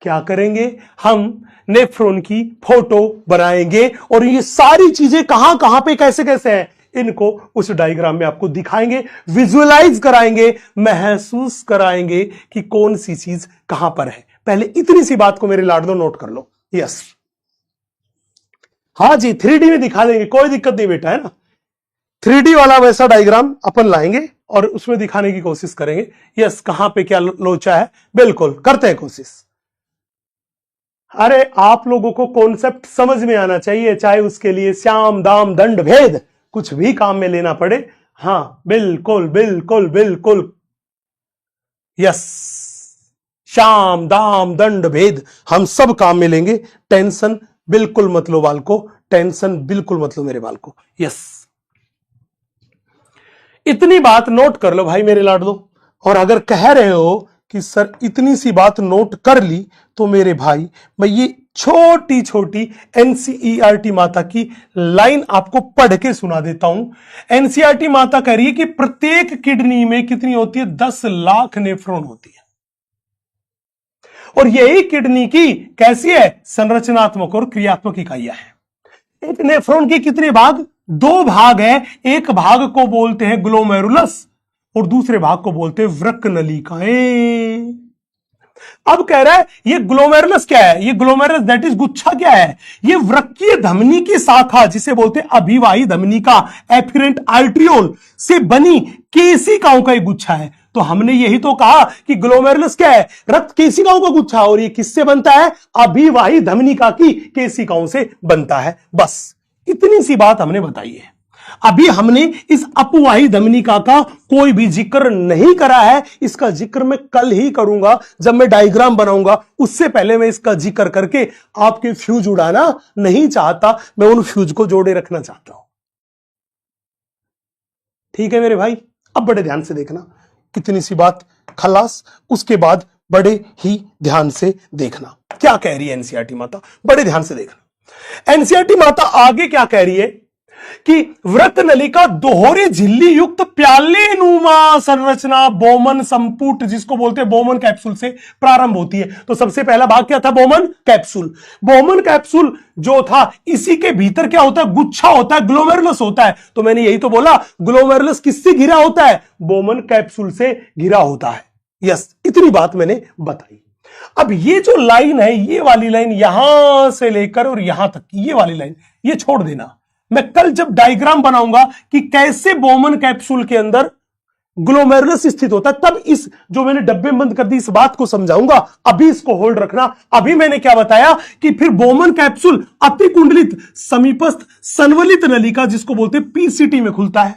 क्या करेंगे, हम नेफ्रॉन की फोटो बनाएंगे और ये सारी चीजें कहां कहां पे कैसे कैसे हैं इनको उस डायग्राम में आपको दिखाएंगे, विजुअलाइज कराएंगे, महसूस कराएंगे कि कौन सी चीज कहां पर है। पहले इतनी सी बात को मेरे लाडलो नोट कर लो। यस, हां जी, 3D में दिखा देंगे, कोई दिक्कत नहीं बेटा, है ना। 3D वाला वैसा डायग्राम अपन लाएंगे और उसमें दिखाने की कोशिश करेंगे। यस, कहां पे क्या लोचा है, बिल्कुल करते हैं कोशिश। अरे आप लोगों को कॉन्सेप्ट समझ में आना चाहिए, चाहे उसके लिए श्याम दाम दंड भेद कुछ भी काम में लेना पड़े। हां, बिल्कुल बिल्कुल बिल्कुल, यस, श्याम दाम दंड भेद हम सब काम में लेंगे। टेंशन बिल्कुल मत लो बाल को, टेंशन बिल्कुल मत लो मेरे बाल को। यस, इतनी बात नोट कर लो भाई मेरे लाडलो। और अगर कह रहे हो कि सर इतनी सी बात नोट कर ली, तो मेरे भाई मैं ये छोटी छोटी एनसीईआरटी माता की लाइन आपको पढ़ के सुना देता हूं। एनसीईआरटी माता कह रही है कि प्रत्येक किडनी में कितनी होती है, 10 लाख नेफ्रॉन होती है। और यही किडनी की कैसी है, संरचनात्मक और क्रियात्मक इकाइयां हैं। एक नेफ्रॉन के कितने भाग, 2 भाग है। एक भाग को बोलते हैं ग्लोमेरुलस और दूसरे भाग को बोलते हैं वृक्क नलिकाएं। अब कह रहा है ये ग्लोमेरुलस क्या है, ये ग्लोमेरुलस दैट इज गुच्छा क्या है, ये वृक्कीय धमनी की शाखा जिसे बोलते हैं अभिवाही धमनी का, एफिरेंट आर्ट्रियोल से बनी केशिकाओं का एक गुच्छा है। तो हमने यही तो कहा कि ग्लोमेरुलस क्या है, रक्त केशिकाओं का गुच्छा। और ये किससे बनता है, अभिवाही धमनिका की केशिकाओं से बनता है। बस इतनी सी बात हमने बताई है। अभी हमने इस अपवाही धमनिका का कोई भी जिक्र नहीं करा है, इसका जिक्र मैं कल ही करूंगा जब मैं डायग्राम बनाऊंगा। उससे पहले मैं इसका जिक्र करके आपके फ्यूज उड़ाना नहीं चाहता, मैं उन फ्यूज को जोड़े रखना चाहता हूं। ठीक है मेरे भाई, अब बड़े ध्यान से देखना। इतनी सी बात, खलास। उसके बाद बड़े ही ध्यान से देखना क्या कह रही है एनसीईआरटी माता, बड़े ध्यान से देखना। एनसीईआरटी माता आगे क्या कह रही है कि व्रत नलिका दोहरे झिल्ली युक्त प्याले नुमा संरचना बोमन संपुट, जिसको बोलते हैं बोमन कैप्सूल, से प्रारंभ होती है। तो सबसे पहला भाग क्या था? Bowman capsule. बोमन कैप्सूल जो था, इसी के भीतर क्या होता है? गुच्छा होता है, ग्लोमेरुलस होता है। तो मैंने यही तो बोला, ग्लोमेरुलस किससे घिरा होता है? बोमन कैप्सूल से घिरा होता है। यस, इतनी बात मैंने बताई। अब ये जो लाइन है, ये वाली लाइन यहां से लेकर और यहां तक की, ये वाली लाइन ये छोड़ देना। मैं कल जब डायग्राम बनाऊंगा कि कैसे बोमन कैप्सूल के अंदर ग्लोमेरुलस स्थित होता है, तब इस जो मैंने डब्बे में बंद कर दी इस बात को समझाऊंगा। अभी इसको होल्ड रखना। अभी मैंने क्या बताया कि फिर बोमन कैप्सूल अतिकुंडलित समीपस्थ संवलित नलिका, जिसको बोलते हैं पीसीटी, में खुलता है।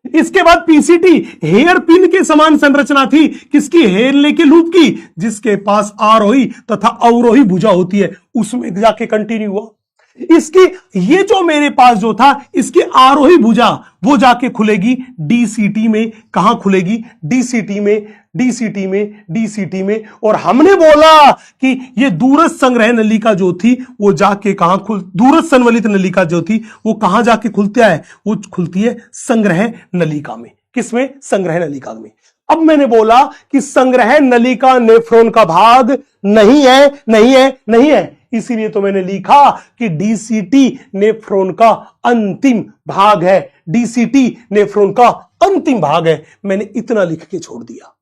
इसके बाद पीसीटी हेयर पिन के समान संरचना थी, किसकी? हेयर के लूप की, जिसके पास आरोही तथा अवरोही भुजा होती है, उसमें जाके कंटिन्यू हुआ। इसकी ये जो मेरे पास जो था, इसकी आरोही भुजा वो जाके खुलेगी डीसीटी में। कहां खुलेगी? डीसीटी में, डीसीटी में, डीसीटी में। और हमने बोला कि ये दूरस्थ संग्रह नलिका जो थी वो जाके कहां दूरस्थ संवलित नलिका जो थी वो कहां जाके खुलता है? वो खुलती है संग्रह नलिका में। किसमें? संग्रह नलिका में। अब मैंने बोला कि संग्रह नलिका नेफ्रॉन का भाग नहीं है, नहीं है, नहीं है। इसीलिए तो मैंने लिखा कि डीसीटी नेफ्रॉन का अंतिम भाग है। डीसीटी नेफ्रॉन का अंतिम भाग है। मैंने इतना लिख के छोड़ दिया।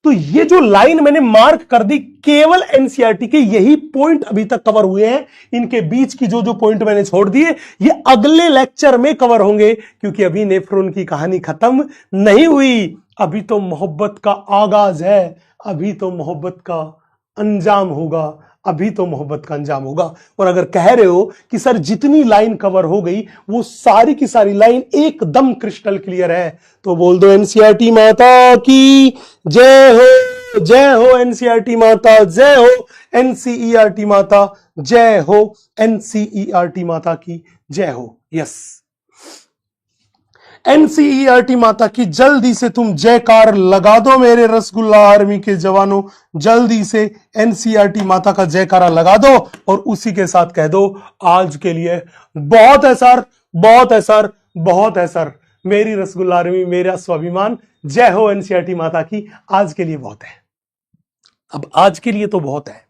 तो ये जो लाइन मैंने मार्क कर दी, केवल एनसीईआरटी के यही पॉइंट अभी तक कवर हुए हैं। इनके बीच की जो जो पॉइंट मैंने छोड़ दिए, ये अगले लेक्चर में कवर होंगे, क्योंकि अभी नेफ्रॉन की कहानी खत्म नहीं हुई। अभी तो मोहब्बत का आगाज है, अभी तो मोहब्बत का अंजाम होगा, अभी तो मोहब्बत का अंजाम होगा। और अगर कह रहे हो कि सर जितनी लाइन कवर हो गई वो सारी की सारी लाइन एकदम क्रिस्टल क्लियर है, तो बोल दो एनसीईआरटी माता की जय हो, जय हो एनसीईआरटी माता, जय हो एनसीईआरटी माता, जय हो एनसीईआरटी माता की जय हो। यस, एनसीईआरटी माता की जल्दी से तुम जयकार लगा दो मेरे रसगुल्ला आर्मी के जवानों, जल्दी से एनसीईआरटी माता का जयकारा लगा दो और उसी के साथ कह दो आज के लिए बहुत है सर, बहुत है सर, बहुत है सर। मेरी रसगुल्ला आर्मी, मेरा स्वाभिमान, जय हो एनसीईआरटी माता की, आज के लिए बहुत है। अब आज के लिए तो बहुत है,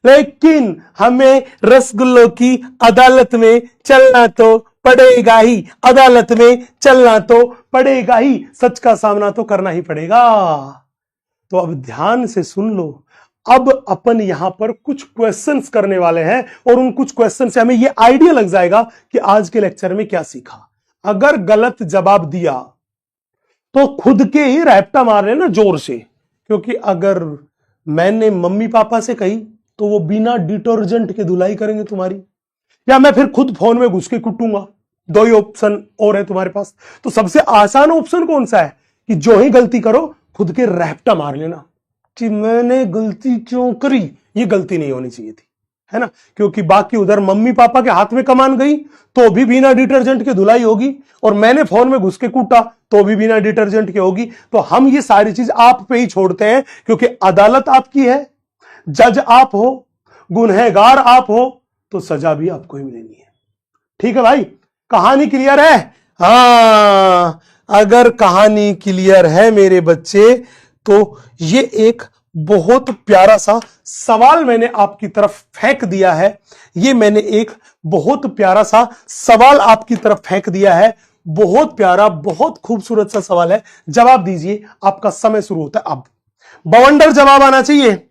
लेकिन हमें रसगुल्लों की अदालत में चलना तो पड़ेगा ही, अदालत में चलना तो पड़ेगा ही, सच का सामना तो करना ही पड़ेगा। तो अब ध्यान से सुन लो। अब अपन यहां पर कुछ क्वेश्चंस करने वाले हैं और उन कुछ क्वेश्चन से हमें यह आइडिया लग जाएगा कि आज के लेक्चर में क्या सीखा। अगर गलत जवाब दिया तो खुद के ही रैप्टा मार लेना जोर से, क्योंकि अगर मैंने मम्मी पापा से कही तो वो बिना डिटर्जेंट के धुलाई करेंगे तुम्हारी, या मैं फिर खुद फोन में घुस के कुटूंगा। दो ही ऑप्शन और है तुम्हारे पास। तो सबसे आसान ऑप्शन कौन सा है कि जो ही गलती करो खुद के रैप्टा मार लेना कि मैंने गलती क्यों करी। ये गलती नहीं होनी चाहिए थी, है ना, क्योंकि बाकी उधर मम्मी पापा के हाथ में कमान गई तो भी बिना डिटर्जेंट के धुलाई होगी, और मैंने फोन में घुस के कूटा तो भी बिना डिटर्जेंट के होगी। तो हम ये सारी चीज आप पे ही छोड़ते हैं, क्योंकि अदालत आपकी है, जज आप हो, गुनहगार आप हो, तो सजा भी आपको ही मिलेनी है। ठीक है भाई, कहानी क्लियर है? हाँ, अगर कहानी क्लियर है मेरे बच्चे, तो ये एक बहुत प्यारा सा सवाल मैंने आपकी तरफ फेंक दिया है। ये मैंने एक बहुत प्यारा सा सवाल आपकी तरफ फेंक दिया है। बहुत प्यारा, बहुत खूबसूरत सा सवाल है। जवाब दीजिए, आपका समय शुरू होता है अब। बवंडर जवाब आना चाहिए।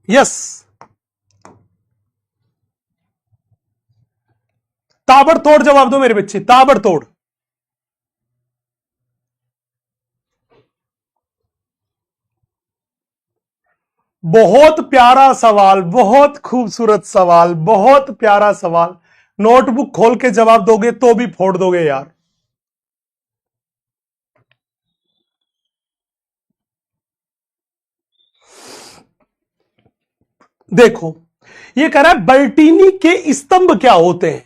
यस, ताबड़तोड़ जवाब दो मेरे बच्चे, ताबड़तोड़। बहुत प्यारा सवाल, बहुत खूबसूरत सवाल, बहुत प्यारा सवाल। नोटबुक खोल के जवाब दोगे तो भी फोड़ दोगे यार। देखो, ये कह रहा है बर्टीनी के स्तंभ क्या होते हैं।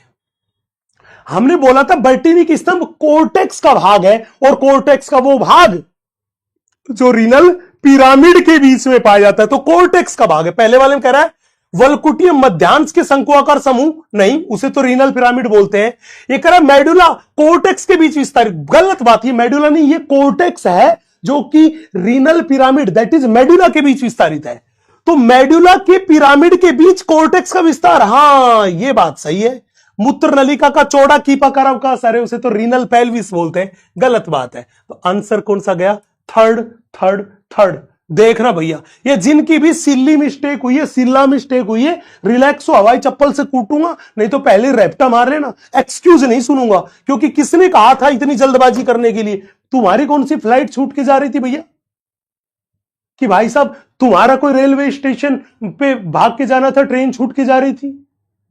हमने बोला था बर्टीनी के स्तंभ कोर्टेक्स का भाग है, और कोर्टेक्स का वो भाग जो रीनल पिरामिड के बीच में पाया जाता है, तो कोर्टेक्स का भाग है। पहले वाले में कह रहा है वल्कुटीय मध्यांश के शंकुआकार समूह, नहीं, उसे तो रीनल पिरामिड बोलते हैं। ये कह रहा है मेडुला कोर्टेक्स के बीच विस्तारित, गलत बात। ये मेडुला नहीं, ये कोर्टेक्स है जो कि renal pyramid that is medulla के बीच विस्तारित है। तो मेडुला के पिरामिड के बीच कोर्टेक्स का विस्तार, हां ये बात सही है। मूत्र नलिका का चौड़ा कीपाकार अवकाश, अरे उसे तो रीनल पेल्विस बोलते हैं, गलत बात है। तो आंसर कौन सा गया? Third third third. देखना भैया, ये जिनकी भी सिल्ली मिस्टेक हुई है, सिल्ला मिस्टेक हुई है, रिलैक्स हो, हवाई चप्पल से कूटूंगा, नहीं तो पहले रैप्टा मार लेना, एक्सक्यूज नहीं सुनूंगा। क्योंकि किसने कहा था इतनी जल्दबाजी करने के लिए? तुम्हारी कौन सी फ्लाइट छूट के जा रही थी भैया? कि भाई साहब तुम्हारा कोई रेलवे स्टेशन पे भाग के जाना था, ट्रेन छूट के जा रही थी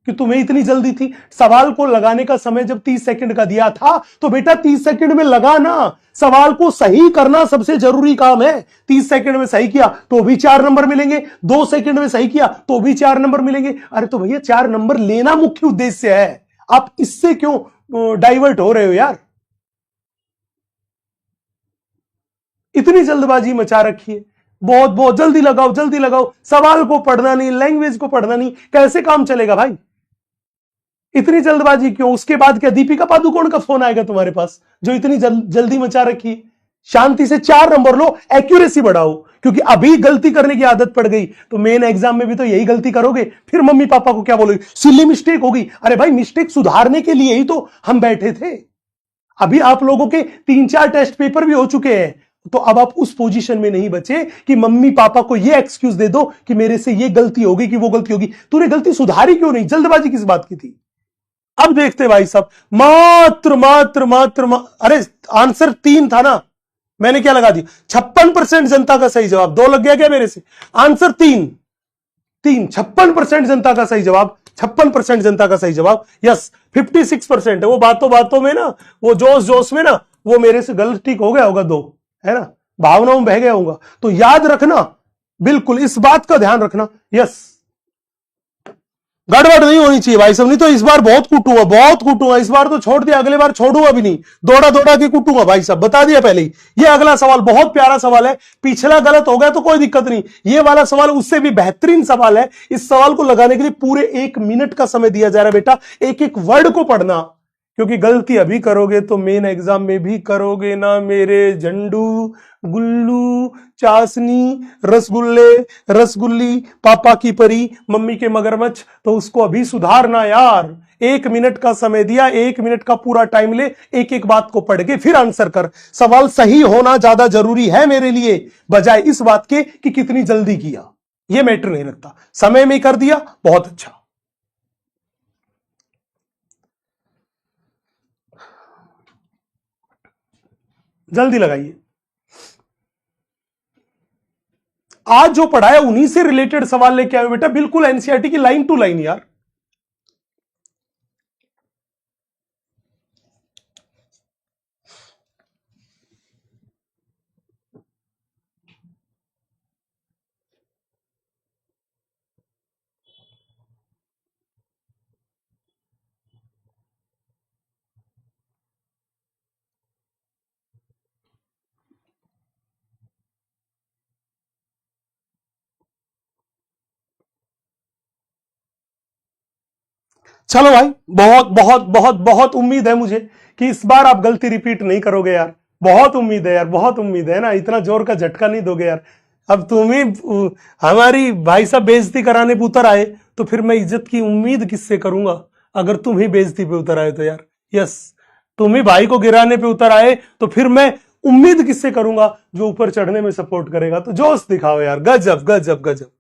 कि तुम्हें इतनी जल्दी थी? सवाल को लगाने का समय जब 30 सेकंड का दिया था तो बेटा 30 सेकंड में लगाना, सवाल को सही करना सबसे जरूरी काम है। 30 सेकंड में सही किया तो भी 4 नंबर मिलेंगे, 2 सेकंड में सही किया तो भी 4 नंबर मिलेंगे। अरे तो भैया 4 नंबर लेना मुख्य उद्देश्य है, आप इससे क्यों डाइवर्ट हो रहे हो यार? इतनी जल्दबाजी मचा रखी है। बहुत बहुत जल्दी लगाओ, जल्दी लगाओ। सवाल को पढ़ना नहीं, लैंग्वेज को पढ़ना नहीं, कैसे काम चलेगा भाई? इतनी जल्दबाजी क्यों? उसके बाद क्या दीपिका पादुकोण का फोन आएगा तुम्हारे पास जो इतनी जल्दी मचा रखी? शांति से 4 नंबर लो, एक्यूरेसी बढ़ाओ। क्योंकि अभी गलती करने की आदत पड़ गई तो मेन एग्जाम में भी तो यही गलती करोगे, फिर मम्मी पापा को क्या बोलोगे? सिली मिस्टेक होगी। अरे भाई मिस्टेक सुधारने के लिए ही तो हम बैठे थे। अभी आप लोगों के 3-4 टेस्ट पेपर भी हो चुके हैं, तो अब आप उस पोजीशन में नहीं बचे कि मम्मी पापा को ये एक्सक्यूज दे दो कि मेरे से ये गलती होगी कि वो गलती होगी। तूने गलती सुधारी क्यों नहीं? जल्दबाजी किस बात की थी? अब देखते भाई साहब, मात्र मात्र मात्र अरे आंसर 3 था ना, मैंने क्या लगा दी? 56% जनता का सही जवाब। 2 लग गया क्या मेरे से? आंसर 3 3 56% जनता का सही जवाब, 56% जनता का सही जवाब। यस 56% है। वो बातों बातों में ना, वो जोश जोश में ना, वो मेरे से गलत ठीक हो गया होगा 2, है ना, भावनाओं में बह गया होगा। तो याद रखना, बिल्कुल इस बात का ध्यान रखना। यस गड़बड़ नहीं होनी चाहिए भाई साहब, नहीं तो इस बार बहुत कूटूंगा, बहुत कूटूंगा। इस बार तो छोड़ दिया, अगले बार छोड़ूंगा भी नहीं, दौड़ा दौड़ा के कूटूंगा भाई साहब, बता दिया पहले ही। ये अगला सवाल बहुत प्यारा सवाल है, पिछला गलत हो गया तो कोई दिक्कत नहीं, ये वाला सवाल उससे भी बेहतरीन सवाल है। इस सवाल को लगाने के लिए पूरे 1 मिनट का समय दिया जा रहा है बेटा, एक एक वर्ड को पढ़ना, क्योंकि गलती अभी करोगे तो मेन एग्जाम में भी करोगे ना मेरे झंडू। गुल्लू, चाशनी, रसगुल्ले, रसगुल्ली, पापा की परी, मम्मी के मगरमच्छ, तो उसको अभी सुधारना यार। 1 मिनट का समय दिया, 1 मिनट का पूरा टाइम ले, एक एक बात को पढ़ के फिर आंसर कर। सवाल सही होना ज्यादा जरूरी है मेरे लिए, बजाय इस बात के कि कितनी जल्दी किया। यह मैटर नहीं रखता, समय में कर दिया बहुत अच्छा। जल्दी लगाइए। आज जो पढ़ा है उन्हीं से रिलेटेड सवाल लेके आए बेटा, बिल्कुल एनसीईआरटी की लाइन टू लाइन यार। चलो भाई, बहुत बहुत बहुत बहुत उम्मीद है मुझे कि इस बार आप गलती रिपीट नहीं करोगे यार। बहुत उम्मीद है यार, बहुत उम्मीद है ना, इतना जोर का झटका नहीं दोगे यार। अब तुम ही हमारी भाई साहब बेइज्जती कराने पे उतर आए तो फिर मैं इज्जत की उम्मीद किससे करूंगा? अगर तुम ही बेइज्जती पे उतर आए तो यार। यस, तुम ही भाई को गिराने पे उतर आए तो फिर मैं उम्मीद किससे करूंगा? जो ऊपर चढ़ने में सपोर्ट करेगा। तो जोश दिखाओ यार, गजब गजब गजब।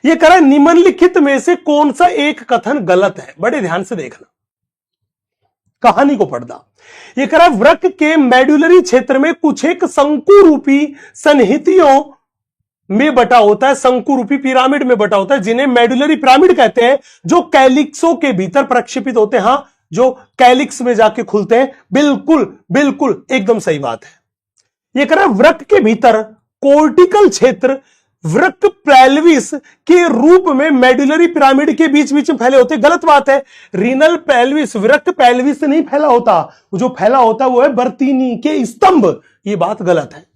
ये कह रहा है निम्नलिखित में से कौन सा एक कथन गलत है? बड़े ध्यान से देखना, कहानी को पढ़ना। ये कह रहा है वृक्क के मेडुलरी क्षेत्र में कुछ एक शंकु रूपी सन्निहितियों में बटा होता है, शंकु रूपी पिरामिड में बटा होता है, जिन्हें मेडुलरी पिरामिड कहते हैं, जो कैलिक्सों के भीतर प्रक्षेपित होते हैं। हां, जो कैलिक्स में जाके खुलते हैं। बिल्कुल बिल्कुल एकदम सही बात है। यह कह रहा है वृक्क के भीतर कोर्टिकल क्षेत्र वृक्क पेल्विस के रूप में मेडुलरी पिरामिड के बीच बीच में फैले होते। गलत बात है। रीनल पेल्विस वृक्क पेल्विस से नहीं फैला होता, जो फैला होता है वो है बर्तीनी के स्तंभ। ये बात गलत है।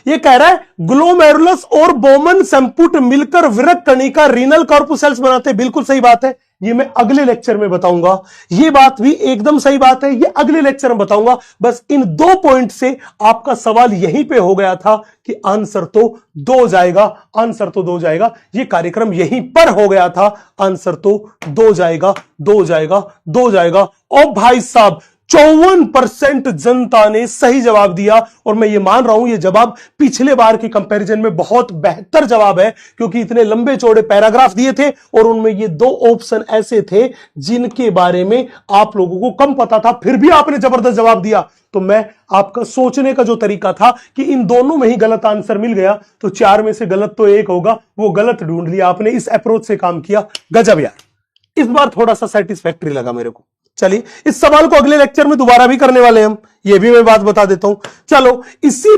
ये कह रहा है ग्लोमेरुलस और बोमन संपुट मिलकर वृक्क कणिका रीनल कॉर्पुसेल्स बनाते हैं। बिल्कुल सही बात है। ये मैं अगले लेक्चर में बताऊंगा। ये बात भी एकदम सही बात है, ये अगले लेक्चर में बताऊंगा। बस इन 2 पॉइंट से आपका सवाल यहीं पे हो गया था कि आंसर तो 2 जाएगा, आंसर तो 2 जाएगा। ये कार्यक्रम यहीं पर हो गया था, आंसर तो 2 जाएगा, 2 जाएगा, 2 जाएगा। और भाई साहब 54% जनता ने सही जवाब दिया। और मैं ये मान रहा हूं ये जवाब पिछले बार के कंपैरिजन में बहुत बेहतर जवाब है, क्योंकि इतने लंबे चौड़े पैराग्राफ दिए थे और उनमें ये 2 ऑप्शन ऐसे थे जिनके बारे में आप लोगों को कम पता था, फिर भी आपने जबरदस्त जवाब दिया। तो मैं आपका सोचने का जो तरीका था कि इन दोनों में ही गलत आंसर मिल गया, तो 4 में से गलत तो 1 होगा, वो गलत ढूंढ लिया आपने। इस अप्रोच से काम किया, गजब यार। इस बार थोड़ा सा सेटिस्फैक्टरी लगा मेरे को। चलिए, इस सवाल को अगले लेक्चर में दोबारा भी करने वाले हम, ये भी मैं बात बता देता हूं। चलो, इसी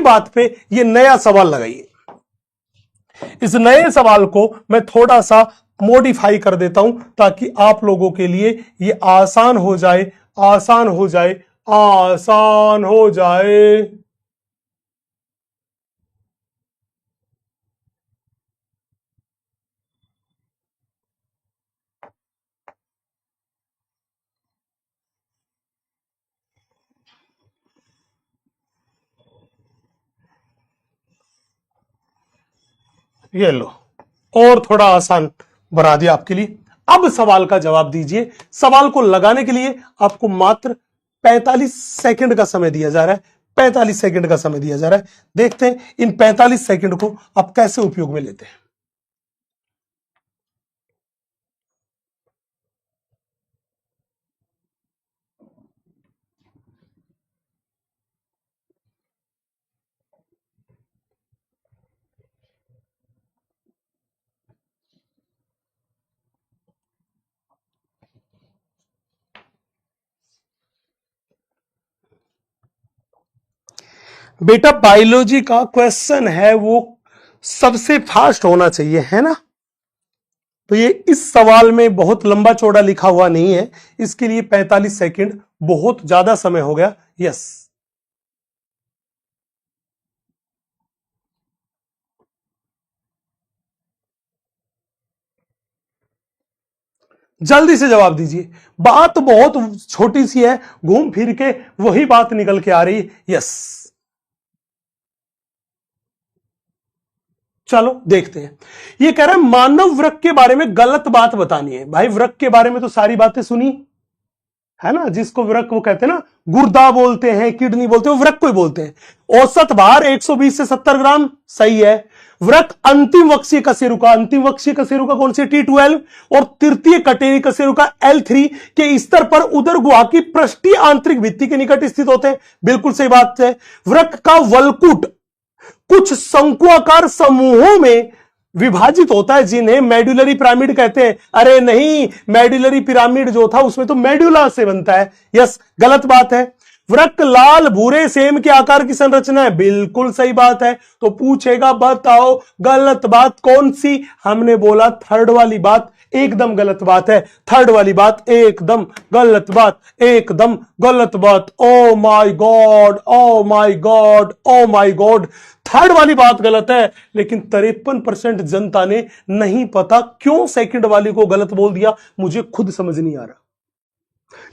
बात पे ये नया सवाल लगाइए। इस नए सवाल को मैं थोड़ा सा मॉडिफाई कर देता हूं ताकि आप लोगों के लिए ये आसान हो जाए, आसान हो जाए, आसान हो जाए। ये लो, और थोड़ा आसान बना दिया आपके लिए। अब सवाल का जवाब दीजिए। सवाल को लगाने के लिए आपको मात्र 45 सेकंड का समय दिया जा रहा है। 45 सेकंड का समय दिया जा रहा है। देखते हैं इन 45 सेकंड को आप कैसे उपयोग में लेते हैं। बेटा, बायोलॉजी का क्वेश्चन है वो सबसे फास्ट होना चाहिए, है ना। तो ये इस सवाल में बहुत लंबा चौड़ा लिखा हुआ नहीं है, इसके लिए 45 सेकंड बहुत ज्यादा समय हो गया। यस, जल्दी से जवाब दीजिए। बात बहुत छोटी सी है, घूम फिर के वही बात निकल के आ रही है। यस, चलो देखते हैं। ये कह रहा है मानव वृक्क के बारे में गलत बात बतानी है। भाई, वृक्क के बारे में तो सारी बातें सुनी है ना। जिसको वृक्क वो कहते हैं ना, गुर्दा बोलते हैं, किडनी बोलते हैं, वो वृक्क को ही बोलते हैं। औसत भार 120 से 70 ग्राम, सही है। वृक्क अंतिम वक्षीय कशेरुका, अंतिम वक्षीय कशेरुका कौन सी, T12, और तृतीय कटेरी कशेरुका L3 के स्तर पर उदर गुहा की पृष्ठीय आंतरिक भित्ति के निकट स्थित होते हैं। बिल्कुल सही बात है। वृक्क का वल्कुट कुछ शंकुआकार समूहों में विभाजित होता है, जिन्हें मेडुलरी पिरामिड कहते हैं। अरे नहीं, मेडुलरी पिरामिड जो था उसमें तो मेडुला से बनता है। यस, गलत बात है। वृक्क लाल भूरे सेम के आकार की संरचना है। बिल्कुल सही बात है। तो पूछेगा बताओ गलत बात कौन सी। हमने बोला थर्ड वाली बात एकदम गलत बात है। थर्ड वाली बात एकदम गलत बात, एकदम गलत बात। Oh my God, oh my God, oh my God, third वाली बात गलत है। लेकिन 53% जनता ने नहीं पता क्यों सेकंड वाली को गलत बोल दिया, मुझे खुद समझ नहीं आ रहा।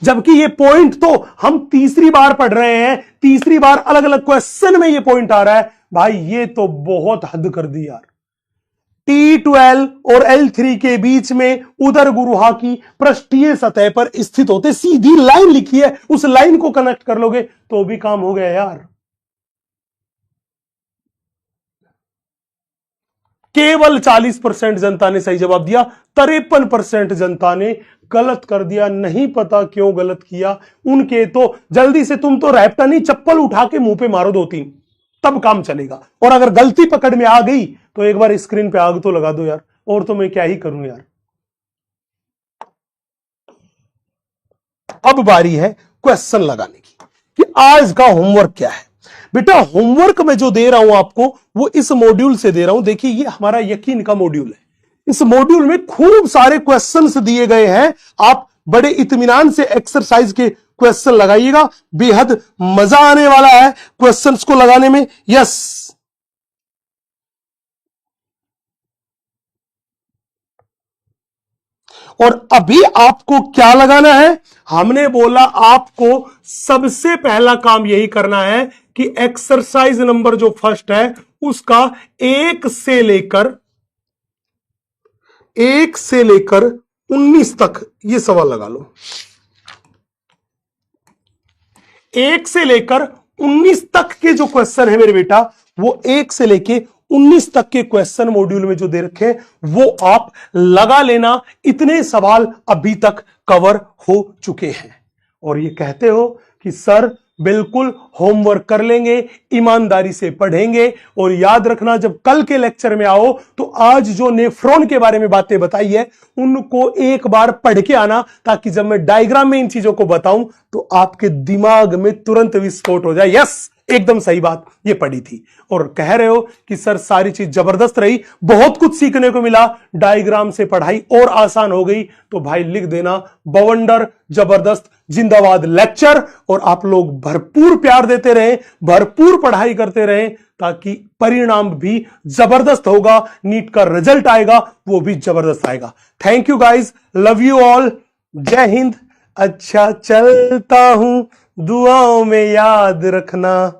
जबकि ये पॉइंट तो हम तीसरी बार पढ़ रहे हैं, तीसरी बार अलग अलग क्वेश्चन में ये पॉइंट आ रहा है। भाई, ये तो बहुत हद कर दी यार। T12 और L3 के बीच में उदर गुहा की पृष्ठीय सतह पर स्थित होते, सीधी लाइन लिखी है, उस लाइन को कनेक्ट कर लोगे तो भी काम हो गया यार। केवल 40% जनता ने सही जवाब दिया, 53% जनता ने गलत कर दिया। नहीं पता क्यों गलत किया उनके। तो जल्दी से तुम तो रैप्टा नहीं, चप्पल उठा के मुंह पे मारो 2-3, तब काम चलेगा। और अगर गलती पकड़ में आ गई तो एक बार स्क्रीन पे आग तो लगा दो यार, और तो मैं क्या ही करूं यार। अब बारी है क्वेश्चन लगाने की कि आज का होमवर्क क्या है। बेटा होमवर्क मैं जो दे रहा हूं आपको वो इस मॉड्यूल से दे रहा हूं। देखिए ये हमारा यकीन का मॉड्यूल है। इस मॉड्यूल में खूब सारे क्वेश्चंस दिए गए हैं। आप बड़े इत्मीनान से एक्सरसाइज के क्वेश्चन लगाइएगा, बेहद मजा आने वाला है क्वेश्चंस को लगाने में। यस, और अभी आपको क्या लगाना है, हमने बोला आपको सबसे पहला काम यही करना है कि एक्सरसाइज नंबर जो फर्स्ट है उसका 1 से लेकर 19 तक ये सवाल लगा लो। 1 से लेकर 19 तक के जो क्वेश्चन है मेरे बेटा, वो 1 से लेकर 19 तक के क्वेश्चन मॉड्यूल में जो दे रखे हैं वो आप लगा लेना। इतने सवाल अभी तक कवर हो चुके हैं और ये कहते हो कि सर बिल्कुल होमवर्क कर लेंगे, ईमानदारी से पढ़ेंगे। और याद रखना जब कल के लेक्चर में आओ तो आज जो नेफ्रॉन के बारे में बातें बताई है उनको एक बार पढ़ के आना, ताकि जब मैं डायग्राम में इन चीजों को बताऊं तो आपके दिमाग में तुरंत विस्फोट हो जाए। यस, एकदम सही बात, ये पढ़ी थी। और कह रहे हो कि सर सारी चीज जबरदस्त रही, बहुत कुछ सीखने को मिला, डायग्राम से पढ़ाई और आसान हो गई, तो भाई लिख देना बवंडर, जबरदस्त, जिंदाबाद लेक्चर। और आप लोग भरपूर प्यार देते रहें, भरपूर पढ़ाई करते रहें, ताकि परिणाम भी जबरदस्त होगा, नीट का रिजल्ट आएगा वो भी जबरदस्त आएगा। Thank you guys, love you all, जय हिंद। अच्छा चलता हूं, दुआओं में याद रखना।